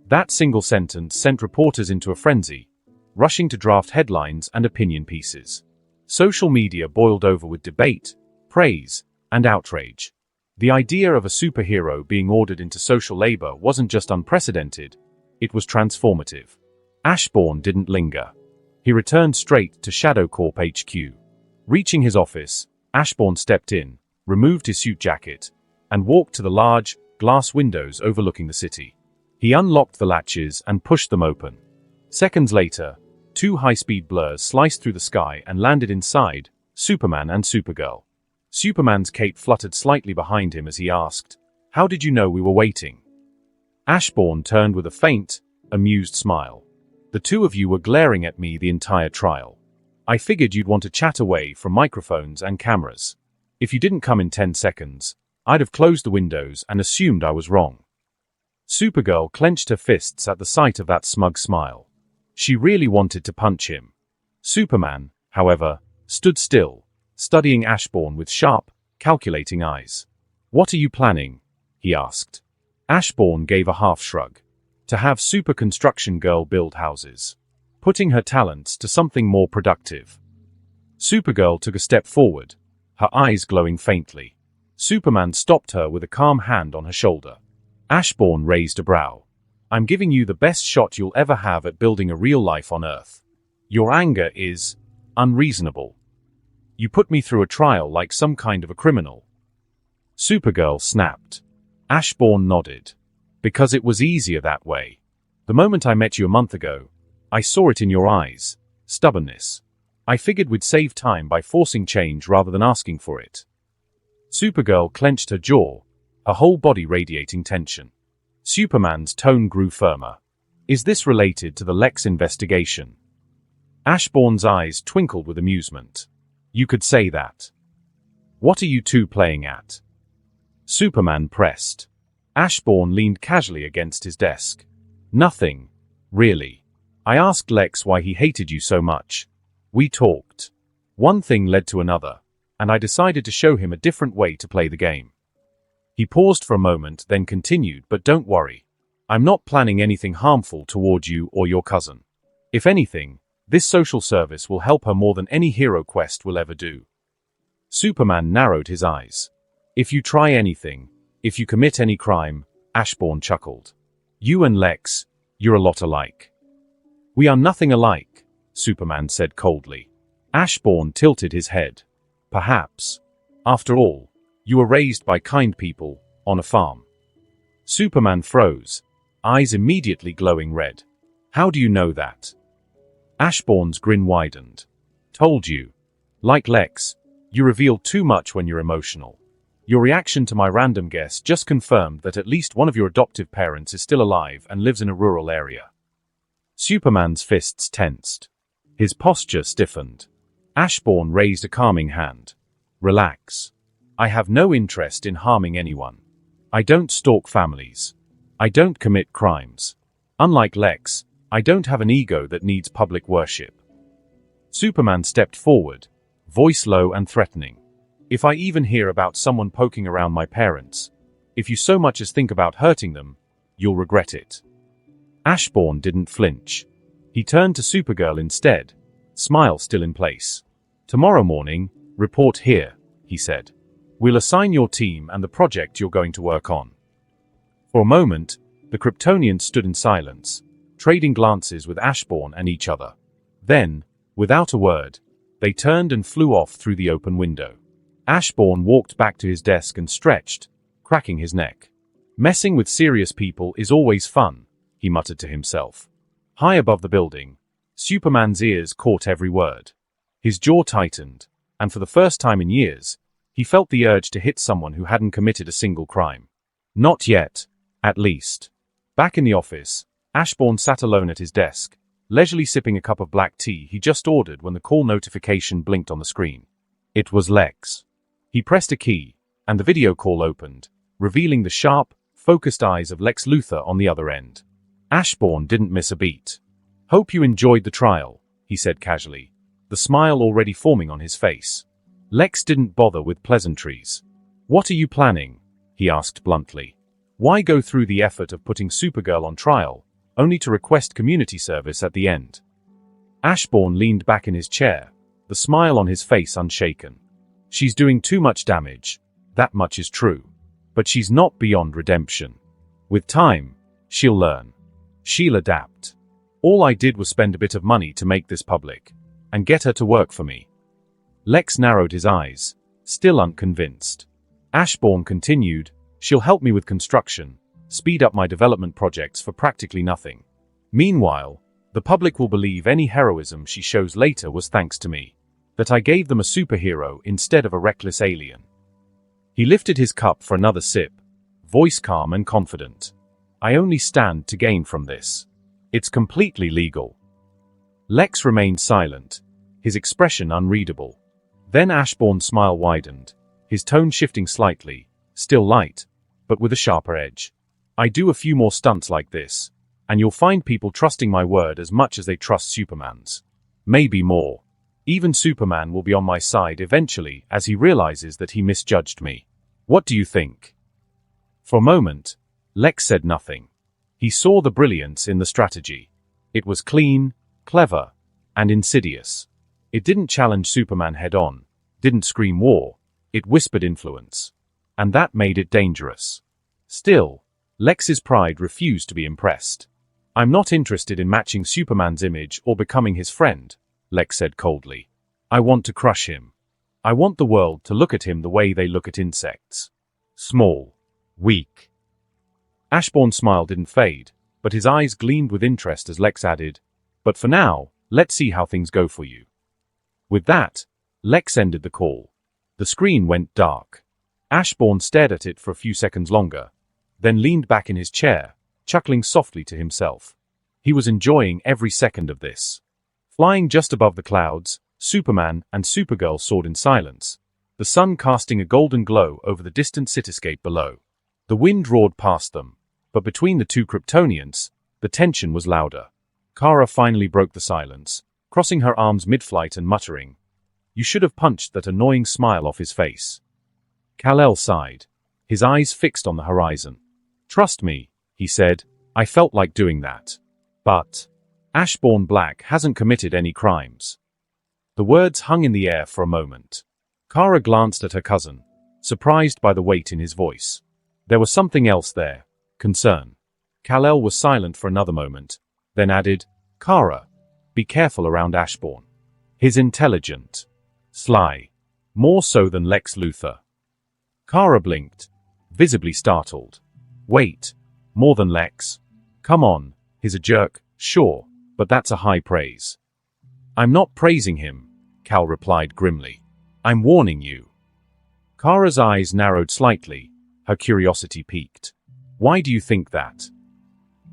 That single sentence sent reporters into a frenzy, rushing to draft headlines and opinion pieces. Social media boiled over with debate, praise, and outrage. The idea of a superhero being ordered into social labor wasn't just unprecedented, it was transformative. Ashbourne didn't linger. He returned straight to Shadow Corp HQ. Reaching his office, Ashbourne stepped in, removed his suit jacket, and walked to the large, glass windows overlooking the city. He unlocked the latches and pushed them open. Seconds later, 2 high-speed blurs sliced through the sky and landed inside Superman and Supergirl. Superman's cape fluttered slightly behind him as he asked, "How did you know we were waiting?" Ashbourne turned with a faint, amused smile. "The two of you were glaring at me the entire trial. I figured you'd want to chat away from microphones and cameras. If you didn't come in 10 seconds, I'd have closed the windows and assumed I was wrong." Supergirl clenched her fists at the sight of that smug smile. She really wanted to punch him. Superman, however, stood still, studying Ashbourne with sharp, calculating eyes. "What are you planning?" he asked. Ashbourne gave a half shrug. "To have Super Construction Girl build houses. Putting her talents to something more productive." Supergirl took a step forward, her eyes glowing faintly. Superman stopped her with a calm hand on her shoulder. Ashbourne raised a brow. "I'm giving you the best shot you'll ever have at building a real life on Earth. Your anger is unreasonable. You put me through a trial like some kind of a criminal." Supergirl snapped. Ashbourne nodded. "Because it was easier that way. The moment I met you a month ago, I saw it in your eyes. Stubbornness. I figured we'd save time by forcing change rather than asking for it." Supergirl clenched her jaw, her whole body radiating tension. Superman's tone grew firmer. "Is this related to the Lex investigation?" Ashbourne's eyes twinkled with amusement. "You could say that. What are you two playing at?" Superman pressed. Ashbourne leaned casually against his desk. "Nothing, really. I asked Lex why he hated you so much. We talked. One thing led to another, and I decided to show him a different way to play the game." He paused for a moment, then continued, "But don't worry. I'm not planning anything harmful toward you or your cousin. If anything, this social service will help her more than any hero quest will ever do." Superman narrowed his eyes. "If you try anything, if you commit any crime," Ashbourne chuckled. "You and Lex, you're a lot alike." "We are nothing alike," Superman said coldly. Ashbourne tilted his head. "Perhaps. After all, you were raised by kind people, on a farm." Superman froze, eyes immediately glowing red. "How do you know that?" Ashbourne's grin widened. "Told you. Like Lex, you reveal too much when you're emotional. Your reaction to my random guess just confirmed that at least one of your adoptive parents is still alive and lives in a rural area." Superman's fists tensed. His posture stiffened. Ashbourne raised a calming hand. "Relax. I have no interest in harming anyone. I don't stalk families. I don't commit crimes. Unlike Lex, I don't have an ego that needs public worship." Superman stepped forward, voice low and threatening. "If I even hear about someone poking around my parents, if you so much as think about hurting them, you'll regret it." Ashbourne didn't flinch. He turned to Supergirl instead, smile still in place. "Tomorrow morning, report here," he said. "We'll assign your team and the project you're going to work on." For a moment, the Kryptonians stood in silence, trading glances with Ashbourne and each other. Then, without a word, they turned and flew off through the open window. Ashbourne walked back to his desk and stretched, cracking his neck. "Messing with serious people is always fun," he muttered to himself. High above the building, Superman's ears caught every word. His jaw tightened, and for the first time in years, he felt the urge to hit someone who hadn't committed a single crime. Not yet, at least. Back in the office, Ashbourne sat alone at his desk, leisurely sipping a cup of black tea he just ordered when the call notification blinked on the screen. It was Lex. He pressed a key, and the video call opened, revealing the sharp, focused eyes of Lex Luthor on the other end. Ashbourne didn't miss a beat. "Hope you enjoyed the trial," he said casually, the smile already forming on his face. Lex didn't bother with pleasantries. "What are you planning?" he asked bluntly. "Why go through the effort of putting Supergirl on trial, only to request community service at the end?" Ashbourne leaned back in his chair, the smile on his face unshaken. "She's doing too much damage, that much is true. But she's not beyond redemption. With time, she'll learn. She'll adapt. All I did was spend a bit of money to make this public, and get her to work for me." Lex narrowed his eyes, still unconvinced. Ashbourne continued, "She'll help me with construction, speed up my development projects for practically nothing. Meanwhile, the public will believe any heroism she shows later was thanks to me. That I gave them a superhero instead of a reckless alien." He lifted his cup for another sip, voice calm and confident. "I only stand to gain from this. It's completely legal." Lex remained silent, his expression unreadable. Then Ashbourne's smile widened, his tone shifting slightly, still light, but with a sharper edge. "I do a few more stunts like this, and you'll find people trusting my word as much as they trust Superman's. Maybe more. Even Superman will be on my side eventually as he realizes that he misjudged me. What do you think?" For a moment, Lex said nothing. He saw the brilliance in the strategy. It was clean, clever, and insidious. It didn't challenge Superman head-on, didn't scream war, it whispered influence. And that made it dangerous. Still, Lex's pride refused to be impressed. "I'm not interested in matching Superman's image or becoming his friend," Lex said coldly. "I want to crush him. I want the world to look at him the way they look at insects. Small. Weak." Ashbourne's smile didn't fade, but his eyes gleamed with interest as Lex added, "But for now, let's see how things go for you." With that, Lex ended the call. The screen went dark. Ashbourne stared at it for a few seconds longer, then leaned back in his chair, chuckling softly to himself. He was enjoying every second of this. Flying just above the clouds, Superman and Supergirl soared in silence, the sun casting a golden glow over the distant cityscape below. The wind roared past them, but between the two Kryptonians, the tension was louder. Kara finally broke the silence, crossing her arms mid-flight and muttering, "You should have punched that annoying smile off his face." Kal-El sighed, his eyes fixed on the horizon. "Trust me," he said, "I felt like doing that. But Ashbourne Black hasn't committed any crimes." The words hung in the air for a moment. Kara glanced at her cousin, surprised by the weight in his voice. There was something else there, concern. Kal-El was silent for another moment, then added, "Kara, be careful around Ashbourne. He's intelligent. Sly. More so than Lex Luthor." Kara blinked, visibly startled. "Wait, more than Lex? Come on, he's a jerk, sure, but that's a high praise." "I'm not praising him," Kal replied grimly. "I'm warning you." Kara's eyes narrowed slightly, her curiosity piqued. "Why do you think that?"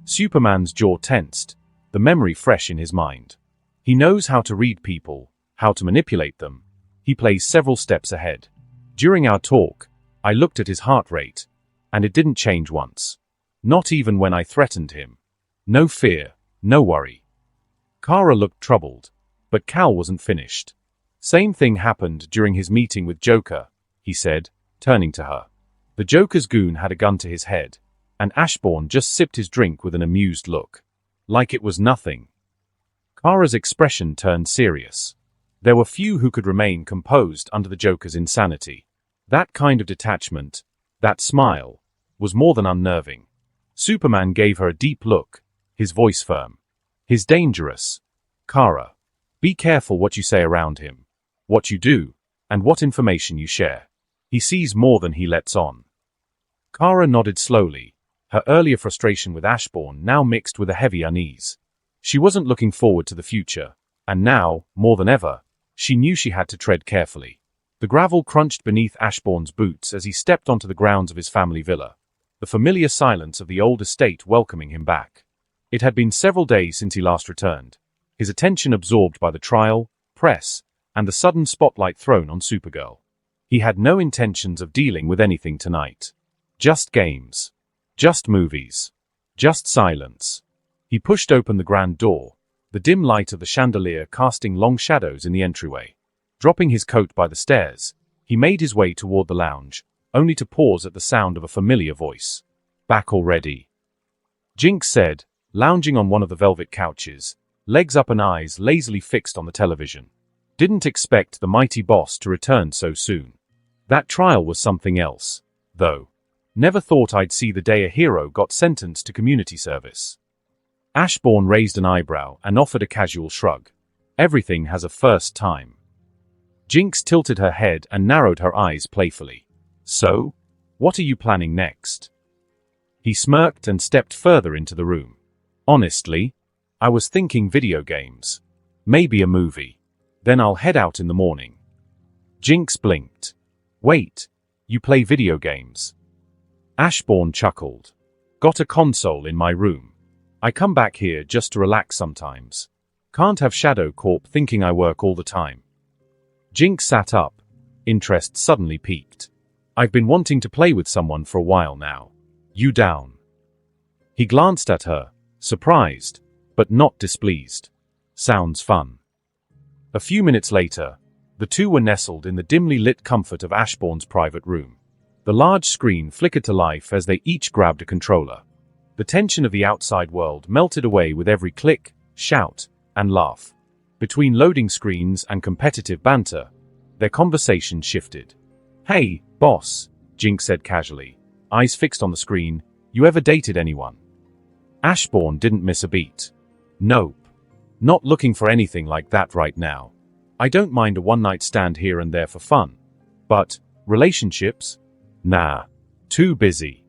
Superman's jaw tensed, the memory fresh in his mind. He knows how to read people, how to manipulate them. He plays several steps ahead. During our talk, I looked at his heart rate, and it didn't change once. Not even when I threatened him. No fear, no worry. Kara looked troubled, but Kal wasn't finished. "Same thing happened during his meeting with Joker," he said, turning to her. The Joker's goon had a gun to his head, and Ashbourne just sipped his drink with an amused look. Like it was nothing. Kara's expression turned serious. There were few who could remain composed under the Joker's insanity. That kind of detachment, that smile, was more than unnerving. Superman gave her a deep look, his voice firm. "He's dangerous. Kara. Be careful what you say around him, what you do, and what information you share. He sees more than he lets on." Kara nodded slowly, her earlier frustration with Ashbourne now mixed with a heavy unease. She wasn't looking forward to the future, and now, more than ever, she knew she had to tread carefully. The gravel crunched beneath Ashbourne's boots as he stepped onto the grounds of his family villa, the familiar silence of the old estate welcoming him back. It had been several days since he last returned, his attention absorbed by the trial, press, and the sudden spotlight thrown on Supergirl. He had no intentions of dealing with anything tonight. Just games. Just movies. Just silence. He pushed open the grand door, the dim light of the chandelier casting long shadows in the entryway. Dropping his coat by the stairs, he made his way toward the lounge, only to pause at the sound of a familiar voice. "Back already?" Jinx said, lounging on one of the velvet couches, legs up and eyes lazily fixed on the television. Didn't expect the mighty boss to return so soon. That trial was something else, though. Never thought I'd see the day a hero got sentenced to community service. Ashbourne raised an eyebrow and offered a casual shrug. Everything has a first time. Jinx tilted her head and narrowed her eyes playfully. "So? What are you planning next?" He smirked and stepped further into the room. "Honestly, I was thinking video games. Maybe a movie. Then I'll head out in the morning." Jinx blinked. "Wait, you play video games?" Ashbourne chuckled. "Got a console in my room. I come back here just to relax sometimes. Can't have Shadow Corp thinking I work all the time." Jinx sat up. Interest suddenly piqued. "I've been wanting to play with someone for a while now. You down?" He glanced at her, surprised, but not displeased. "Sounds fun." A few minutes later, the two were nestled in the dimly lit comfort of Ashbourne's private room. The large screen flickered to life as they each grabbed a controller. The tension of the outside world melted away with every click, shout, and laugh. Between loading screens and competitive banter, their conversation shifted. "Hey, boss," Jinx said casually, eyes fixed on the screen, "you ever dated anyone?" Ashbourne didn't miss a beat. "Nope. Not looking for anything like that right now. I don't mind a one-night stand here and there for fun. But, relationships? Nah. Too busy."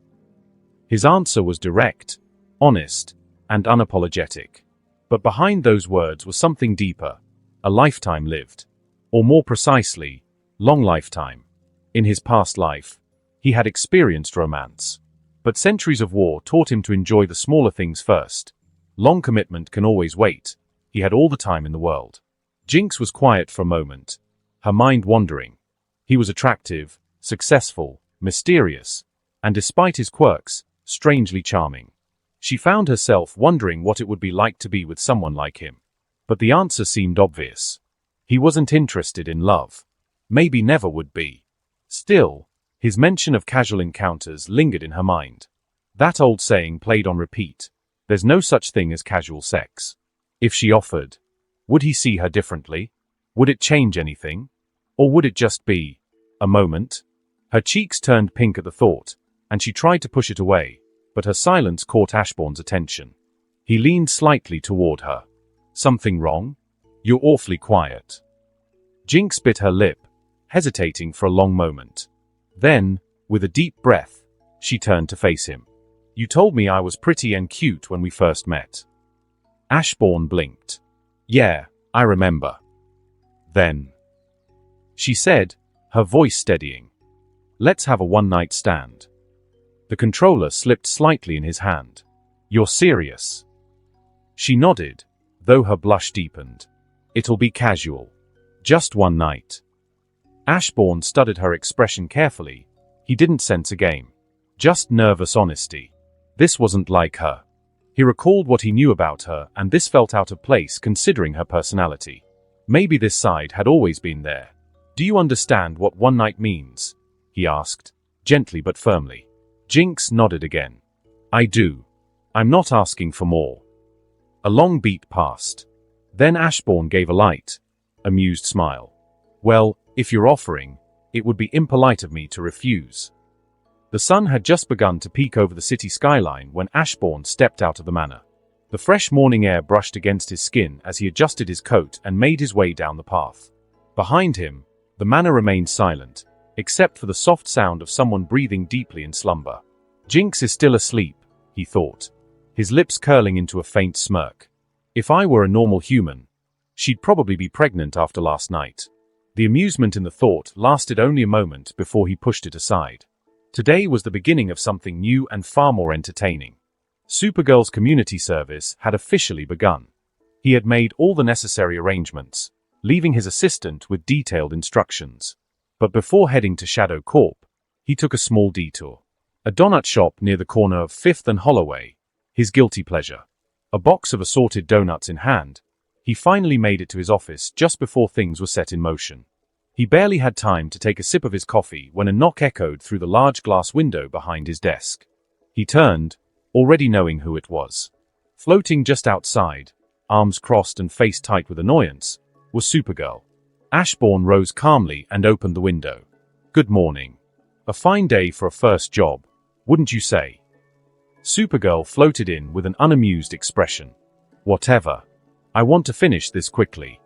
His answer was direct, honest, and unapologetic. But behind those words was something deeper, a lifetime lived. Or more precisely, long lifetime. In his past life, he had experienced romance. But centuries of war taught him to enjoy the smaller things first. Long commitment can always wait. He had all the time in the world. Jinx was quiet for a moment, her mind wandering. He was attractive, successful, mysterious, and despite his quirks, strangely charming. She found herself wondering what it would be like to be with someone like him. But the answer seemed obvious. He wasn't interested in love. Maybe never would be. Still, his mention of casual encounters lingered in her mind. That old saying played on repeat. There's no such thing as casual sex. If she offered, would he see her differently? Would it change anything? Or would it just be a moment? Her cheeks turned pink at the thought, and she tried to push it away, but her silence caught Ashbourne's attention. He leaned slightly toward her. "Something wrong? You're awfully quiet." Jinx bit her lip, hesitating for a long moment. Then, with a deep breath, she turned to face him. "You told me I was pretty and cute when we first met." Ashbourne blinked. "Yeah, I remember." "Then," she said, her voice steadying, "let's have a one-night stand." The controller slipped slightly in his hand. "You're serious?" She nodded, though her blush deepened. "It'll be casual. Just one night." Ashbourne studied her expression carefully. He didn't sense a game. Just nervous honesty. This wasn't like her. He recalled what he knew about her, and this felt out of place considering her personality. Maybe this side had always been there. "Do you understand what one night means?" he asked, gently but firmly. Jinx nodded again. "I do. I'm not asking for more." A long beat passed. Then Ashbourne gave a light, amused smile. Well, if you're offering, it would be impolite of me to refuse. The sun had just begun to peek over the city skyline when Ashbourne stepped out of the manor. The fresh morning air brushed against his skin as he adjusted his coat and made his way down the path. Behind him, the manor remained silent, except for the soft sound of someone breathing deeply in slumber. Jinx is still asleep, he thought, his lips curling into a faint smirk. If I were a normal human, she'd probably be pregnant after last night. The amusement in the thought lasted only a moment before he pushed it aside. Today was the beginning of something new and far more entertaining. Supergirl's community service had officially begun. He had made all the necessary arrangements, leaving his assistant with detailed instructions. But before heading to Shadow Corp, he took a small detour. A donut shop near the corner of 5th and Holloway, his guilty pleasure. A box of assorted donuts in hand, he finally made it to his office just before things were set in motion. He barely had time to take a sip of his coffee when a knock echoed through the large glass window behind his desk. He turned, already knowing who it was. Floating just outside, arms crossed and face tight with annoyance, was Supergirl. Ashbourne rose calmly and opened the window. Good morning. A fine day for a first job, wouldn't you say? Supergirl floated in with an unamused expression. Whatever. I want to finish this quickly.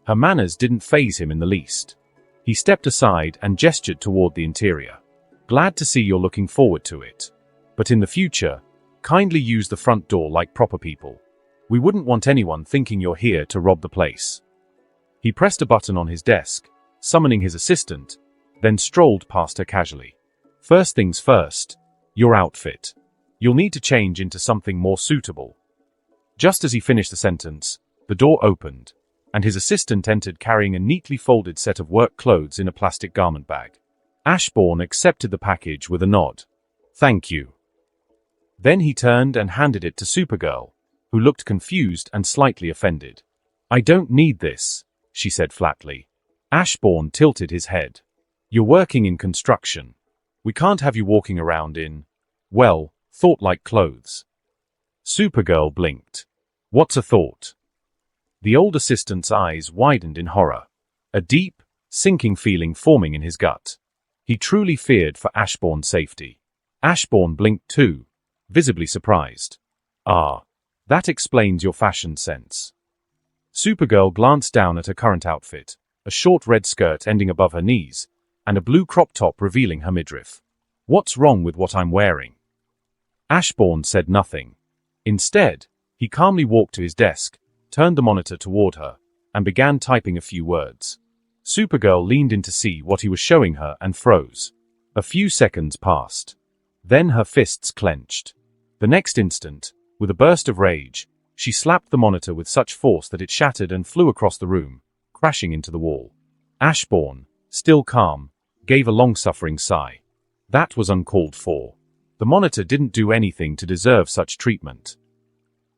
Her manners didn't faze him in the least. He stepped aside and gestured toward the interior. Glad to see you're looking forward to it. But in the future, kindly use the front door like proper people. We wouldn't want anyone thinking you're here to rob the place. He pressed a button on his desk, summoning his assistant, then strolled past her casually. First things first, your outfit. You'll need to change into something more suitable. Just as he finished the sentence, the door opened, and his assistant entered carrying a neatly folded set of work clothes in a plastic garment bag. Ashbourne accepted the package with a nod. Thank you. Then he turned and handed it to Supergirl, who looked confused and slightly offended. I don't need this, she said flatly. Ashbourne tilted his head. You're working in construction. We can't have you walking around in, well, thought-like clothes. Supergirl blinked. What's a thought? The old assistant's eyes widened in horror, a deep, sinking feeling forming in his gut. He truly feared for Ashbourne's safety. Ashbourne blinked too, visibly surprised. Ah, that explains your fashion sense. Supergirl glanced down at her current outfit, a short red skirt ending above her knees, and a blue crop top revealing her midriff. What's wrong with what I'm wearing? Ashbourne said nothing. Instead, he calmly walked to his desk, turned the monitor toward her, and began typing a few words. Supergirl leaned in to see what he was showing her and froze. A few seconds passed. Then her fists clenched. The next instant, with a burst of rage, she slapped the monitor with such force that it shattered and flew across the room, crashing into the wall. Ashbourne, still calm, gave a long-suffering sigh. That was uncalled for. The monitor didn't do anything to deserve such treatment.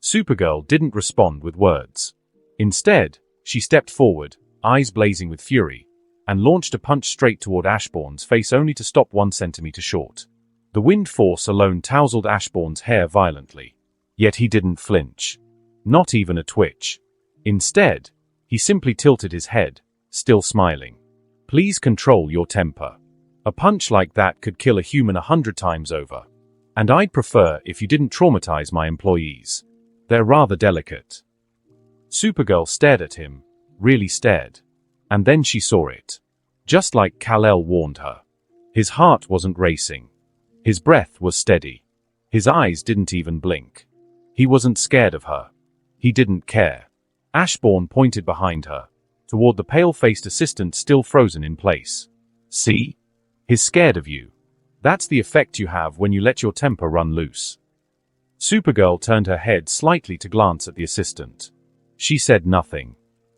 Supergirl didn't respond with words. Instead, she stepped forward, eyes blazing with fury, and launched a punch straight toward Ashbourne's face only to stop 1 centimeter short. The wind force alone tousled Ashbourne's hair violently. Yet he didn't flinch. Not even a twitch. Instead, he simply tilted his head, still smiling. Please control your temper. A punch like that could kill a human 100 times over. And I'd prefer if you didn't traumatize my employees. They're rather delicate. Supergirl stared at him, really stared. And then she saw it. Just like Kal-El warned her. His heart wasn't racing. His breath was steady. His eyes didn't even blink. He wasn't scared of her. He didn't care. Ashbourne pointed behind her, toward the pale-faced assistant still frozen in place. See? He's scared of you. That's the effect you have when you let your temper run loose. Supergirl turned her head slightly to glance at the assistant. She said nothing.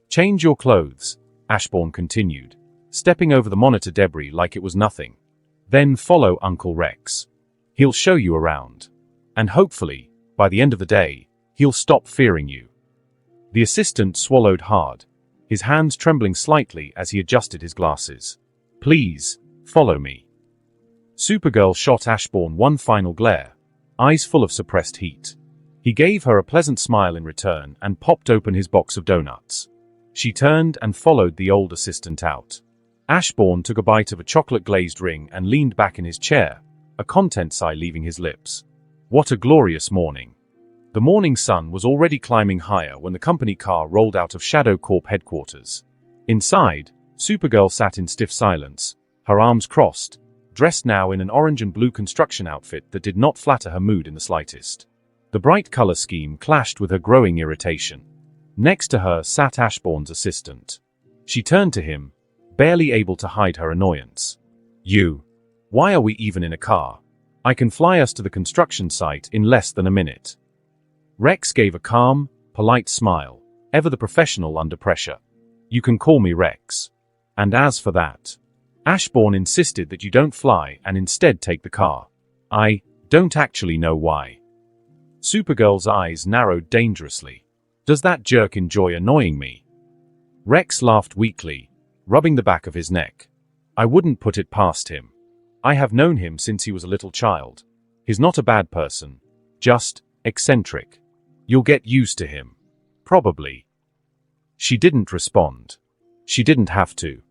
Change your clothes, Ashbourne continued, stepping over the monitor debris like it was nothing. Then follow Uncle Rex. He'll show you around. And hopefully, by the end of the day, he'll stop fearing you. The assistant swallowed hard, his hands trembling slightly as he adjusted his glasses. Please, follow me. Supergirl shot Ashbourne one final glare, eyes full of suppressed heat. He gave her a pleasant smile in return and popped open his box of donuts. She turned and followed the old assistant out. Ashbourne took a bite of a chocolate-glazed ring and leaned back in his chair, a content sigh leaving his lips. What a glorious morning. The morning sun was already climbing higher when the company car rolled out of Shadow Corp headquarters. Inside, Supergirl sat in stiff silence, her arms crossed, dressed now in an orange and blue construction outfit that did not flatter her mood in the slightest. The bright color scheme clashed with her growing irritation. Next to her sat Ashbourne's assistant. She turned to him, barely able to hide her annoyance. "You. Why are we even in a car? I can fly us to the construction site in less than a minute." Rex gave a calm, polite smile, ever the professional under pressure. "You can call me Rex. And as for that, Ashbourne insisted that you don't fly and instead take the car. I don't actually know why." Supergirl's eyes narrowed dangerously. "Does that jerk enjoy annoying me?" Rex laughed weakly, rubbing the back of his neck. "I wouldn't put it past him. I have known him since he was a little child. He's not a bad person, just eccentric. You'll get used to him. Probably." She didn't respond. She didn't have to.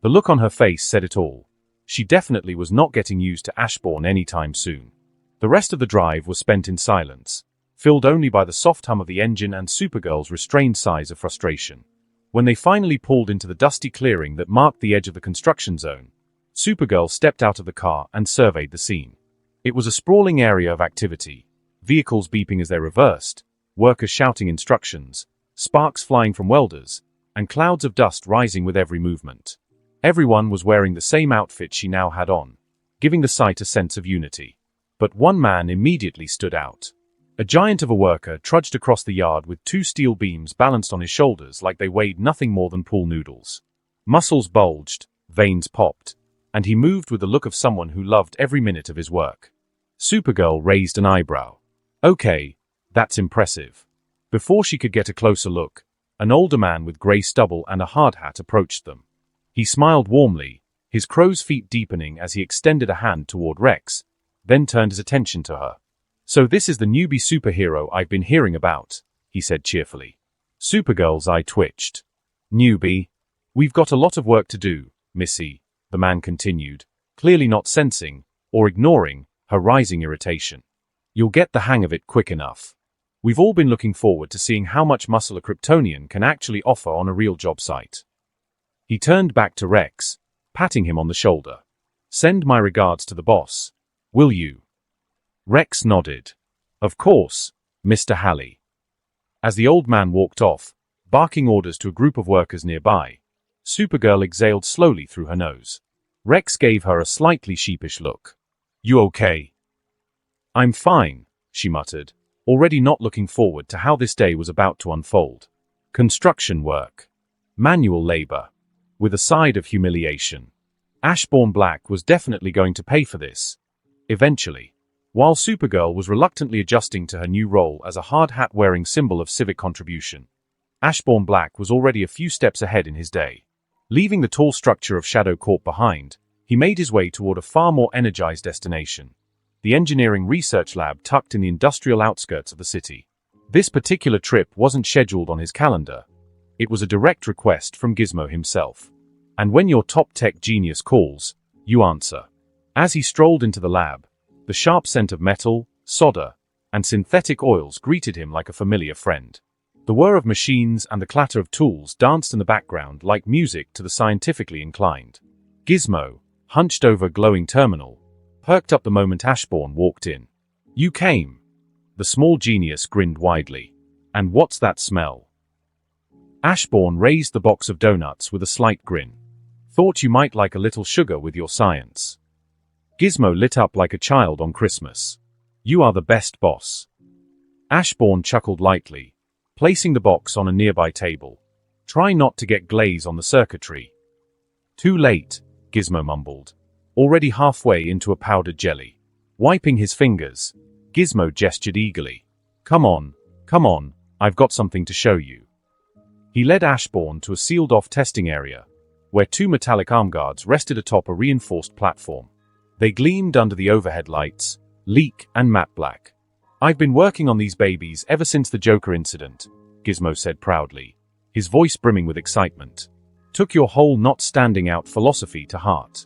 The look on her face said it all. She definitely was not getting used to Ashbourne anytime soon. The rest of the drive was spent in silence, filled only by the soft hum of the engine and Supergirl's restrained sighs of frustration. When they finally pulled into the dusty clearing that marked the edge of the construction zone, Supergirl stepped out of the car and surveyed the scene. It was a sprawling area of activity, vehicles beeping as they reversed, workers shouting instructions, sparks flying from welders, and clouds of dust rising with every movement. Everyone was wearing the same outfit she now had on, giving the sight a sense of unity. But one man immediately stood out. A giant of a worker trudged across the yard with two steel beams balanced on his shoulders like they weighed nothing more than pool noodles. Muscles bulged, veins popped, and he moved with the look of someone who loved every minute of his work. Supergirl raised an eyebrow. "Okay, that's impressive." Before she could get a closer look, an older man with grey stubble and a hard hat approached them. He smiled warmly, his crow's feet deepening as he extended a hand toward Rex, then turned his attention to her. "So this is the newbie superhero I've been hearing about," he said cheerfully. Supergirl's eye twitched. "Newbie? We've got a lot of work to do, Missy," the man continued, clearly not sensing, or ignoring, her rising irritation. "You'll get the hang of it quick enough. We've all been looking forward to seeing how much muscle a Kryptonian can actually offer on a real job site." He turned back to Rex, patting him on the shoulder. "Send my regards to the boss. Will you?" Rex nodded. "Of course, Mr. Halley." As the old man walked off, barking orders to a group of workers nearby, Supergirl exhaled slowly through her nose. Rex gave her a slightly sheepish look. "You okay?" "I'm fine," she muttered, already not looking forward to how this day was about to unfold. Construction work. Manual labor. With a side of humiliation. Ashbourne Black was definitely going to pay for this. Eventually. While Supergirl was reluctantly adjusting to her new role as a hard hat-wearing symbol of civic contribution, Ashbourne Black was already a few steps ahead in his day. Leaving the tall structure of Shadow Corp behind, he made his way toward a far more energized destination. The engineering research lab tucked in the industrial outskirts of the city. This particular trip wasn't scheduled on his calendar. It was a direct request from Gizmo himself. And when your top tech genius calls, you answer. As he strolled into the lab, the sharp scent of metal, solder, and synthetic oils greeted him like a familiar friend. The whir of machines and the clatter of tools danced in the background like music to the scientifically inclined. Gizmo, hunched over a glowing terminal, perked up the moment Ashbourne walked in. "You came." The small genius grinned widely. "And what's that smell?" Ashbourne raised the box of donuts with a slight grin. "Thought you might like a little sugar with your science." Gizmo lit up like a child on Christmas. "You are the best boss." Ashbourne chuckled lightly, placing the box on a nearby table. "Try not to get glaze on the circuitry." "Too late," Gizmo mumbled, already halfway into a powdered jelly. Wiping his fingers, Gizmo gestured eagerly. Come on, I've got something to show you." He led Ashbourne to a sealed-off testing area, where two metallic arm guards rested atop a reinforced platform. They gleamed under the overhead lights, sleek and matte black. I've been working on these babies ever since the Joker incident, Gizmo said proudly, his voice brimming with excitement. Took your whole not standing out philosophy to heart.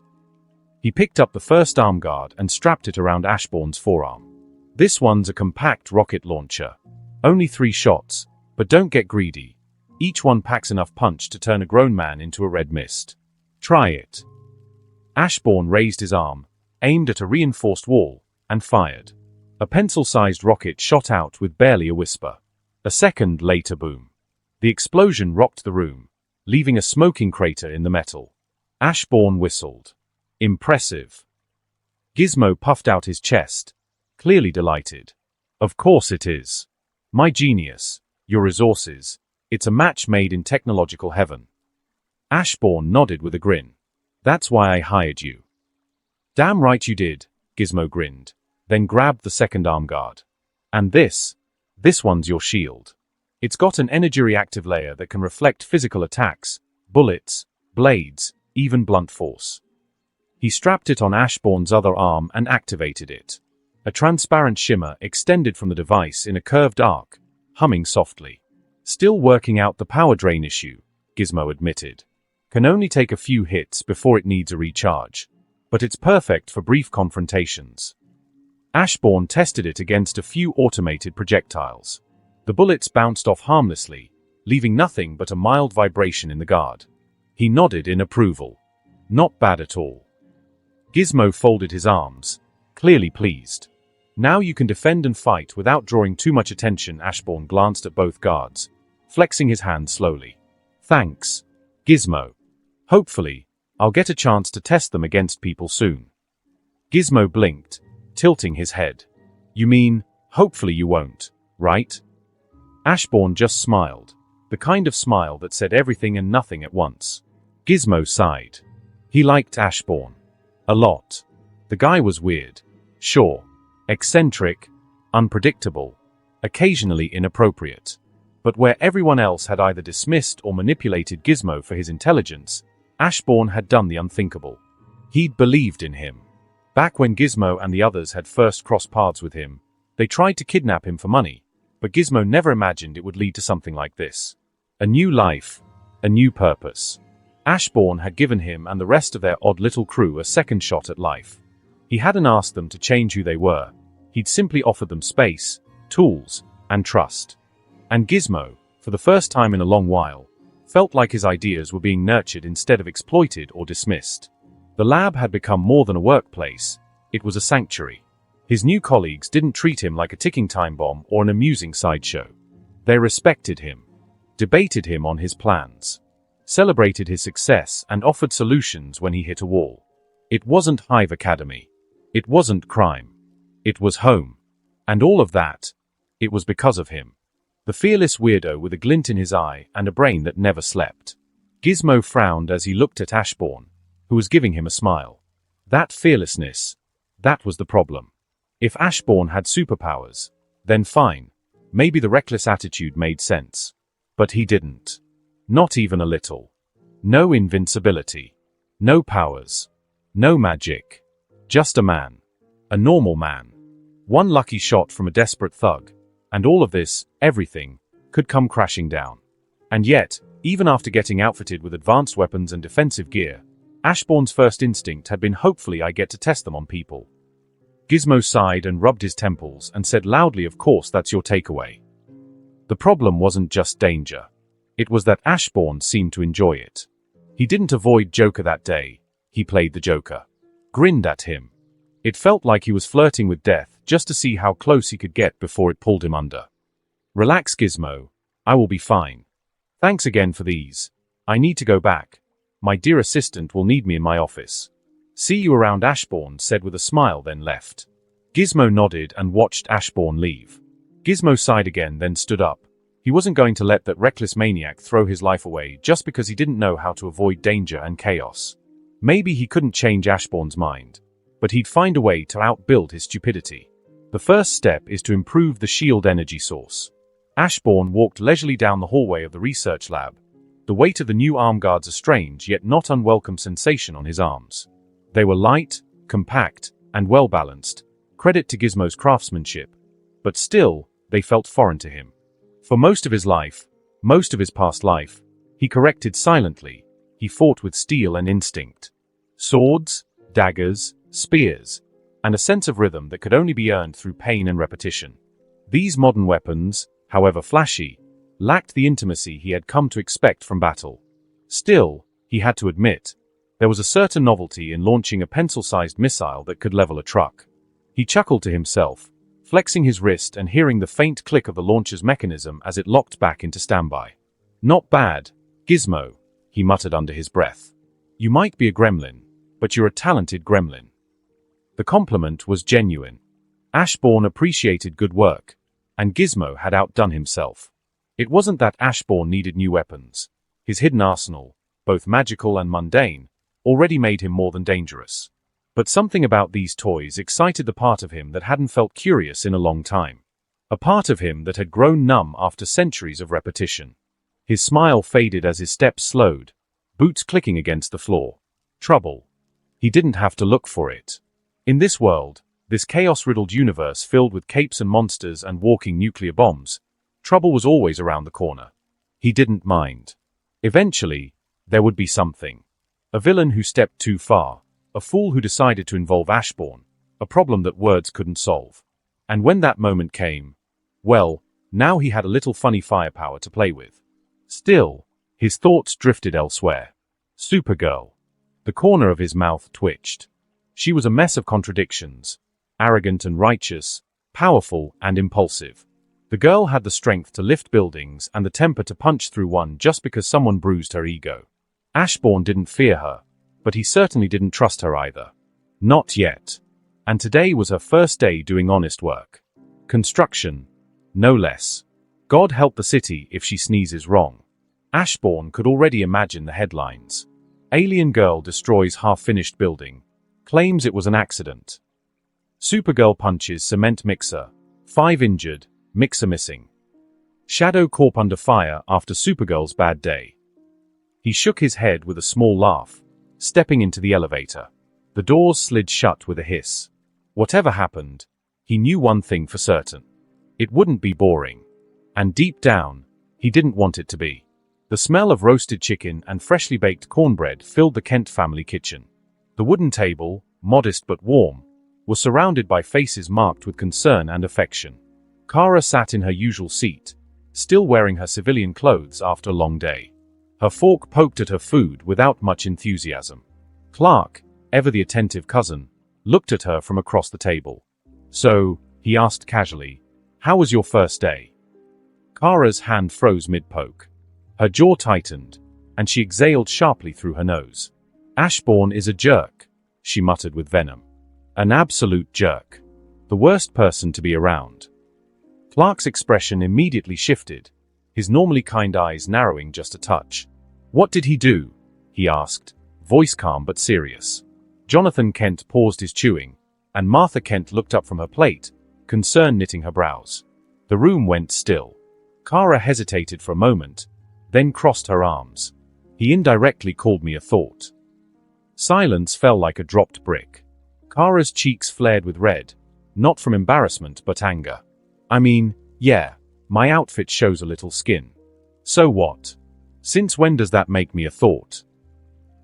He picked up the first arm guard and strapped it around Ashbourne's forearm. This one's a compact rocket launcher. Only 3 shots, but don't get greedy. Each one packs enough punch to turn a grown man into a red mist. Try it. Ashbourne raised his arm, aimed at a reinforced wall, and fired. A pencil-sized rocket shot out with barely a whisper. A second later boom. The explosion rocked the room, leaving a smoking crater in the metal. Ashbourne whistled. Impressive. Gizmo puffed out his chest, clearly delighted. Of course it is. My genius, your resources, it's a match made in technological heaven. Ashbourne nodded with a grin. That's why I hired you. Damn right you did, Gizmo grinned, then grabbed the second arm guard. And this one's your shield. It's got an energy reactive layer that can reflect physical attacks, bullets, blades, even blunt force. He strapped it on Ashbourne's other arm and activated it. A transparent shimmer extended from the device in a curved arc, humming softly. Still working out the power drain issue, Gizmo admitted. Can only take a few hits before it needs a recharge. But it's perfect for brief confrontations. Ashbourne tested it against a few automated projectiles. The bullets bounced off harmlessly, leaving nothing but a mild vibration in the guard. He nodded in approval. Not bad at all. Gizmo folded his arms, clearly pleased. Now you can defend and fight without drawing too much attention. Ashbourne glanced at both guards, flexing his hand slowly. Thanks, Gizmo. Hopefully, I'll get a chance to test them against people soon. Gizmo blinked, tilting his head. You mean, hopefully you won't, right? Ashbourne just smiled, the kind of smile that said everything and nothing at once. Gizmo sighed. He liked Ashbourne. A lot. The guy was weird. Sure. Eccentric. Unpredictable. Occasionally inappropriate. But where everyone else had either dismissed or manipulated Gizmo for his intelligence, Ashbourne had done the unthinkable. He'd believed in him. Back when Gizmo and the others had first crossed paths with him, they tried to kidnap him for money, but Gizmo never imagined it would lead to something like this. A new life. A new purpose. Ashbourne had given him and the rest of their odd little crew a second shot at life. He hadn't asked them to change who they were. He'd simply offered them space, tools, and trust. And Gizmo, for the first time in a long while, felt like his ideas were being nurtured instead of exploited or dismissed. The lab had become more than a workplace. It was a sanctuary. His new colleagues didn't treat him like a ticking time bomb or an amusing sideshow. They respected him, debated him on his plans, celebrated his success, and offered solutions when he hit a wall. It wasn't Hive Academy. It wasn't crime. It was home. And all of that, it was because of him. The fearless weirdo with a glint in his eye and a brain that never slept. Gizmo frowned as he looked at Ashbourne, who was giving him a smile. That fearlessness, that was the problem. If Ashbourne had superpowers, then fine. Maybe the reckless attitude made sense. But he didn't. Not even a little. No invincibility. No powers. No magic. Just a man. A normal man. One lucky shot from a desperate thug. And all of this, everything, could come crashing down. And yet, even after getting outfitted with advanced weapons and defensive gear, Ashbourne's first instinct had been hopefully I get to test them on people. Gizmo sighed and rubbed his temples and said loudly, of course that's your takeaway. The problem wasn't just danger. It was that Ashbourne seemed to enjoy it. He didn't avoid Joker that day. He played the Joker. Grinned at him. It felt like he was flirting with death just to see how close he could get before it pulled him under. Relax, Gizmo. I will be fine. Thanks again for these. I need to go back. My dear assistant will need me in my office. See you around, Ashbourne said with a smile, then left. Gizmo nodded and watched Ashbourne leave. Gizmo sighed again, then stood up. He wasn't going to let that reckless maniac throw his life away just because he didn't know how to avoid danger and chaos. Maybe he couldn't change Ashbourne's mind, but he'd find a way to outbuild his stupidity. The first step is to improve the shield energy source. Ashbourne walked leisurely down the hallway of the research lab. The weight of the new arm guards a strange yet not unwelcome sensation on his arms. They were light, compact, and well-balanced. Credit to Gizmo's craftsmanship. but still, they felt foreign to him. For most of his life, most of his past life, he corrected silently. He fought with steel and instinct. Swords, daggers, spears, and a sense of rhythm that could only be earned through pain and repetition. These modern weapons, however flashy, lacked the intimacy he had come to expect from battle. Still, he had to admit, there was a certain novelty in launching a pencil-sized missile that could level a truck. He chuckled to himself, flexing his wrist and hearing the faint click of the launcher's mechanism as it locked back into standby. "Not bad, Gizmo," he muttered under his breath. "You might be a gremlin, but you're a talented gremlin." The compliment was genuine. Ashbourne appreciated good work, and Gizmo had outdone himself. It wasn't that Ashbourne needed new weapons. His hidden arsenal, both magical and mundane, already made him more than dangerous. But something about these toys excited the part of him that hadn't felt curious in a long time. A part of him that had grown numb after centuries of repetition. His smile faded as his steps slowed, boots clicking against the floor. Trouble. He didn't have to look for it. In this world, this chaos-riddled universe filled with capes and monsters and walking nuclear bombs, trouble was always around the corner. He didn't mind. Eventually, there would be something. A villain who stepped too far. A fool who decided to involve Ashbourne, a problem that words couldn't solve. And when that moment came, well, now he had a little funny firepower to play with. Still, his thoughts drifted elsewhere. Supergirl. The corner of his mouth twitched. She was a mess of contradictions, arrogant and righteous, powerful and impulsive. The girl had the strength to lift buildings and the temper to punch through one just because someone bruised her ego. Ashbourne didn't fear her, but he certainly didn't trust her either. Not yet. And today was her first day doing honest work. Construction. No less. God help the city if she sneezes wrong. Ashbourne could already imagine the headlines. Alien girl destroys half-finished building. Claims it was an accident. Supergirl punches cement mixer. 5 injured, mixer missing. Shadow corp under fire after Supergirl's bad day. He shook his head with a small laugh, stepping into the elevator. The doors slid shut with a hiss. Whatever happened, he knew one thing for certain. It wouldn't be boring. And deep down, he didn't want it to be. The smell of roasted chicken and freshly baked cornbread filled the Kent family kitchen. The wooden table, modest but warm, was surrounded by faces marked with concern and affection. Kara sat in her usual seat, still wearing her civilian clothes after a long day. Her fork poked at her food without much enthusiasm. Clark, ever the attentive cousin, looked at her from across the table. "So," he asked casually, "how was your first day?" Kara's hand froze mid-poke. Her jaw tightened, and she exhaled sharply through her nose. "Ashbourne is a jerk," she muttered with venom. "An absolute jerk. The worst person to be around." Clark's expression immediately shifted, his normally kind eyes narrowing just a touch. "What did he do?" he asked, voice calm but serious. Jonathan Kent paused his chewing, and Martha Kent looked up from her plate, concern knitting her brows. The room went still. Kara hesitated for a moment, then crossed her arms. "He indirectly called me a thought." Silence fell like a dropped brick. Kara's cheeks flared with red, not from embarrassment but anger. "I mean, yeah, my outfit shows a little skin. So what? Since when does that make me a thought?"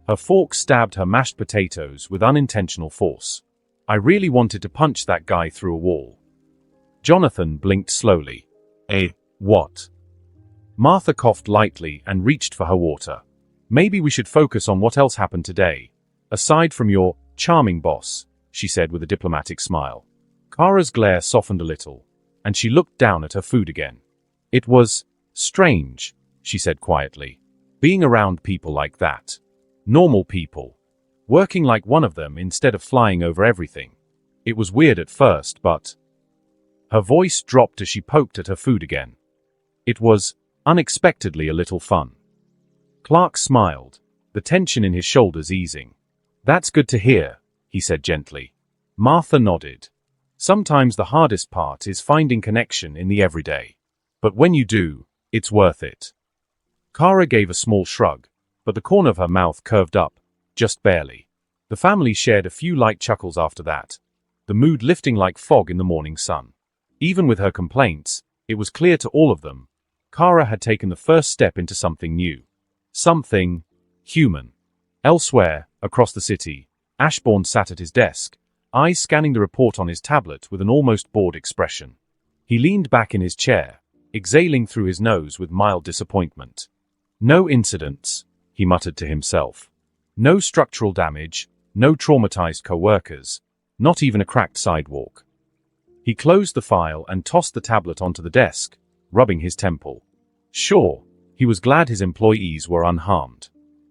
Her fork stabbed her mashed potatoes with unintentional force. "I really wanted to punch that guy through a wall." Jonathan blinked slowly. What?" Martha coughed lightly and reached for her water. "Maybe we should focus on what else happened today, aside from your charming boss," she said with a diplomatic smile. Kara's glare softened a little, and she looked down at her food again. "It was strange," she said quietly, "being around people like that. Normal people. Working like one of them instead of flying over everything. It was weird at first, but—" Her voice dropped as she poked at her food again. "It was, unexpectedly, a little fun." Clark smiled, the tension in his shoulders easing. "That's good to hear," he said gently. Martha nodded. "Sometimes the hardest part is finding connection in the everyday. But when you do, it's worth it." Kara gave a small shrug, but the corner of her mouth curved up, just barely. The family shared a few light chuckles after that, the mood lifting like fog in the morning sun. Even with her complaints, it was clear to all of them, Kara had taken the first step into something new. Something human. Elsewhere, across the city, Ashbourne sat at his desk, eyes scanning the report on his tablet with an almost bored expression. He leaned back in his chair, exhaling through his nose with mild disappointment. No incidents, he muttered to himself. No structural damage, no traumatized co-workers, not even a cracked sidewalk. He closed the file and tossed the tablet onto the desk, rubbing his temple. Sure, he was glad his employees were unharmed.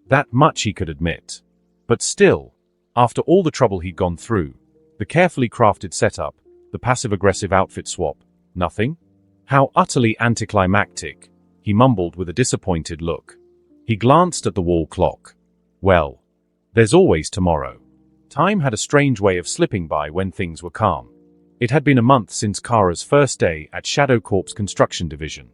That much he could admit. But still, after all the trouble he'd gone through, the carefully crafted setup, the passive-aggressive outfit swap, nothing? How utterly anticlimactic, he mumbled with a disappointed look. He glanced at the wall clock. Well, there's always tomorrow. Time had a strange way of slipping by when things were calm. It had been a month since Kara's first day at Shadow Corp's construction division.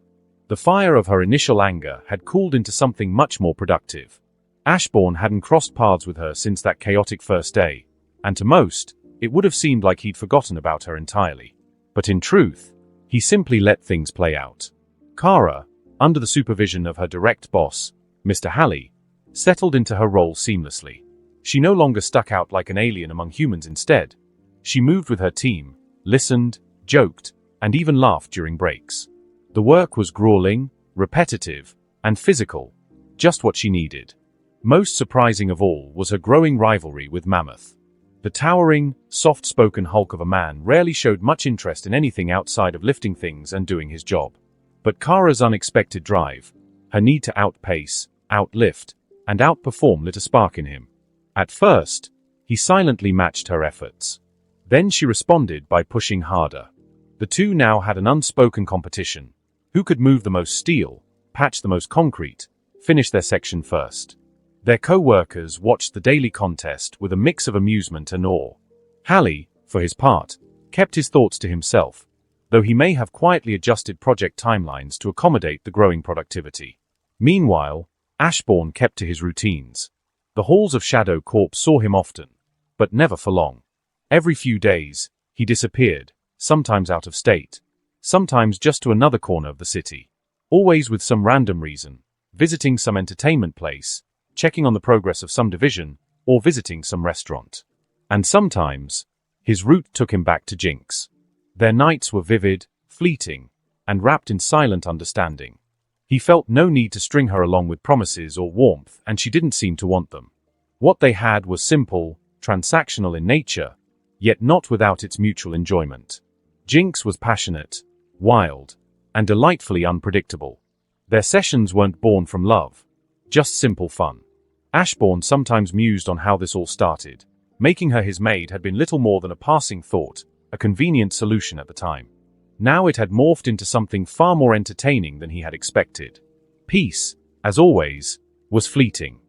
The fire of her initial anger had cooled into something much more productive. Ashbourne hadn't crossed paths with her since that chaotic first day, and to most, it would have seemed like he'd forgotten about her entirely. But in truth, he simply let things play out. Kara, under the supervision of her direct boss, Mr. Halley, settled into her role seamlessly. She no longer stuck out like an alien among humans. Instead, she moved with her team, listened, joked, and even laughed during breaks. The work was grueling, repetitive, and physical, just what she needed. Most surprising of all was her growing rivalry with Mammoth. The towering, soft-spoken hulk of a man rarely showed much interest in anything outside of lifting things and doing his job. But Kara's unexpected drive, her need to outpace, outlift, and outperform lit a spark in him. At first, he silently matched her efforts. Then she responded by pushing harder. The two now had an unspoken competition. Who could move the most steel, patch the most concrete, finish their section first? Their co-workers watched the daily contest with a mix of amusement and awe. Halley, for his part, kept his thoughts to himself, though he may have quietly adjusted project timelines to accommodate the growing productivity. Meanwhile, Ashbourne kept to his routines. The halls of Shadow Corp saw him often, but never for long. Every few days, he disappeared, sometimes out of state, sometimes just to another corner of the city. Always with some random reason, visiting some entertainment place, checking on the progress of some division, or visiting some restaurant. And sometimes, his route took him back to Jinx. Their nights were vivid, fleeting, and wrapped in silent understanding. He felt no need to string her along with promises or warmth, and she didn't seem to want them. What they had was simple, transactional in nature, yet not without its mutual enjoyment. Jinx was passionate, wild, and delightfully unpredictable. Their sessions weren't born from love, just simple fun. Ashbourne sometimes mused on how this all started. Making her his maid had been little more than a passing thought, a convenient solution at the time. Now it had morphed into something far more entertaining than he had expected. Peace, as always, was fleeting.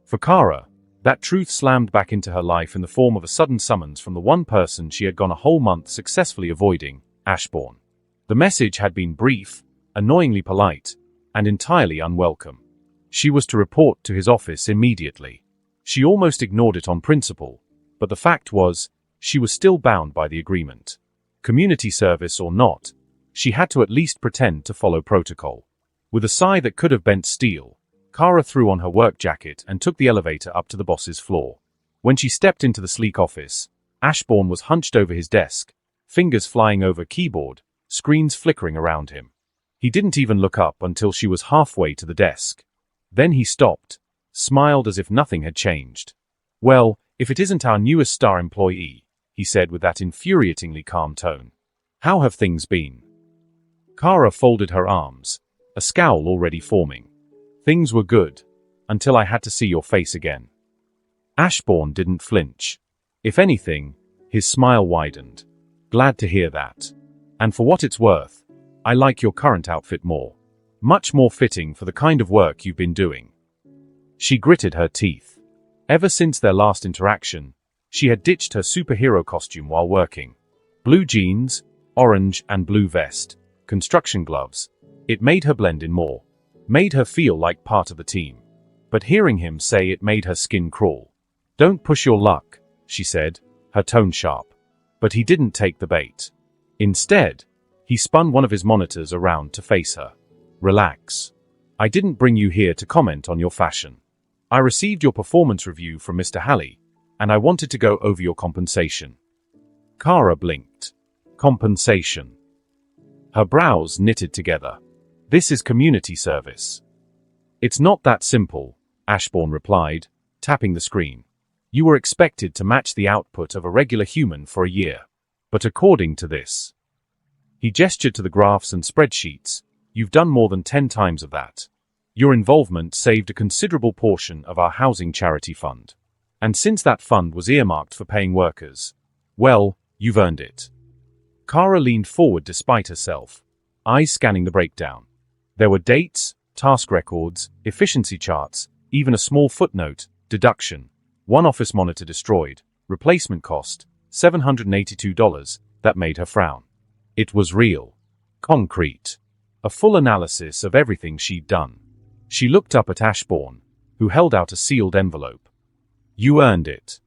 For Kara, that truth slammed back into her life in the form of a sudden summons from the one person she had gone a whole month successfully avoiding, Ashbourne. The message had been brief, annoyingly polite, and entirely unwelcome. She was to report to his office immediately. She almost ignored it on principle, but the fact was, she was still bound by the agreement. Community service or not, she had to at least pretend to follow protocol. With a sigh that could have bent steel, Kara threw on her work jacket and took the elevator up to the boss's floor. When she stepped into the sleek office, Ashbourne was hunched over his desk, fingers flying over keyboard, screens flickering around him. He didn't even look up until she was halfway to the desk. Then he stopped, smiled as if nothing had changed. "Well, if it isn't our newest star employee," he said with that infuriatingly calm tone. "How have things been?" Kara folded her arms, a scowl already forming. "Things were good, until I had to see your face again." Ashbourne didn't flinch. If anything, his smile widened. "Glad to hear that. And for what it's worth, I like your current outfit more. Much more fitting for the kind of work you've been doing." She gritted her teeth. Ever since their last interaction, she had ditched her superhero costume while working. Blue jeans, orange and blue vest, construction gloves. It made her blend in more. Made her feel like part of the team. But hearing him say it made her skin crawl. "Don't push your luck," she said, her tone sharp. But he didn't take the bait. Instead, He spun one of his monitors around to face her. Relax. I didn't bring you here to comment on your fashion. I received your performance review from Mr. Halley, and I wanted to go over your compensation. Kara blinked. Compensation. Her brows knitted together. This is community service. It's not that simple, Ashbourne replied, tapping the screen. You were expected to match the output of a regular human for a year. But according to this, he gestured to the graphs and spreadsheets, you've done more than 10 times of that. Your involvement saved a considerable portion of our housing charity fund. And since that fund was earmarked for paying workers, well, you've earned it. Kara leaned forward despite herself, eyes scanning the breakdown. There were dates, task records, efficiency charts, even a small footnote, deduction, one office monitor destroyed, replacement cost, $782, that made her frown. It was real. Concrete. A full analysis of everything she'd done. She looked up at Ashbourne, who held out a sealed envelope. You earned it.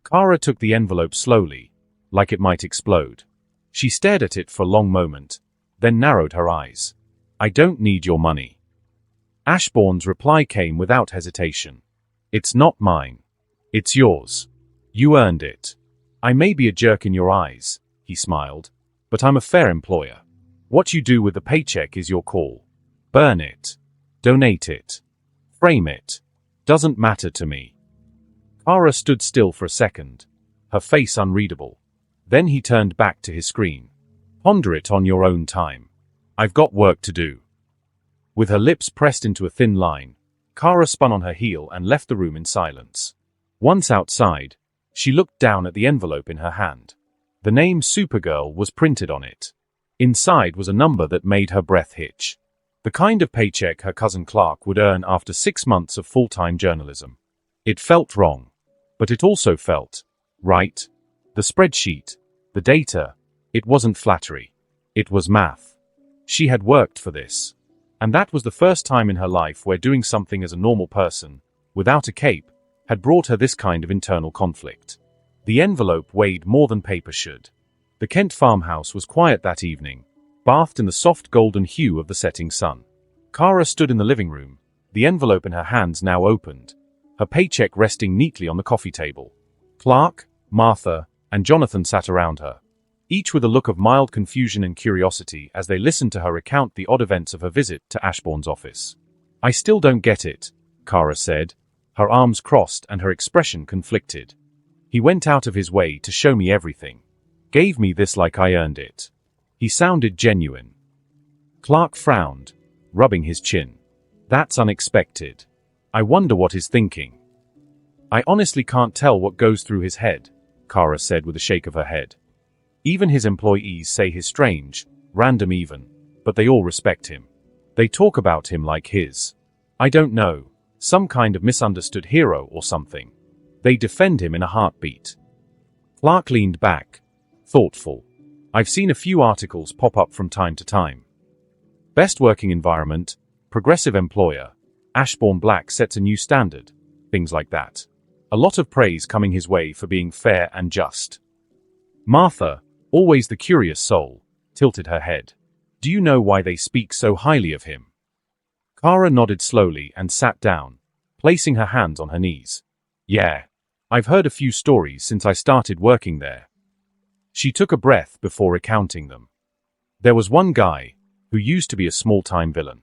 Kara took the envelope slowly, like it might explode. She stared at it for a long moment, then narrowed her eyes. I don't need your money. Ashbourne's reply came without hesitation. It's not mine. It's yours. You earned it. I may be a jerk in your eyes, he smiled, but I'm a fair employer. What you do with the paycheck is your call. Burn it. Donate it. Frame it. Doesn't matter to me. Kara stood still for a second, her face unreadable. Then he turned back to his screen. Ponder it on your own time. I've got work to do. With her lips pressed into a thin line, Kara spun on her heel and left the room in silence. Once outside, she looked down at the envelope in her hand. The name Supergirl was printed on it. Inside was a number that made her breath hitch. The kind of paycheck her cousin Clark would earn after 6 months of full-time journalism. It felt wrong. But it also felt right. The spreadsheet, the data, it wasn't flattery. It was math. She had worked for this. And that was the first time in her life where doing something as a normal person, without a cape, had brought her this kind of internal conflict. The envelope weighed more than paper should. The Kent farmhouse was quiet that evening, bathed in the soft golden hue of the setting sun. Kara stood in the living room, the envelope in her hands now opened, her paycheck resting neatly on the coffee table. Clark, Martha, and Jonathan sat around her, each with a look of mild confusion and curiosity as they listened to her recount the odd events of her visit to Ashbourne's office. I still don't get it, Kara said, her arms crossed and her expression conflicted. He went out of his way to show me everything. Gave me this like I earned it. He sounded genuine. Clark frowned, rubbing his chin. That's unexpected. I wonder what he's thinking. I honestly can't tell what goes through his head, Kara said with a shake of her head. Even his employees say he's strange, random even, but they all respect him. They talk about him like his, I don't know, some kind of misunderstood hero or something. They defend him in a heartbeat. Clark leaned back, thoughtful. I've seen a few articles pop up from time to time. Best working environment, progressive employer, Ashbourne Black sets a new standard, things like that. A lot of praise coming his way for being fair and just. Martha, always the curious soul, tilted her head. Do you know why they speak so highly of him? Kara nodded slowly and sat down, placing her hands on her knees. Yeah, I've heard a few stories since I started working there. She took a breath before recounting them. There was one guy, who used to be a small-time villain.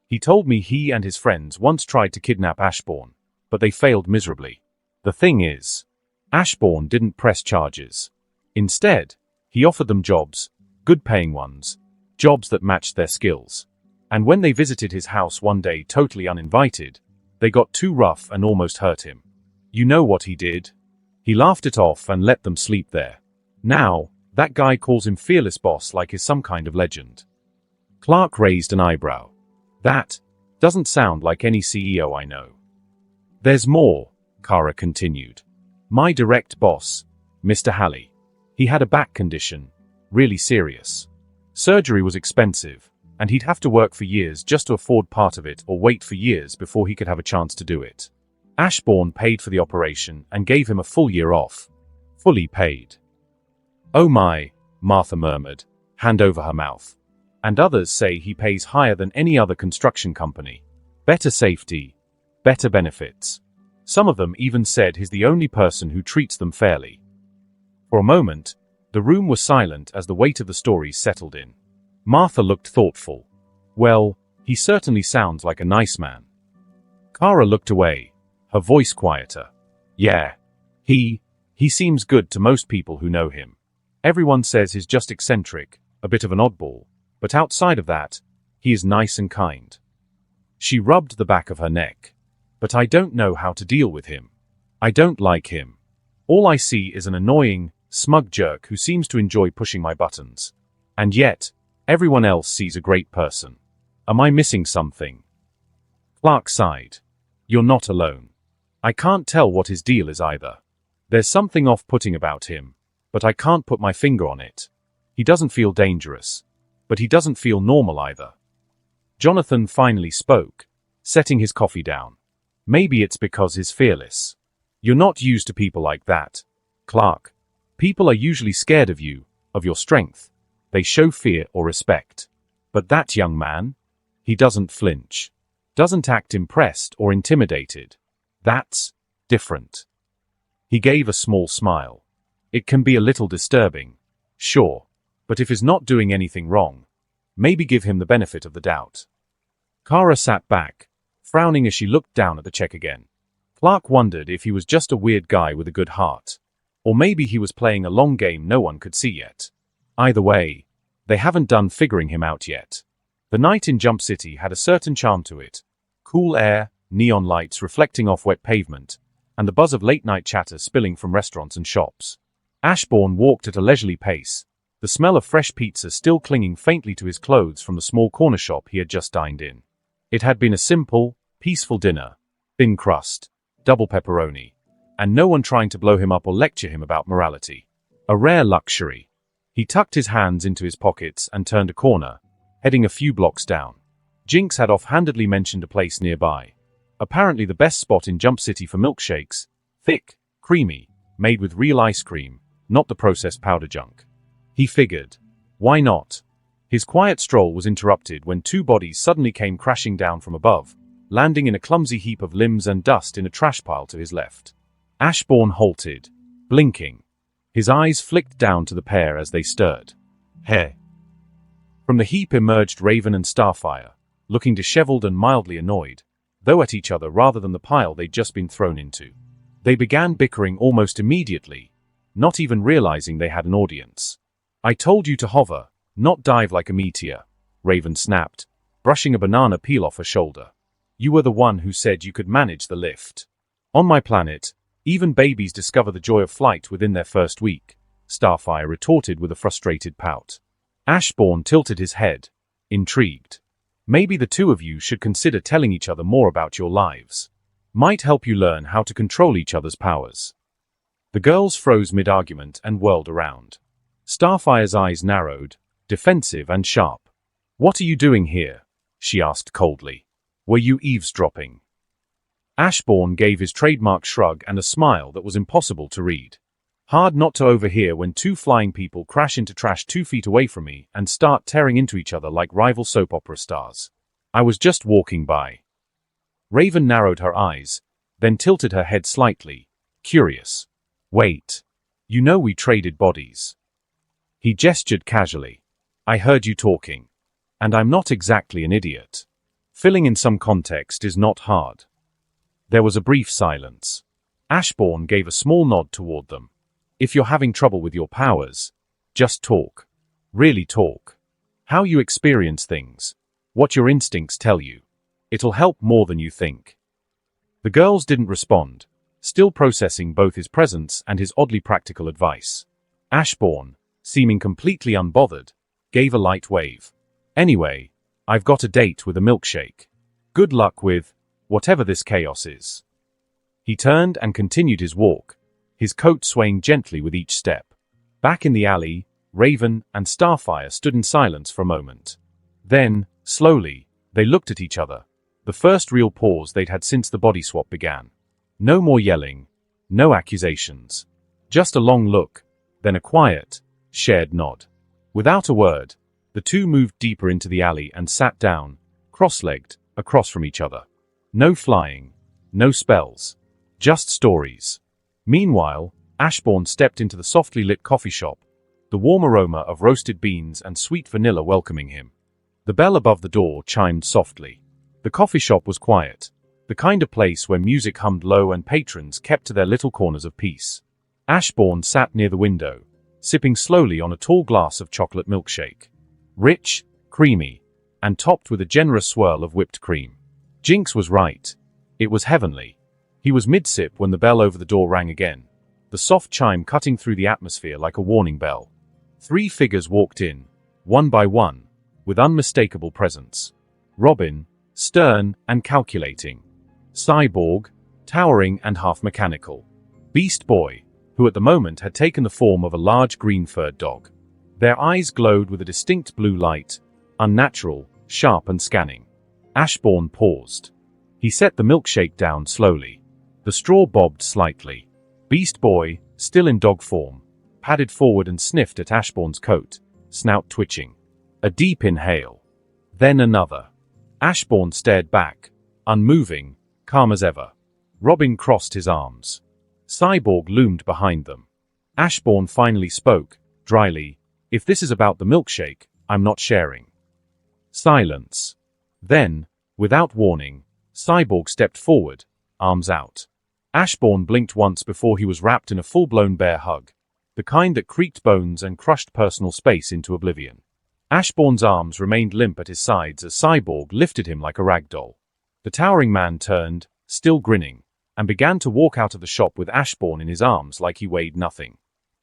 He told me he and his friends once tried to kidnap Ashbourne, but they failed miserably. The thing is, Ashbourne didn't press charges. Instead, he offered them jobs, good-paying ones, jobs that matched their skills. And when they visited his house one day totally uninvited, they got too rough and almost hurt him. You know what he did? He laughed it off and let them sleep there. Now, that guy calls him Fearless Boss like he's some kind of legend. Clark raised an eyebrow. That doesn't sound like any CEO I know. There's more, Kara continued. My direct boss, Mr. Halley. He had a back condition, really serious. Surgery was expensive, and he'd have to work for years just to afford part of it or wait for years before he could have a chance to do it. Ashbourne paid for the operation and gave him a full year off. Fully paid. Oh my, Martha murmured. hand over her mouth. And others say he pays higher than any other construction company. Better safety, better benefits. Some of them even said he's the only person who treats them fairly. For a moment, the room was silent as the weight of the stories settled in. Martha looked thoughtful. Well, he certainly sounds like a nice man. Kara looked away, her voice quieter. Yeah, he seems good to most people who know him. Everyone says he's just eccentric, a bit of an oddball, but outside of that, he is nice and kind. She rubbed the back of her neck. But I don't know how to deal with him. I don't like him. All I see is an annoying, smug jerk who seems to enjoy pushing my buttons. And yet, everyone else sees a great person. Am I missing something? Clark sighed. You're not alone. I can't tell what his deal is either. There's something off-putting about him, but I can't put my finger on it. He doesn't feel dangerous, but he doesn't feel normal either. Jonathan finally spoke, setting his coffee down. Maybe it's because he's fearless. You're not used to people like that, Clark. People are usually scared of you, of your strength. They show fear or respect. But that young man? He doesn't flinch. Doesn't act impressed or intimidated. That's different. He gave a small smile. It can be a little disturbing, sure, but if he's not doing anything wrong, maybe give him the benefit of the doubt. Kara sat back, frowning as she looked down at the check again. Clark wondered if he was just a weird guy with a good heart. Or maybe he was playing a long game no one could see yet. Either way, they haven't done figuring him out yet. The night in Jump City had a certain charm to it. Cool air, neon lights reflecting off wet pavement, and the buzz of late-night chatter spilling from restaurants and shops. Ashbourne walked at a leisurely pace, the smell of fresh pizza still clinging faintly to his clothes from the small corner shop he had just dined in. It had been a simple, peaceful dinner, thin crust, double pepperoni, and no one trying to blow him up or lecture him about morality. A rare luxury. He tucked his hands into his pockets and turned a corner, heading a few blocks down. Jinx had offhandedly mentioned a place nearby. Apparently the best spot in Jump City for milkshakes, thick, creamy, made with real ice cream, not the processed powder junk. He figured, why not? His quiet stroll was interrupted when two bodies suddenly came crashing down from above, landing in a clumsy heap of limbs and dust in a trash pile to his left. Ashbourne halted, blinking. His eyes flicked down to the pair as they stirred. Heh. From the heap emerged Raven and Starfire, looking disheveled and mildly annoyed, though at each other rather than the pile they'd just been thrown into. They began bickering almost immediately, not even realizing they had an audience. I told you to hover, not dive like a meteor, Raven snapped, brushing a banana peel off her shoulder. You were the one who said you could manage the lift. On my planet, even babies discover the joy of flight within their first week, Starfire retorted with a frustrated pout. Ashbourne tilted his head, intrigued. Maybe the two of you should consider telling each other more about your lives. Might help you learn how to control each other's powers. The girls froze mid-argument and whirled around. Starfire's eyes narrowed, defensive and sharp. What are you doing here? She asked coldly. Were you eavesdropping? Ashbourne gave his trademark shrug and a smile that was impossible to read. Hard not to overhear when two flying people crash into trash 2 feet away from me and start tearing into each other like rival soap opera stars. I was just walking by. Raven narrowed her eyes, then tilted her head slightly, curious. Wait. You know we traded bodies. He gestured casually. I heard you talking. And I'm not exactly an idiot. Filling in some context is not hard. There was a brief silence. Ashbourne gave a small nod toward them. If you're having trouble with your powers, just talk. Really talk. How you experience things. What your instincts tell you. It'll help more than you think. The girls didn't respond, still processing both his presence and his oddly practical advice. Ashbourne, seeming completely unbothered, gave a light wave. Anyway, I've got a date with a milkshake. Good luck with whatever this chaos is. He turned and continued his walk, his coat swaying gently with each step. Back in the alley, Raven and Starfire stood in silence for a moment. Then, slowly, they looked at each other, the first real pause they'd had since the body swap began. No more yelling, no accusations. Just a long look, then a quiet, shared nod. Without a word, the two moved deeper into the alley and sat down, cross-legged, across from each other. No flying, no spells, just stories. Meanwhile, Ashbourne stepped into the softly lit coffee shop, the warm aroma of roasted beans and sweet vanilla welcoming him. The bell above the door chimed softly. The coffee shop was quiet, the kind of place where music hummed low and patrons kept to their little corners of peace. Ashbourne sat near the window, sipping slowly on a tall glass of chocolate milkshake. Rich, creamy, and topped with a generous swirl of whipped cream. Jinx was right. It was heavenly. He was mid-sip when the bell over the door rang again, the soft chime cutting through the atmosphere like a warning bell. 3 figures walked in, one by one, with unmistakable presence. Robin, stern and calculating. Cyborg, towering and half-mechanical. Beast Boy, who at the moment had taken the form of a large green-furred dog. Their eyes glowed with a distinct blue light, unnatural, sharp and scanning. Ashbourne paused. He set the milkshake down slowly. The straw bobbed slightly. Beast Boy, still in dog form, padded forward and sniffed at Ashbourne's coat, snout twitching. A deep inhale. Then another. Ashbourne stared back, unmoving, calm as ever. Robin crossed his arms. Cyborg loomed behind them. Ashbourne finally spoke, dryly, "If this is about the milkshake, I'm not sharing." Silence. Then, without warning, Cyborg stepped forward, arms out. Ashbourne blinked once before he was wrapped in a full-blown bear hug, the kind that creaked bones and crushed personal space into oblivion. Ashbourne's arms remained limp at his sides as Cyborg lifted him like a rag doll. The towering man turned, still grinning, and began to walk out of the shop with Ashbourne in his arms like he weighed nothing.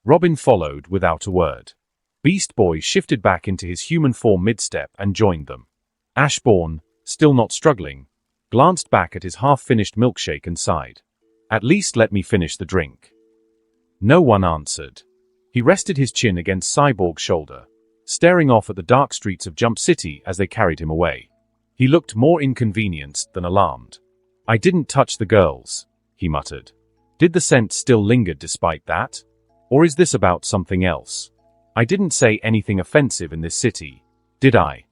Robin followed without a word. Beast Boy shifted back into his human form mid-step and joined them. Ashbourne, still not struggling, glanced back at his half-finished milkshake and sighed. "At least let me finish the drink." No one answered. He rested his chin against Cyborg's shoulder, staring off at the dark streets of Jump City as they carried him away. He looked more inconvenienced than alarmed. "I didn't touch the girls," he muttered. "Did the scent still linger despite that? Or is this about something else? I didn't say anything offensive in this city, did I?"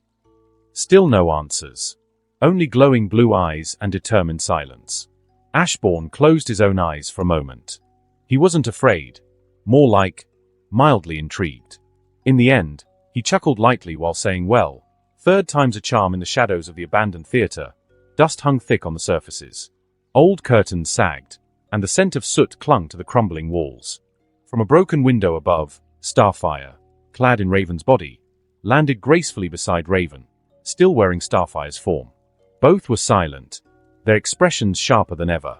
Still no answers. Only glowing blue eyes and determined silence. Ashbourne closed his own eyes for a moment. He wasn't afraid. More like, mildly intrigued. In the end, he chuckled lightly while saying, "Well, third time's a charm." In the shadows of the abandoned theater, dust hung thick on the surfaces. Old curtains sagged, and the scent of soot clung to the crumbling walls. From a broken window above, Starfire, clad in Raven's body, landed gracefully beside Raven, still wearing Starfire's form. Both were silent, their expressions sharper than ever.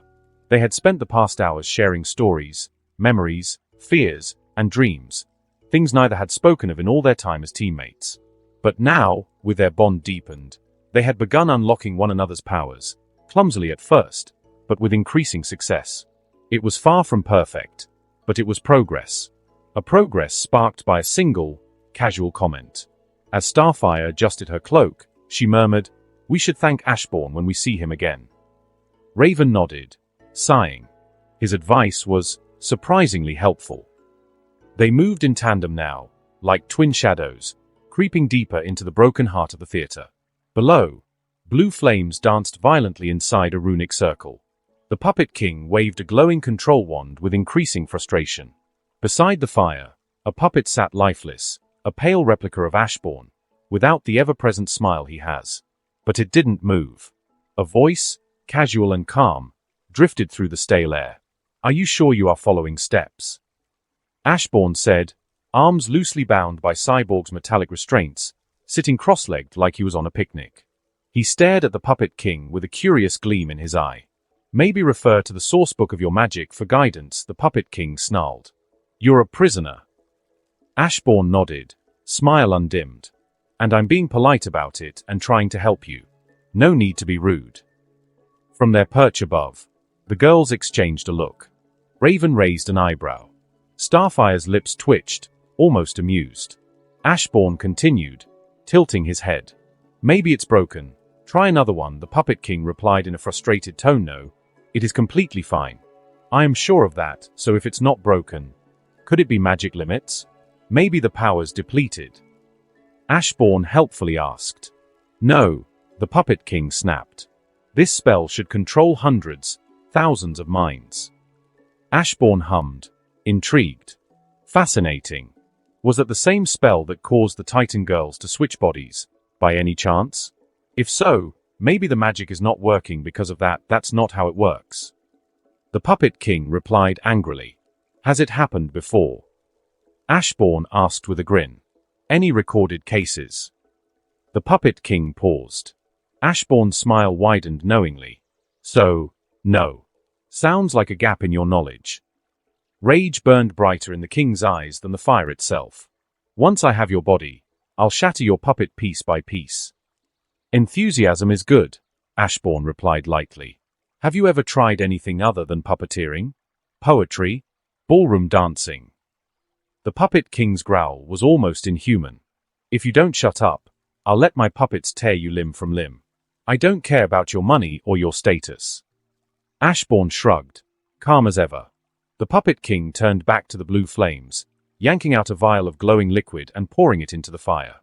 They had spent the past hours sharing stories, memories, fears, and dreams, things neither had spoken of in all their time as teammates. But now, with their bond deepened, they had begun unlocking one another's powers, clumsily at first, but with increasing success. It was far from perfect, but it was progress. A progress sparked by a single, casual comment. As Starfire adjusted her cloak, she murmured, "We should thank Ashbourne when we see him again." Raven nodded, sighing. His advice was surprisingly helpful. They moved in tandem now, like twin shadows, creeping deeper into the broken heart of the theater. Below, blue flames danced violently inside a runic circle. The Puppet King waved a glowing control wand with increasing frustration. Beside the fire, a puppet sat lifeless, a pale replica of Ashbourne, without the ever-present smile he has. But it didn't move. A voice, casual and calm, drifted through the stale air. "Are you sure you are following steps?" Ashbourne said, arms loosely bound by Cyborg's metallic restraints, sitting cross-legged like he was on a picnic. He stared at the Puppet King with a curious gleam in his eye. "Maybe refer to the sourcebook of your magic for guidance," the Puppet King snarled. "You're a prisoner." Ashbourne nodded, smile undimmed. "And I'm being polite about it and trying to help you. No need to be rude." From their perch above, the girls exchanged a look. Raven raised an eyebrow. Starfire's lips twitched, almost amused. Ashbourne continued, tilting his head. "Maybe it's broken. Try another one," the Puppet King replied in a frustrated tone. "No, it is completely fine. I am sure of that, so if it's not broken, could it be magic limits? Maybe the power's depleted." Ashbourne helpfully asked. No, the Puppet King snapped. This spell should control hundreds, thousands of minds. Ashbourne hummed, intrigued. Fascinating. Was that the same spell that caused the Titan girls to switch bodies, by any chance? If so, maybe the magic is not working because of that. That's not how it works. The Puppet King replied angrily. Has it happened before? Ashbourne asked with a grin. Any recorded cases? The Puppet King paused. Ashbourne's smile widened knowingly. So, no. Sounds like a gap in your knowledge. Rage burned brighter in the king's eyes than the fire itself. Once I have your body, I'll shatter your puppet piece by piece. Enthusiasm is good, Ashbourne replied lightly. Have you ever tried anything other than puppeteering? Poetry? Ballroom dancing? The Puppet King's growl was almost inhuman. If you don't shut up, I'll let my puppets tear you limb from limb. I don't care about your money or your status. Ashbourne shrugged, calm as ever. The Puppet King turned back to the blue flames, yanking out a vial of glowing liquid and pouring it into the fire.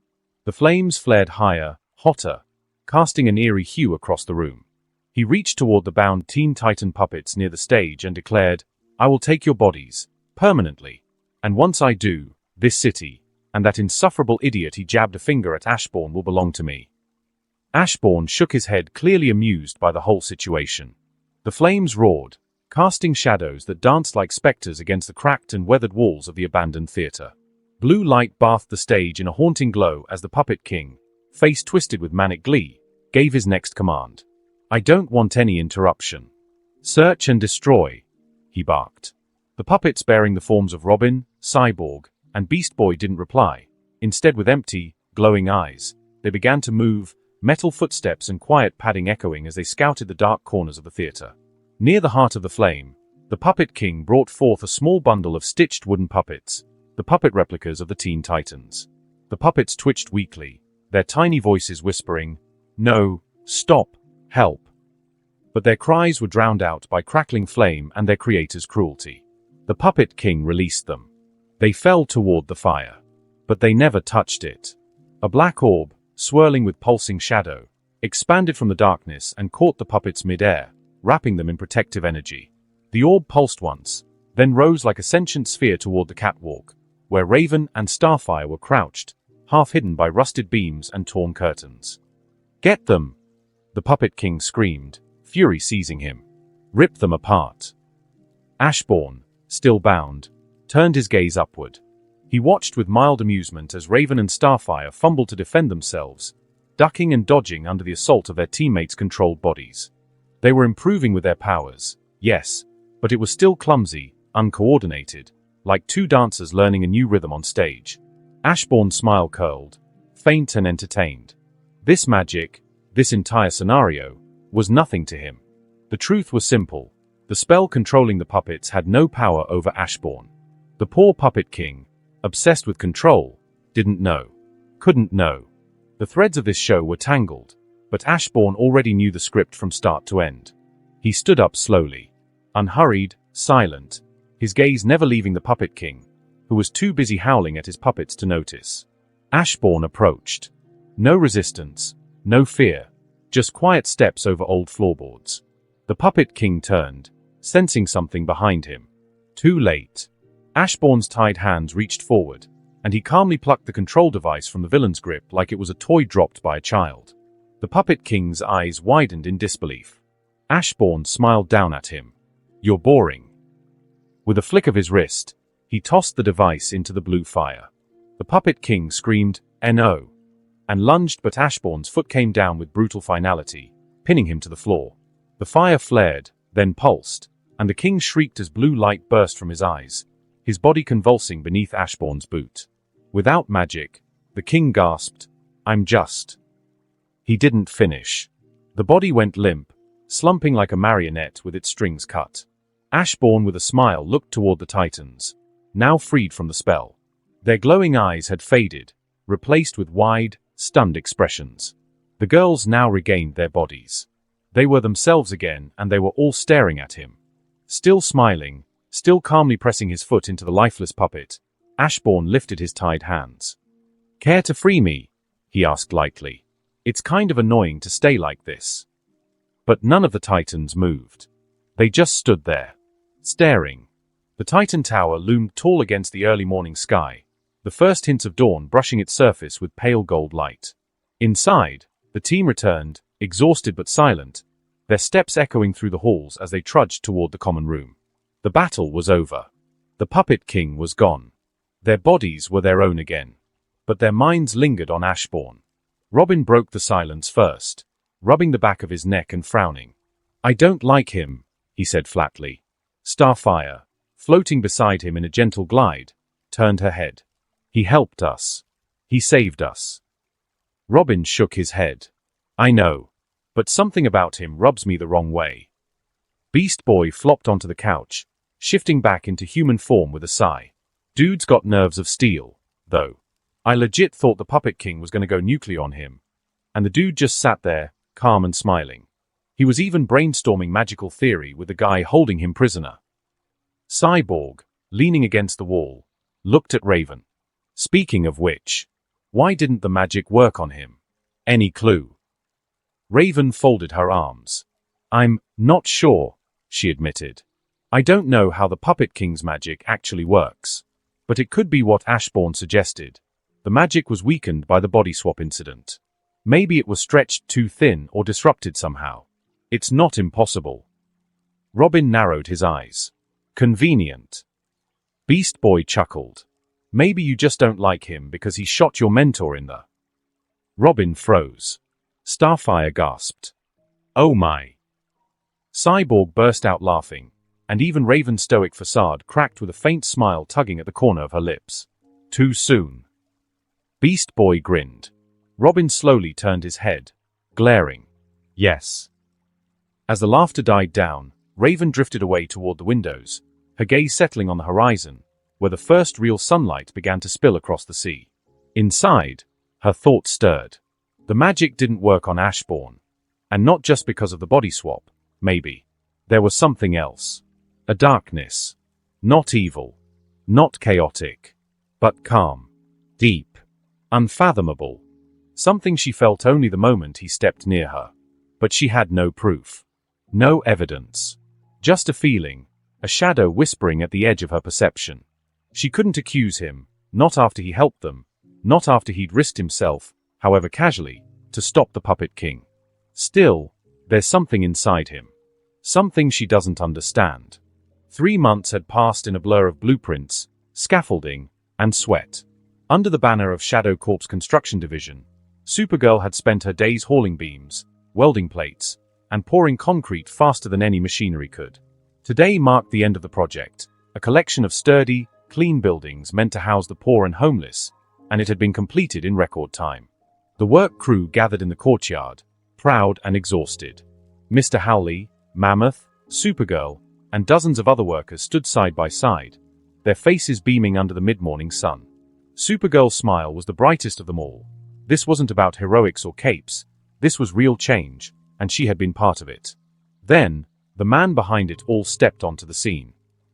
The flames flared higher, hotter, casting an eerie hue across the room. He reached toward the bound Teen Titan puppets near the stage and declared, I will take your bodies, permanently. And once I do, this city, and that insufferable idiot he jabbed a finger at Ashbourne will belong to me. Ashbourne shook his head, clearly amused by the whole situation. The flames roared, casting shadows that danced like specters against the cracked and weathered walls of the abandoned theater. Blue light bathed the stage in a haunting glow as the Puppet King, face twisted with manic glee, gave his next command. I don't want any interruption. Search and destroy, he barked. The puppets bearing the forms of Robin, Cyborg, and Beast Boy didn't reply. Instead, with empty, glowing eyes, they began to move, metal footsteps and quiet padding echoing as they scouted the dark corners of the theater. Near the heart of the flame, the Puppet King brought forth a small bundle of stitched wooden puppets, the puppet replicas of the Teen Titans. The puppets twitched weakly, their tiny voices whispering, no, stop, help. But their cries were drowned out by crackling flame and their creator's cruelty. The Puppet King released them. They fell toward the fire. But they never touched it. A black orb, swirling with pulsing shadow, expanded from the darkness and caught the puppets mid-air, wrapping them in protective energy. The orb pulsed once, then rose like a sentient sphere toward the catwalk, where Raven and Starfire were crouched, half hidden by rusted beams and torn curtains. Get them! The Puppet King screamed, fury seizing him. Rip them apart. Ashbourne, still bound, turned his gaze upward. He watched with mild amusement as Raven and Starfire fumbled to defend themselves, ducking and dodging under the assault of their teammates' controlled bodies. They were improving with their powers, yes, but it was still clumsy, uncoordinated, like two dancers learning a new rhythm on stage. Ashbourne's smile curled, faint and entertained. This magic, this entire scenario, was nothing to him. The truth was simple. The spell controlling the puppets had no power over Ashbourne. The poor Puppet King, obsessed with control, didn't know. Couldn't know. The threads of this show were tangled, but Ashbourne already knew the script from start to end. He stood up slowly, unhurried, silent, his gaze never leaving the Puppet King, who was too busy howling at his puppets to notice. Ashbourne approached. No resistance, no fear, just quiet steps over old floorboards. The Puppet King turned, sensing something behind him. Too late. Ashbourne's tied hands reached forward, and he calmly plucked the control device from the villain's grip like it was a toy dropped by a child. The Puppet King's eyes widened in disbelief. Ashbourne smiled down at him. You're boring. With a flick of his wrist, he tossed the device into the blue fire. The Puppet King screamed, "No!" and lunged, but Ashbourne's foot came down with brutal finality, pinning him to the floor. The fire flared, then pulsed, and the king shrieked as blue light burst from his eyes, his body convulsing beneath Ashbourne's boot. Without magic, the king gasped, "I'm just." He didn't finish. The body went limp, slumping like a marionette with its strings cut. Ashbourne, with a smile, looked toward the Titans, now freed from the spell. Their glowing eyes had faded, replaced with wide, stunned expressions. The girls now regained their bodies. They were themselves again, and they were all staring at him. Still smiling, still calmly pressing his foot into the lifeless puppet, Ashbourne lifted his tied hands. "Care to free me?" he asked lightly. It's kind of annoying to stay like this. But none of the Titans moved. They just stood there, staring. The Titan Tower loomed tall against the early morning sky, the first hints of dawn brushing its surface with pale gold light. Inside, the team returned, exhausted but silent, their steps echoing through the halls as they trudged toward the common room. The battle was over. The Puppet King was gone. Their bodies were their own again. But their minds lingered on Ashbourne. Robin broke the silence first, rubbing the back of his neck and frowning. I don't like him, he said flatly. Starfire, floating beside him in a gentle glide, turned her head. He helped us. He saved us. Robin shook his head. I know, but something about him rubs me the wrong way. Beast Boy flopped onto the couch, shifting back into human form with a sigh. Dude's got nerves of steel, though. I legit thought the Puppet King was going to go nuclear on him. And the dude just sat there, calm and smiling. He was even brainstorming magical theory with the guy holding him prisoner. Cyborg, leaning against the wall, looked at Raven. Speaking of which, why didn't the magic work on him? Any clue? Raven folded her arms. I'm not sure, she admitted. I don't know how the Puppet King's magic actually works. But it could be what Ashbourne suggested. The magic was weakened by the body swap incident. Maybe it was stretched too thin or disrupted somehow. It's not impossible. Robin narrowed his eyes. Convenient. Beast Boy chuckled. Maybe you just don't like him because he shot your mentor in the... Robin froze. Starfire gasped. Oh my. Cyborg burst out laughing, and even Raven's stoic facade cracked with a faint smile tugging at the corner of her lips. Too soon. Beast Boy grinned. Robin slowly turned his head, glaring. Yes. As the laughter died down, Raven drifted away toward the windows, her gaze settling on the horizon, where the first real sunlight began to spill across the sea. Inside, her thoughts stirred. The magic didn't work on Ashbourne. And not just because of the body swap, maybe. There was something else. A darkness. Not evil. Not chaotic. But calm. Deep. Unfathomable. Something she felt only the moment he stepped near her. But she had no proof. No evidence. Just a feeling. A shadow whispering at the edge of her perception. She couldn't accuse him, not after he helped them, not after he'd risked himself, however casually, to stop the Puppet King. Still, there's something inside him. Something she doesn't understand. 3 months had passed in a blur of blueprints, scaffolding, and sweat. Under the banner of Shadow Corp's construction division, Supergirl had spent her days hauling beams, welding plates, and pouring concrete faster than any machinery could. Today marked the end of the project, a collection of sturdy, clean buildings meant to house the poor and homeless, and it had been completed in record time. The work crew gathered in the courtyard, proud and exhausted. Mr. Howley, Mammoth, Supergirl, and dozens of other workers stood side by side, their faces beaming under the mid-morning sun. Supergirl's smile was the brightest of them all. This wasn't about heroics or capes, this was real change, and she had been part of it. Then, the man behind it all stepped onto the scene.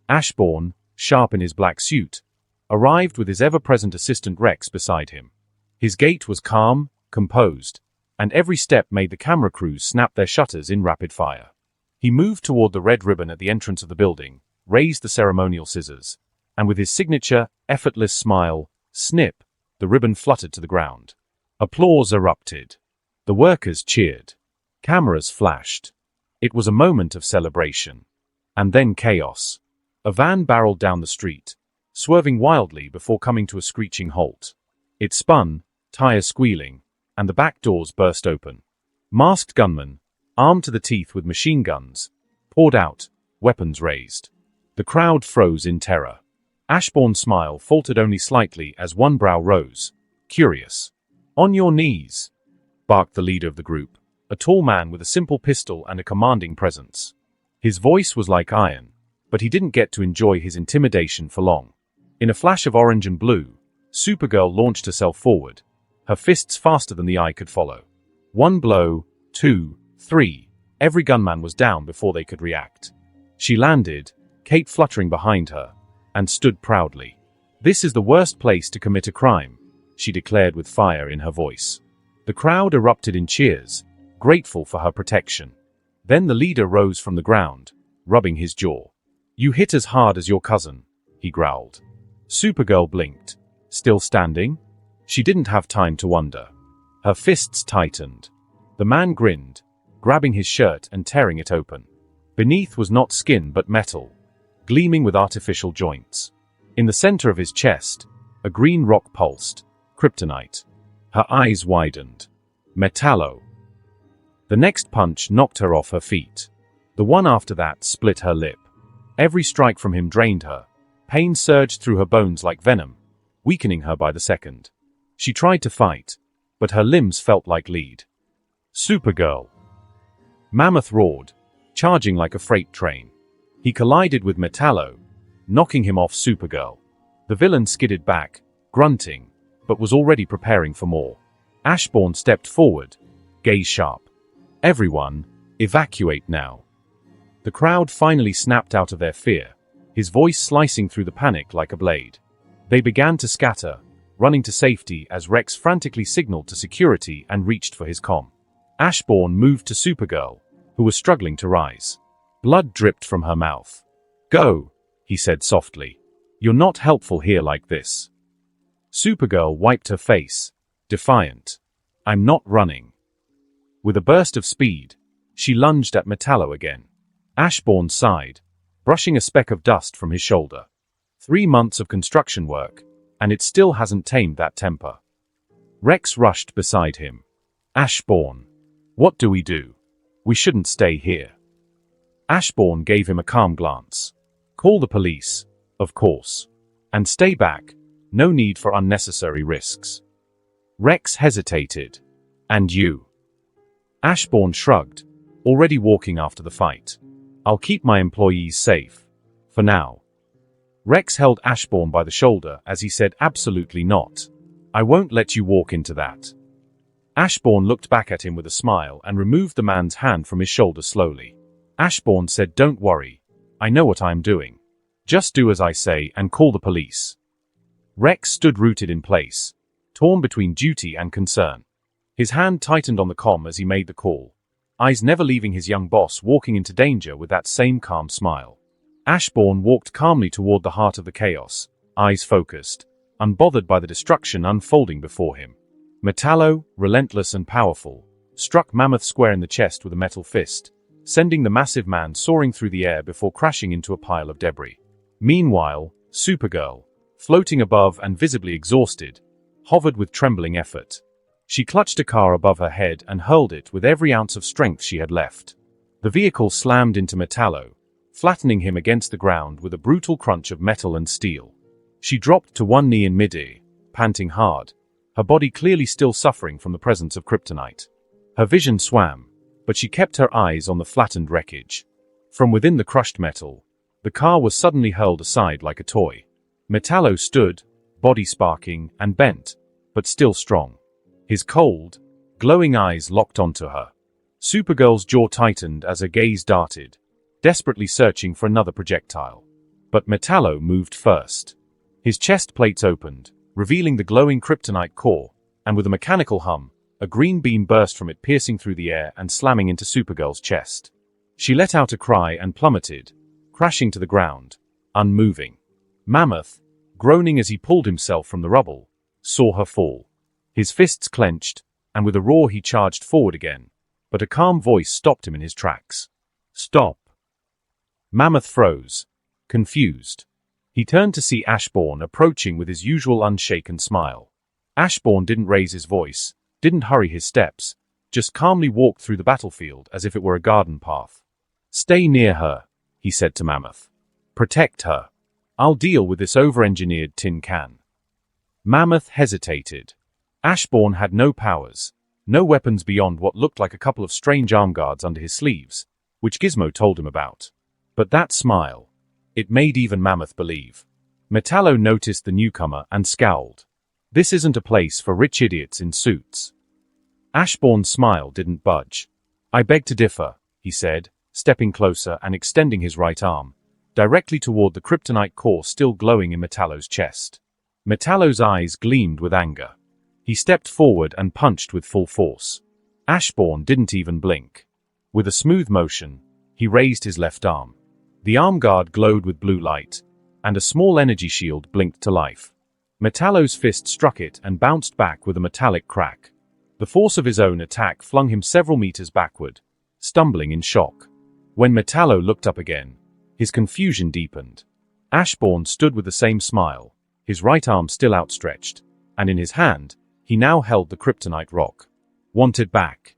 Ashbourne, sharp in his black suit, arrived with his ever-present assistant Rex beside him. His gait was calm, composed, and every step made the camera crews snap their shutters in rapid fire. He moved toward the red ribbon at the entrance of the building, raised the ceremonial scissors, and with his signature, effortless smile, snip, the ribbon fluttered to the ground. Applause erupted. The workers cheered. Cameras flashed. It was a moment of celebration. And then chaos. A van barreled down the street, swerving wildly before coming to a screeching halt. It spun, tires squealing, and the back doors burst open. Masked gunmen, armed to the teeth with machine guns, poured out, weapons raised. The crowd froze in terror. Ashbourne's smile faltered only slightly as one brow rose, curious. On your knees, barked the leader of the group, a tall man with a simple pistol and a commanding presence. His voice was like iron, but he didn't get to enjoy his intimidation for long. In a flash of orange and blue, Supergirl launched herself forward, her fists faster than the eye could follow. 1 blow, 2, 3, every gunman was down before they could react. She landed, cape fluttering behind her, and stood proudly. This is the worst place to commit a crime, she declared with fire in her voice. The crowd erupted in cheers, grateful for her protection. Then the leader rose from the ground, rubbing his jaw. "You hit as hard as your cousin," he growled. Supergirl blinked. Still standing? She didn't have time to wonder. Her fists tightened. The man grinned, grabbing his shirt and tearing it open. Beneath was not skin but metal, gleaming with artificial joints. In the center of his chest, a green rock pulsed. Kryptonite. Her eyes widened. Metallo. The next punch knocked her off her feet. The one after that split her lip. Every strike from him drained her. Pain surged through her bones like venom, weakening her by the second. She tried to fight, but her limbs felt like lead. Supergirl. Mammoth roared, charging like a freight train. He collided with Metallo, knocking him off Supergirl. The villain skidded back, grunting, but was already preparing for more. Ashbourne stepped forward, gaze sharp. "Everyone, evacuate now." The crowd finally snapped out of their fear, his voice slicing through the panic like a blade. They began to scatter, running to safety as Rex frantically signaled to security and reached for his comm. Ashbourne moved to Supergirl, who was struggling to rise. Blood dripped from her mouth. "Go," he said softly. "You're not helpful here like this." Supergirl wiped her face, defiant. "I'm not running." With a burst of speed, she lunged at Metallo again. Ashbourne sighed, brushing a speck of dust from his shoulder. 3 months of construction work, and it still hasn't tamed that temper. Rex rushed beside him. "Ashbourne, what do we do? We shouldn't stay here." Ashbourne gave him a calm glance. "Call the police, of course. And stay back, no need for unnecessary risks." Rex hesitated. "And you?" Ashbourne shrugged, already walking after the fight. "I'll keep my employees safe. For now." Rex held Ashbourne by the shoulder as he said, "Absolutely not. I won't let you walk into that." Ashbourne looked back at him with a smile and removed the man's hand from his shoulder slowly. Ashbourne said, "Don't worry. I know what I'm doing. Just do as I say and call the police." Rex stood rooted in place, torn between duty and concern. His hand tightened on the comm as he made the call, eyes never leaving his young boss walking into danger with that same calm smile. Ashbourne walked calmly toward the heart of the chaos, eyes focused, unbothered by the destruction unfolding before him. Metallo, relentless and powerful, struck Mammoth square in the chest with a metal fist, sending the massive man soaring through the air before crashing into a pile of debris. Meanwhile, Supergirl, floating above and visibly exhausted, hovered with trembling effort. She clutched a car above her head and hurled it with every ounce of strength she had left. The vehicle slammed into Metallo, flattening him against the ground with a brutal crunch of metal and steel. She dropped to one knee in midair, panting hard, her body clearly still suffering from the presence of kryptonite. Her vision swam, but she kept her eyes on the flattened wreckage. From within the crushed metal, the car was suddenly hurled aside like a toy. Metallo stood, body sparking and bent, but still strong. His cold, glowing eyes locked onto her. Supergirl's jaw tightened as her gaze darted, desperately searching for another projectile. But Metallo moved first. His chest plates opened, revealing the glowing kryptonite core, and with a mechanical hum, a green beam burst from it, piercing through the air and slamming into Supergirl's chest. She let out a cry and plummeted, crashing to the ground, unmoving. Mammoth, groaning as he pulled himself from the rubble, saw her fall. His fists clenched, and with a roar he charged forward again, but a calm voice stopped him in his tracks. "Stop." Mammoth froze, confused. He turned to see Ashbourne approaching with his usual unshaken smile. Ashbourne didn't raise his voice, didn't hurry his steps, just calmly walked through the battlefield as if it were a garden path. "Stay near her," he said to Mammoth. "Protect her. I'll deal with this over-engineered tin can." Mammoth hesitated. Ashbourne had no powers, no weapons beyond what looked like a couple of strange arm guards under his sleeves, which Gizmo told him about. But that smile, it made even Mammoth believe. Metallo noticed the newcomer and scowled. "This isn't a place for rich idiots in suits." Ashbourne's smile didn't budge. "I beg to differ," he said, stepping closer and extending his right arm, directly toward the kryptonite core still glowing in Metallo's chest. Metallo's eyes gleamed with anger. He stepped forward and punched with full force. Ashbourne didn't even blink. With a smooth motion, he raised his left arm. The arm guard glowed with blue light, and a small energy shield blinked to life. Metallo's fist struck it and bounced back with a metallic crack. The force of his own attack flung him several meters backward, stumbling in shock. When Metallo looked up again, his confusion deepened. Ashbourne stood with the same smile, his right arm still outstretched, and in his hand, he now held the kryptonite rock. "Want it back?"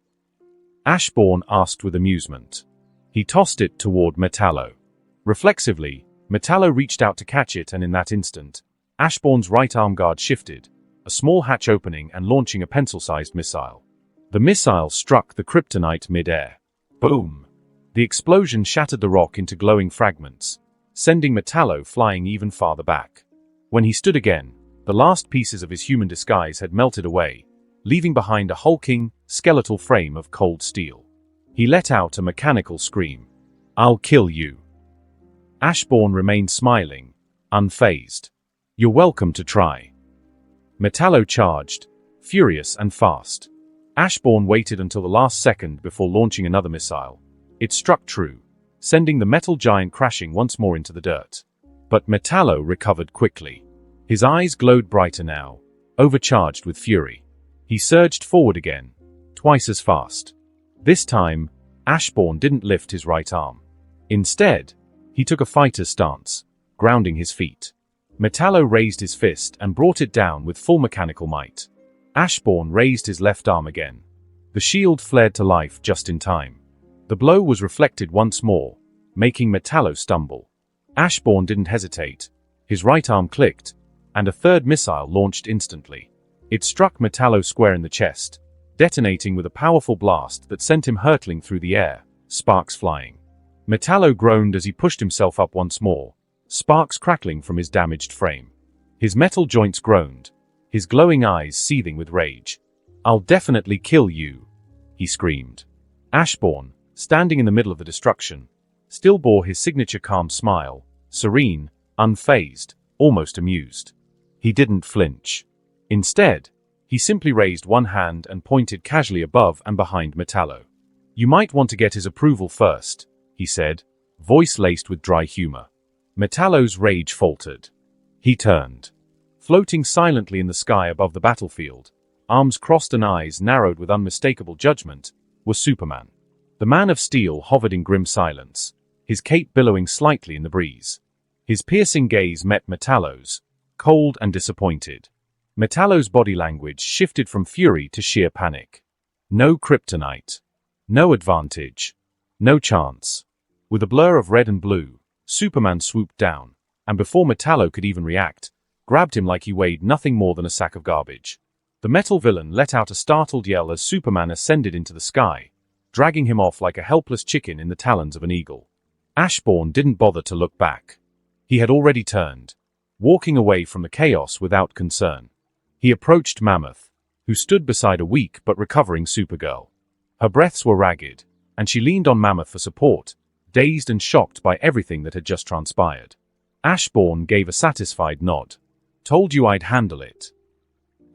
Ashbourne asked with amusement. He tossed it toward Metallo. Reflexively, Metallo reached out to catch it, and in that instant, Ashbourne's right arm guard shifted, a small hatch opening and launching a pencil-sized missile. The missile struck the kryptonite mid-air. Boom! The explosion shattered the rock into glowing fragments, sending Metallo flying even farther back. When he stood again, the last pieces of his human disguise had melted away, leaving behind a hulking, skeletal frame of cold steel. He let out a mechanical scream. "I'll kill you." Ashbourne remained smiling, unfazed. "You're welcome to try." Metallo charged, furious and fast. Ashbourne waited until the last second before launching another missile. It struck true, sending the metal giant crashing once more into the dirt. But Metallo recovered quickly. His eyes glowed brighter now, overcharged with fury. He surged forward again, twice as fast. This time, Ashbourne didn't lift his right arm. Instead, he took a fighter's stance, grounding his feet. Metallo raised his fist and brought it down with full mechanical might. Ashbourne raised his left arm again. The shield flared to life just in time. The blow was reflected once more, making Metallo stumble. Ashbourne didn't hesitate. His right arm clicked, and a third missile launched instantly. It struck Metallo square in the chest, detonating with a powerful blast that sent him hurtling through the air, sparks flying. Metallo groaned as he pushed himself up once more, sparks crackling from his damaged frame. His metal joints groaned, his glowing eyes seething with rage. "I'll definitely kill you," he screamed. Ashbourne, standing in the middle of the destruction, still bore his signature calm smile, serene, unfazed, almost amused. He didn't flinch. Instead, he simply raised one hand and pointed casually above and behind Metallo. "You might want to get his approval first," he said, voice laced with dry humor. Metallo's rage faltered. He turned. Floating silently in the sky above the battlefield, arms crossed and eyes narrowed with unmistakable judgment, was Superman. The Man of Steel hovered in grim silence, his cape billowing slightly in the breeze. His piercing gaze met Metallo's, cold and disappointed. Metallo's body language shifted from fury to sheer panic. No kryptonite. No advantage. No chance. With a blur of red and blue, Superman swooped down, and before Metallo could even react, grabbed him like he weighed nothing more than a sack of garbage. The metal villain let out a startled yell as Superman ascended into the sky, dragging him off like a helpless chicken in the talons of an eagle. Ashbourne didn't bother to look back. He had already turned, walking away from the chaos without concern. He approached Mammoth, who stood beside a weak but recovering Supergirl. Her breaths were ragged, and she leaned on Mammoth for support, dazed and shocked by everything that had just transpired. Ashbourne gave a satisfied nod. "Told you I'd handle it."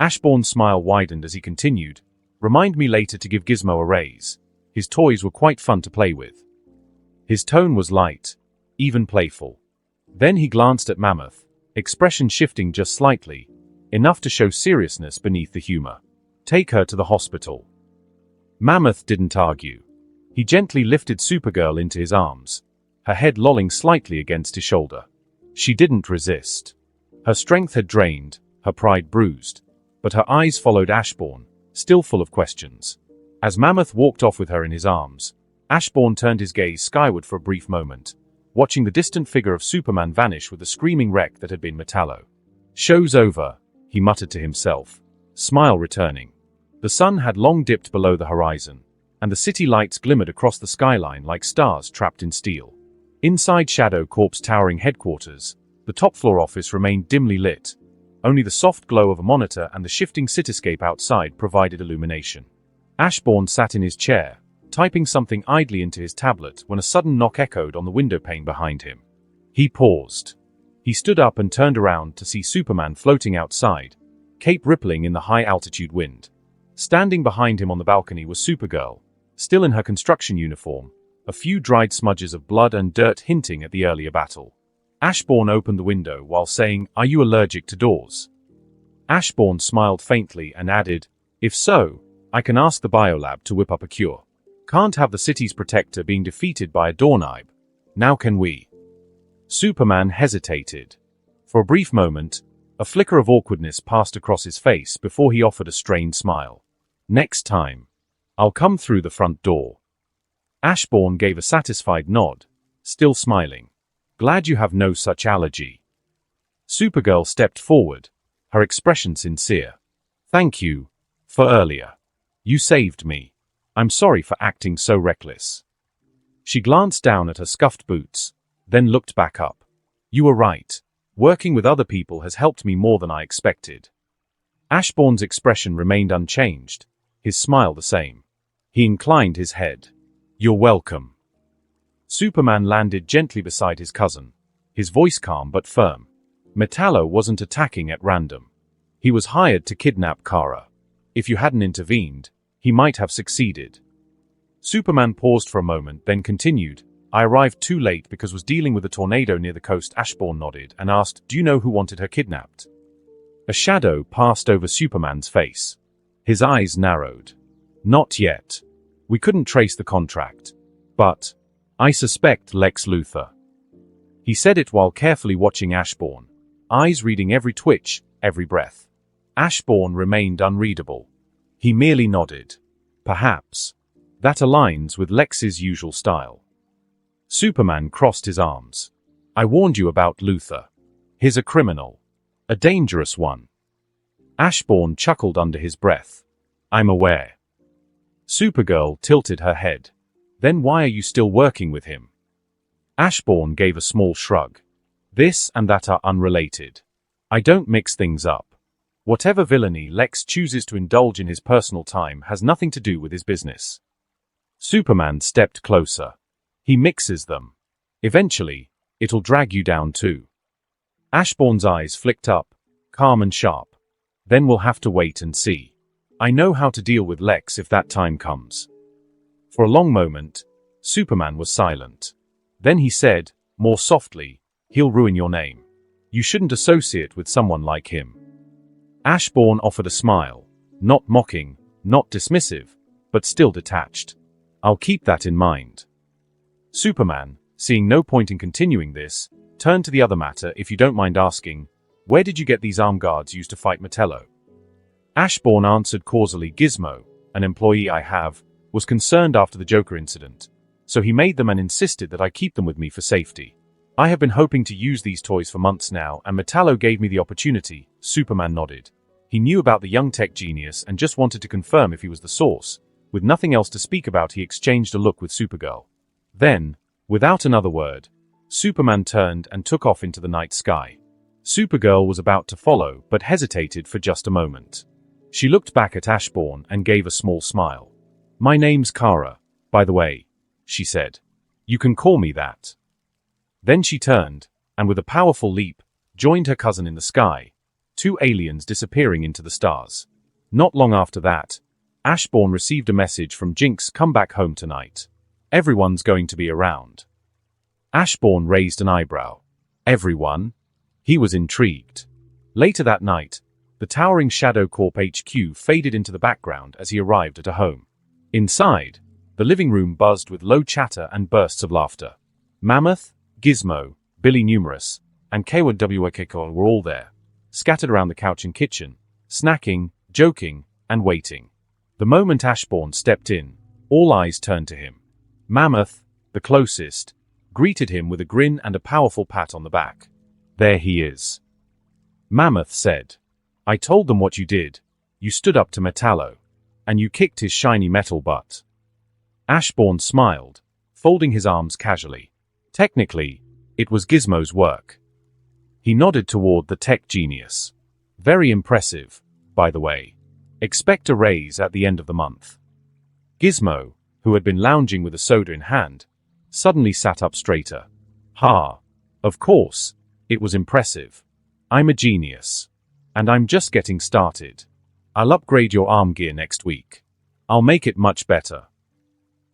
Ashbourne's smile widened as he continued, "Remind me later to give Gizmo a raise. His toys were quite fun to play with." His tone was light, even playful. Then he glanced at Mammoth, expression shifting just slightly, enough to show seriousness beneath the humor. "Take her to the hospital." Mammoth didn't argue. He gently lifted Supergirl into his arms, her head lolling slightly against his shoulder. She didn't resist. Her strength had drained, her pride bruised, but her eyes followed Ashbourne, still full of questions. As Mammoth walked off with her in his arms, Ashbourne turned his gaze skyward for a brief moment, watching the distant figure of Superman vanish with the screaming wreck that had been Metallo. "Show's over," he muttered to himself, smile returning. The sun had long dipped below the horizon, and the city lights glimmered across the skyline like stars trapped in steel. Inside Shadow Corp's towering headquarters, the top-floor office remained dimly lit. Only the soft glow of a monitor and the shifting cityscape outside provided illumination. Ashbourne sat in his chair, typing something idly into his tablet when a sudden knock echoed on the windowpane behind him. He paused. He stood up and turned around to see Superman floating outside, cape rippling in the high-altitude wind. Standing behind him on the balcony was Supergirl, still in her construction uniform, a few dried smudges of blood and dirt hinting at the earlier battle. Ashbourne opened the window while saying, "Are you allergic to doors?" Ashbourne smiled faintly and added, "If so, I can ask the biolab to whip up a cure. Can't have the city's protector being defeated by a doorknob. Now can we?" Superman hesitated. For a brief moment, a flicker of awkwardness passed across his face before he offered a strained smile. "Next time, I'll come through the front door." Ashbourne gave a satisfied nod, still smiling. "Glad you have no such allergy." Supergirl stepped forward, her expression sincere. "Thank you for earlier. You saved me. I'm sorry for acting so reckless." She glanced down at her scuffed boots, then looked back up. "You were right. Working with other people has helped me more than I expected." Ashbourne's expression remained unchanged, his smile the same. He inclined his head. "You're welcome." Superman landed gently beside his cousin, his voice calm but firm. Metallo wasn't attacking at random. He was hired to kidnap Kara. If you hadn't intervened, he might have succeeded. Superman paused for a moment, then continued, "I arrived too late because was dealing with a tornado near the coast." Ashbourne nodded and asked, "Do you know who wanted her kidnapped?" A shadow passed over Superman's face. His eyes narrowed. "Not yet. We couldn't trace the contract. But I suspect Lex Luthor." He said it while carefully watching Ashbourne, eyes reading every twitch, every breath. Ashbourne remained unreadable. He merely nodded. "Perhaps. That aligns with Lex's usual style." Superman crossed his arms. "I warned you about Luthor. He's a criminal. A dangerous one." Ashbourne chuckled under his breath. "I'm aware." Supergirl tilted her head. "Then why are you still working with him?" Ashbourne gave a small shrug. "This and that are unrelated. I don't mix things up. Whatever villainy Lex chooses to indulge in his personal time has nothing to do with his business." Superman stepped closer. "He mixes them. Eventually, it'll drag you down too." Ashbourne's eyes flicked up, calm and sharp. "Then we'll have to wait and see. I know how to deal with Lex if that time comes." For a long moment, Superman was silent. Then he said, more softly, "He'll ruin your name. You shouldn't associate with someone like him." Ashbourne offered a smile, not mocking, not dismissive, but still detached. "I'll keep that in mind." Superman, seeing no point in continuing this, turned to the other matter. "If you don't mind asking, where did you get these armed guards used to fight Metallo?" Ashbourne answered causally. "Gizmo, an employee I have, was concerned after the Joker incident, so he made them and insisted that I keep them with me for safety. I have been hoping to use these toys for months now, and Metallo gave me the opportunity." Superman nodded. He knew about the young tech genius and just wanted to confirm if he was the source. With nothing else to speak about, he exchanged a look with Supergirl. Then, without another word, Superman turned and took off into the night sky. Supergirl was about to follow, but hesitated for just a moment. She looked back at Ashbourne and gave a small smile. "My name's Kara, by the way," she said. "You can call me that." Then she turned, and with a powerful leap, joined her cousin in the sky, two aliens disappearing into the stars. Not long after that, Ashbourne received a message from Jinx: "Come back home tonight. Everyone's going to be around." Ashbourne raised an eyebrow. "Everyone?" He was intrigued. Later that night, the towering Shadow Corp HQ faded into the background as he arrived at a home. Inside, the living room buzzed with low chatter and bursts of laughter. Mammoth, Gizmo, Billy Numerous, and KWKK were all there, scattered around the couch and kitchen, snacking, joking, and waiting. The moment Ashbourne stepped in, all eyes turned to him. Mammoth, the closest, greeted him with a grin and a powerful pat on the back. "There he is." Mammoth said, "I told them what you did. You stood up to Metallo, and you kicked his shiny metal butt." Ashbourne smiled, folding his arms casually. "Technically, it was Gizmo's work." He nodded toward the tech genius. "Very impressive, by the way. Expect a raise at the end of the month." Gizmo, who had been lounging with a soda in hand, suddenly sat up straighter. "Ha! Of course, it was impressive. I'm a genius." And I'm just getting started. I'll upgrade your arm gear next week. I'll make it much better.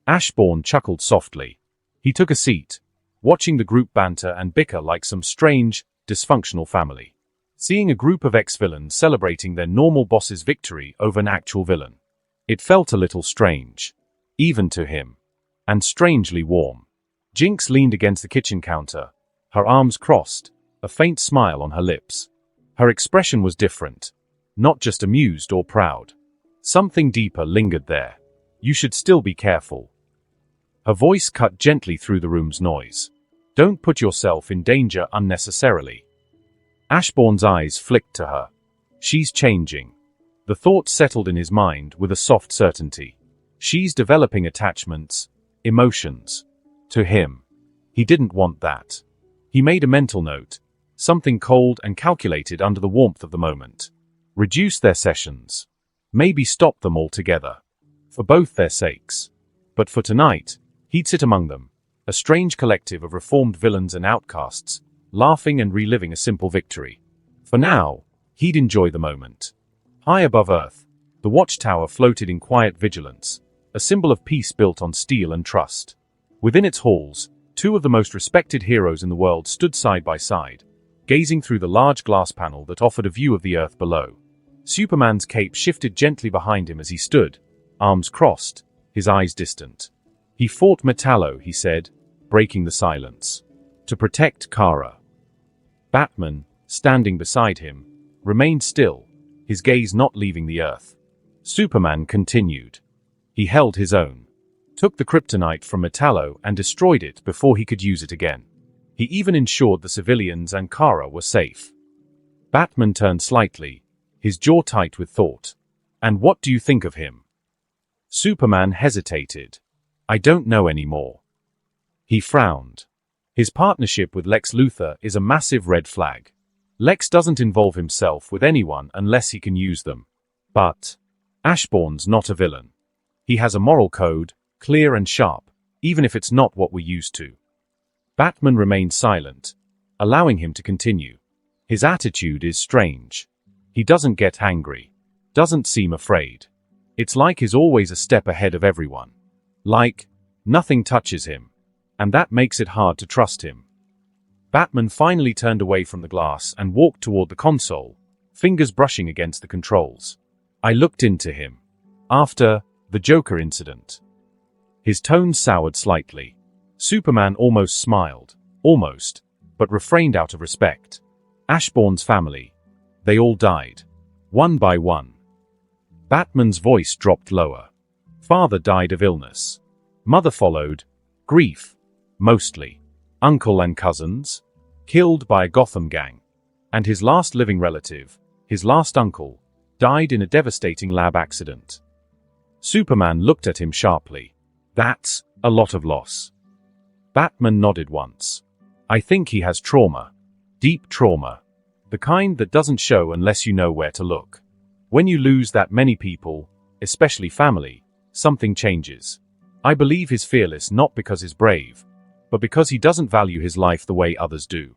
Ashbourne chuckled softly. He took a seat, watching the group banter and bicker like some strange, dysfunctional family. Seeing a group of ex-villains celebrating their normal boss's victory over an actual villain. It felt a little strange. Even to him. And strangely warm. Jinx leaned against the kitchen counter, her arms crossed, a faint smile on her lips. Her expression was different. Not just amused or proud. Something deeper lingered there. You should still be careful. Her voice cut gently through the room's noise. Don't put yourself in danger unnecessarily. Ashbourne's eyes flicked to her. She's changing. The thought settled in his mind with a soft certainty. She's developing attachments, emotions. To him. He didn't want that. He made a mental note. Something cold and calculated under the warmth of the moment. Reduce their sessions. Maybe stop them altogether. For both their sakes. But for tonight, he'd sit among them, a strange collective of reformed villains and outcasts, laughing and reliving a simple victory. For now, he'd enjoy the moment. High above Earth, the watchtower floated in quiet vigilance, a symbol of peace built on steel and trust. Within its halls, two of the most respected heroes in the world stood side by side, gazing through the large glass panel that offered a view of the Earth below. Superman's cape shifted gently behind him as he stood, arms crossed, his eyes distant. He fought Metallo, he said, breaking the silence. To protect Kara. Batman, standing beside him, remained still, his gaze not leaving the Earth. Superman continued. He held his own. Took the kryptonite from Metallo and destroyed it before he could use it again. He even ensured the civilians and Kara were safe. Batman turned slightly, his jaw tight with thought. And what do you think of him? Superman hesitated. I don't know anymore. He frowned. His partnership with Lex Luthor is a massive red flag. Lex doesn't involve himself with anyone unless he can use them. But Ashbourne's not a villain. He has a moral code, clear and sharp, even if it's not what we're used to. Batman remained silent, allowing him to continue. His attitude is strange. He doesn't get angry. Doesn't seem afraid. It's like he's always a step ahead of everyone. Like, nothing touches him. And that makes it hard to trust him. Batman finally turned away from the glass and walked toward the console, fingers brushing against the controls. I looked into him. After the Joker incident. His tone soured slightly. Superman almost smiled. Almost. But refrained out of respect. Ashbourne's family. They all died. One by one. Batman's voice dropped lower. Father died of illness. Mother followed. Grief. Mostly. Uncle and cousins. Killed by a Gotham gang. And his last living relative, his last uncle, died in a devastating lab accident. Superman looked at him sharply. That's a lot of loss. Batman nodded once. I think he has trauma. Deep trauma. The kind that doesn't show unless you know where to look. When you lose that many people, especially family, something changes. I believe he's fearless not because he's brave, but because he doesn't value his life the way others do.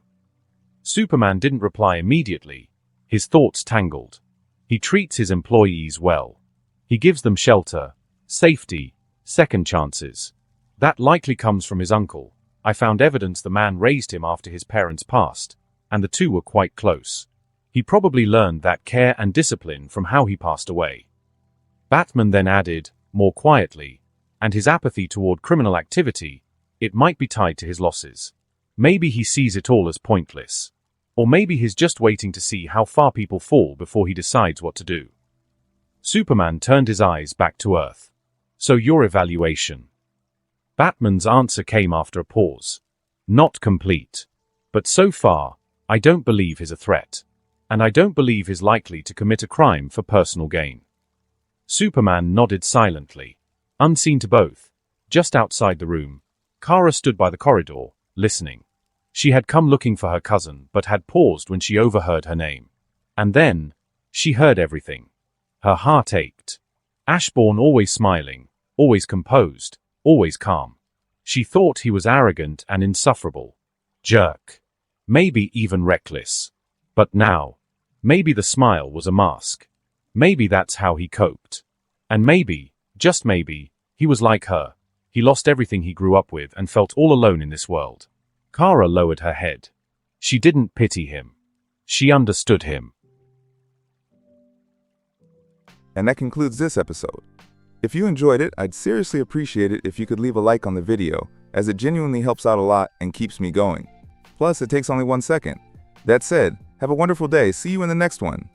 Superman didn't reply immediately. His thoughts tangled. He treats his employees well. He gives them shelter, safety, second chances. That likely comes from his uncle. I found evidence the man raised him after his parents passed, and the two were quite close. He probably learned that care and discipline from how he passed away. Batman then added, more quietly, and his apathy toward criminal activity, it might be tied to his losses. Maybe he sees it all as pointless. Or maybe he's just waiting to see how far people fall before he decides what to do. Superman turned his eyes back to Earth. So your evaluation? Batman's answer came after a pause. Not complete. But so far, I don't believe he's a threat. And I don't believe he's likely to commit a crime for personal gain. Superman nodded silently. Unseen to both, just outside the room, Kara stood by the corridor, listening. She had come looking for her cousin, but had paused when she overheard her name. And then, she heard everything. Her heart ached. Ashbourne always smiling, always composed, always calm. She thought he was arrogant and insufferable. Jerk. Maybe even reckless. But now, Maybe the smile was a mask. Maybe that's how he coped. And maybe, just maybe, he was like her. He lost everything he grew up with and felt all alone in this world. Kara lowered her head. She didn't pity him. She understood him. And that concludes this episode. If you enjoyed it, I'd seriously appreciate it if you could leave a like on the video, as it genuinely helps out a lot and keeps me going. Plus, it takes only 1 second. That said, have a wonderful day. See you in the next one.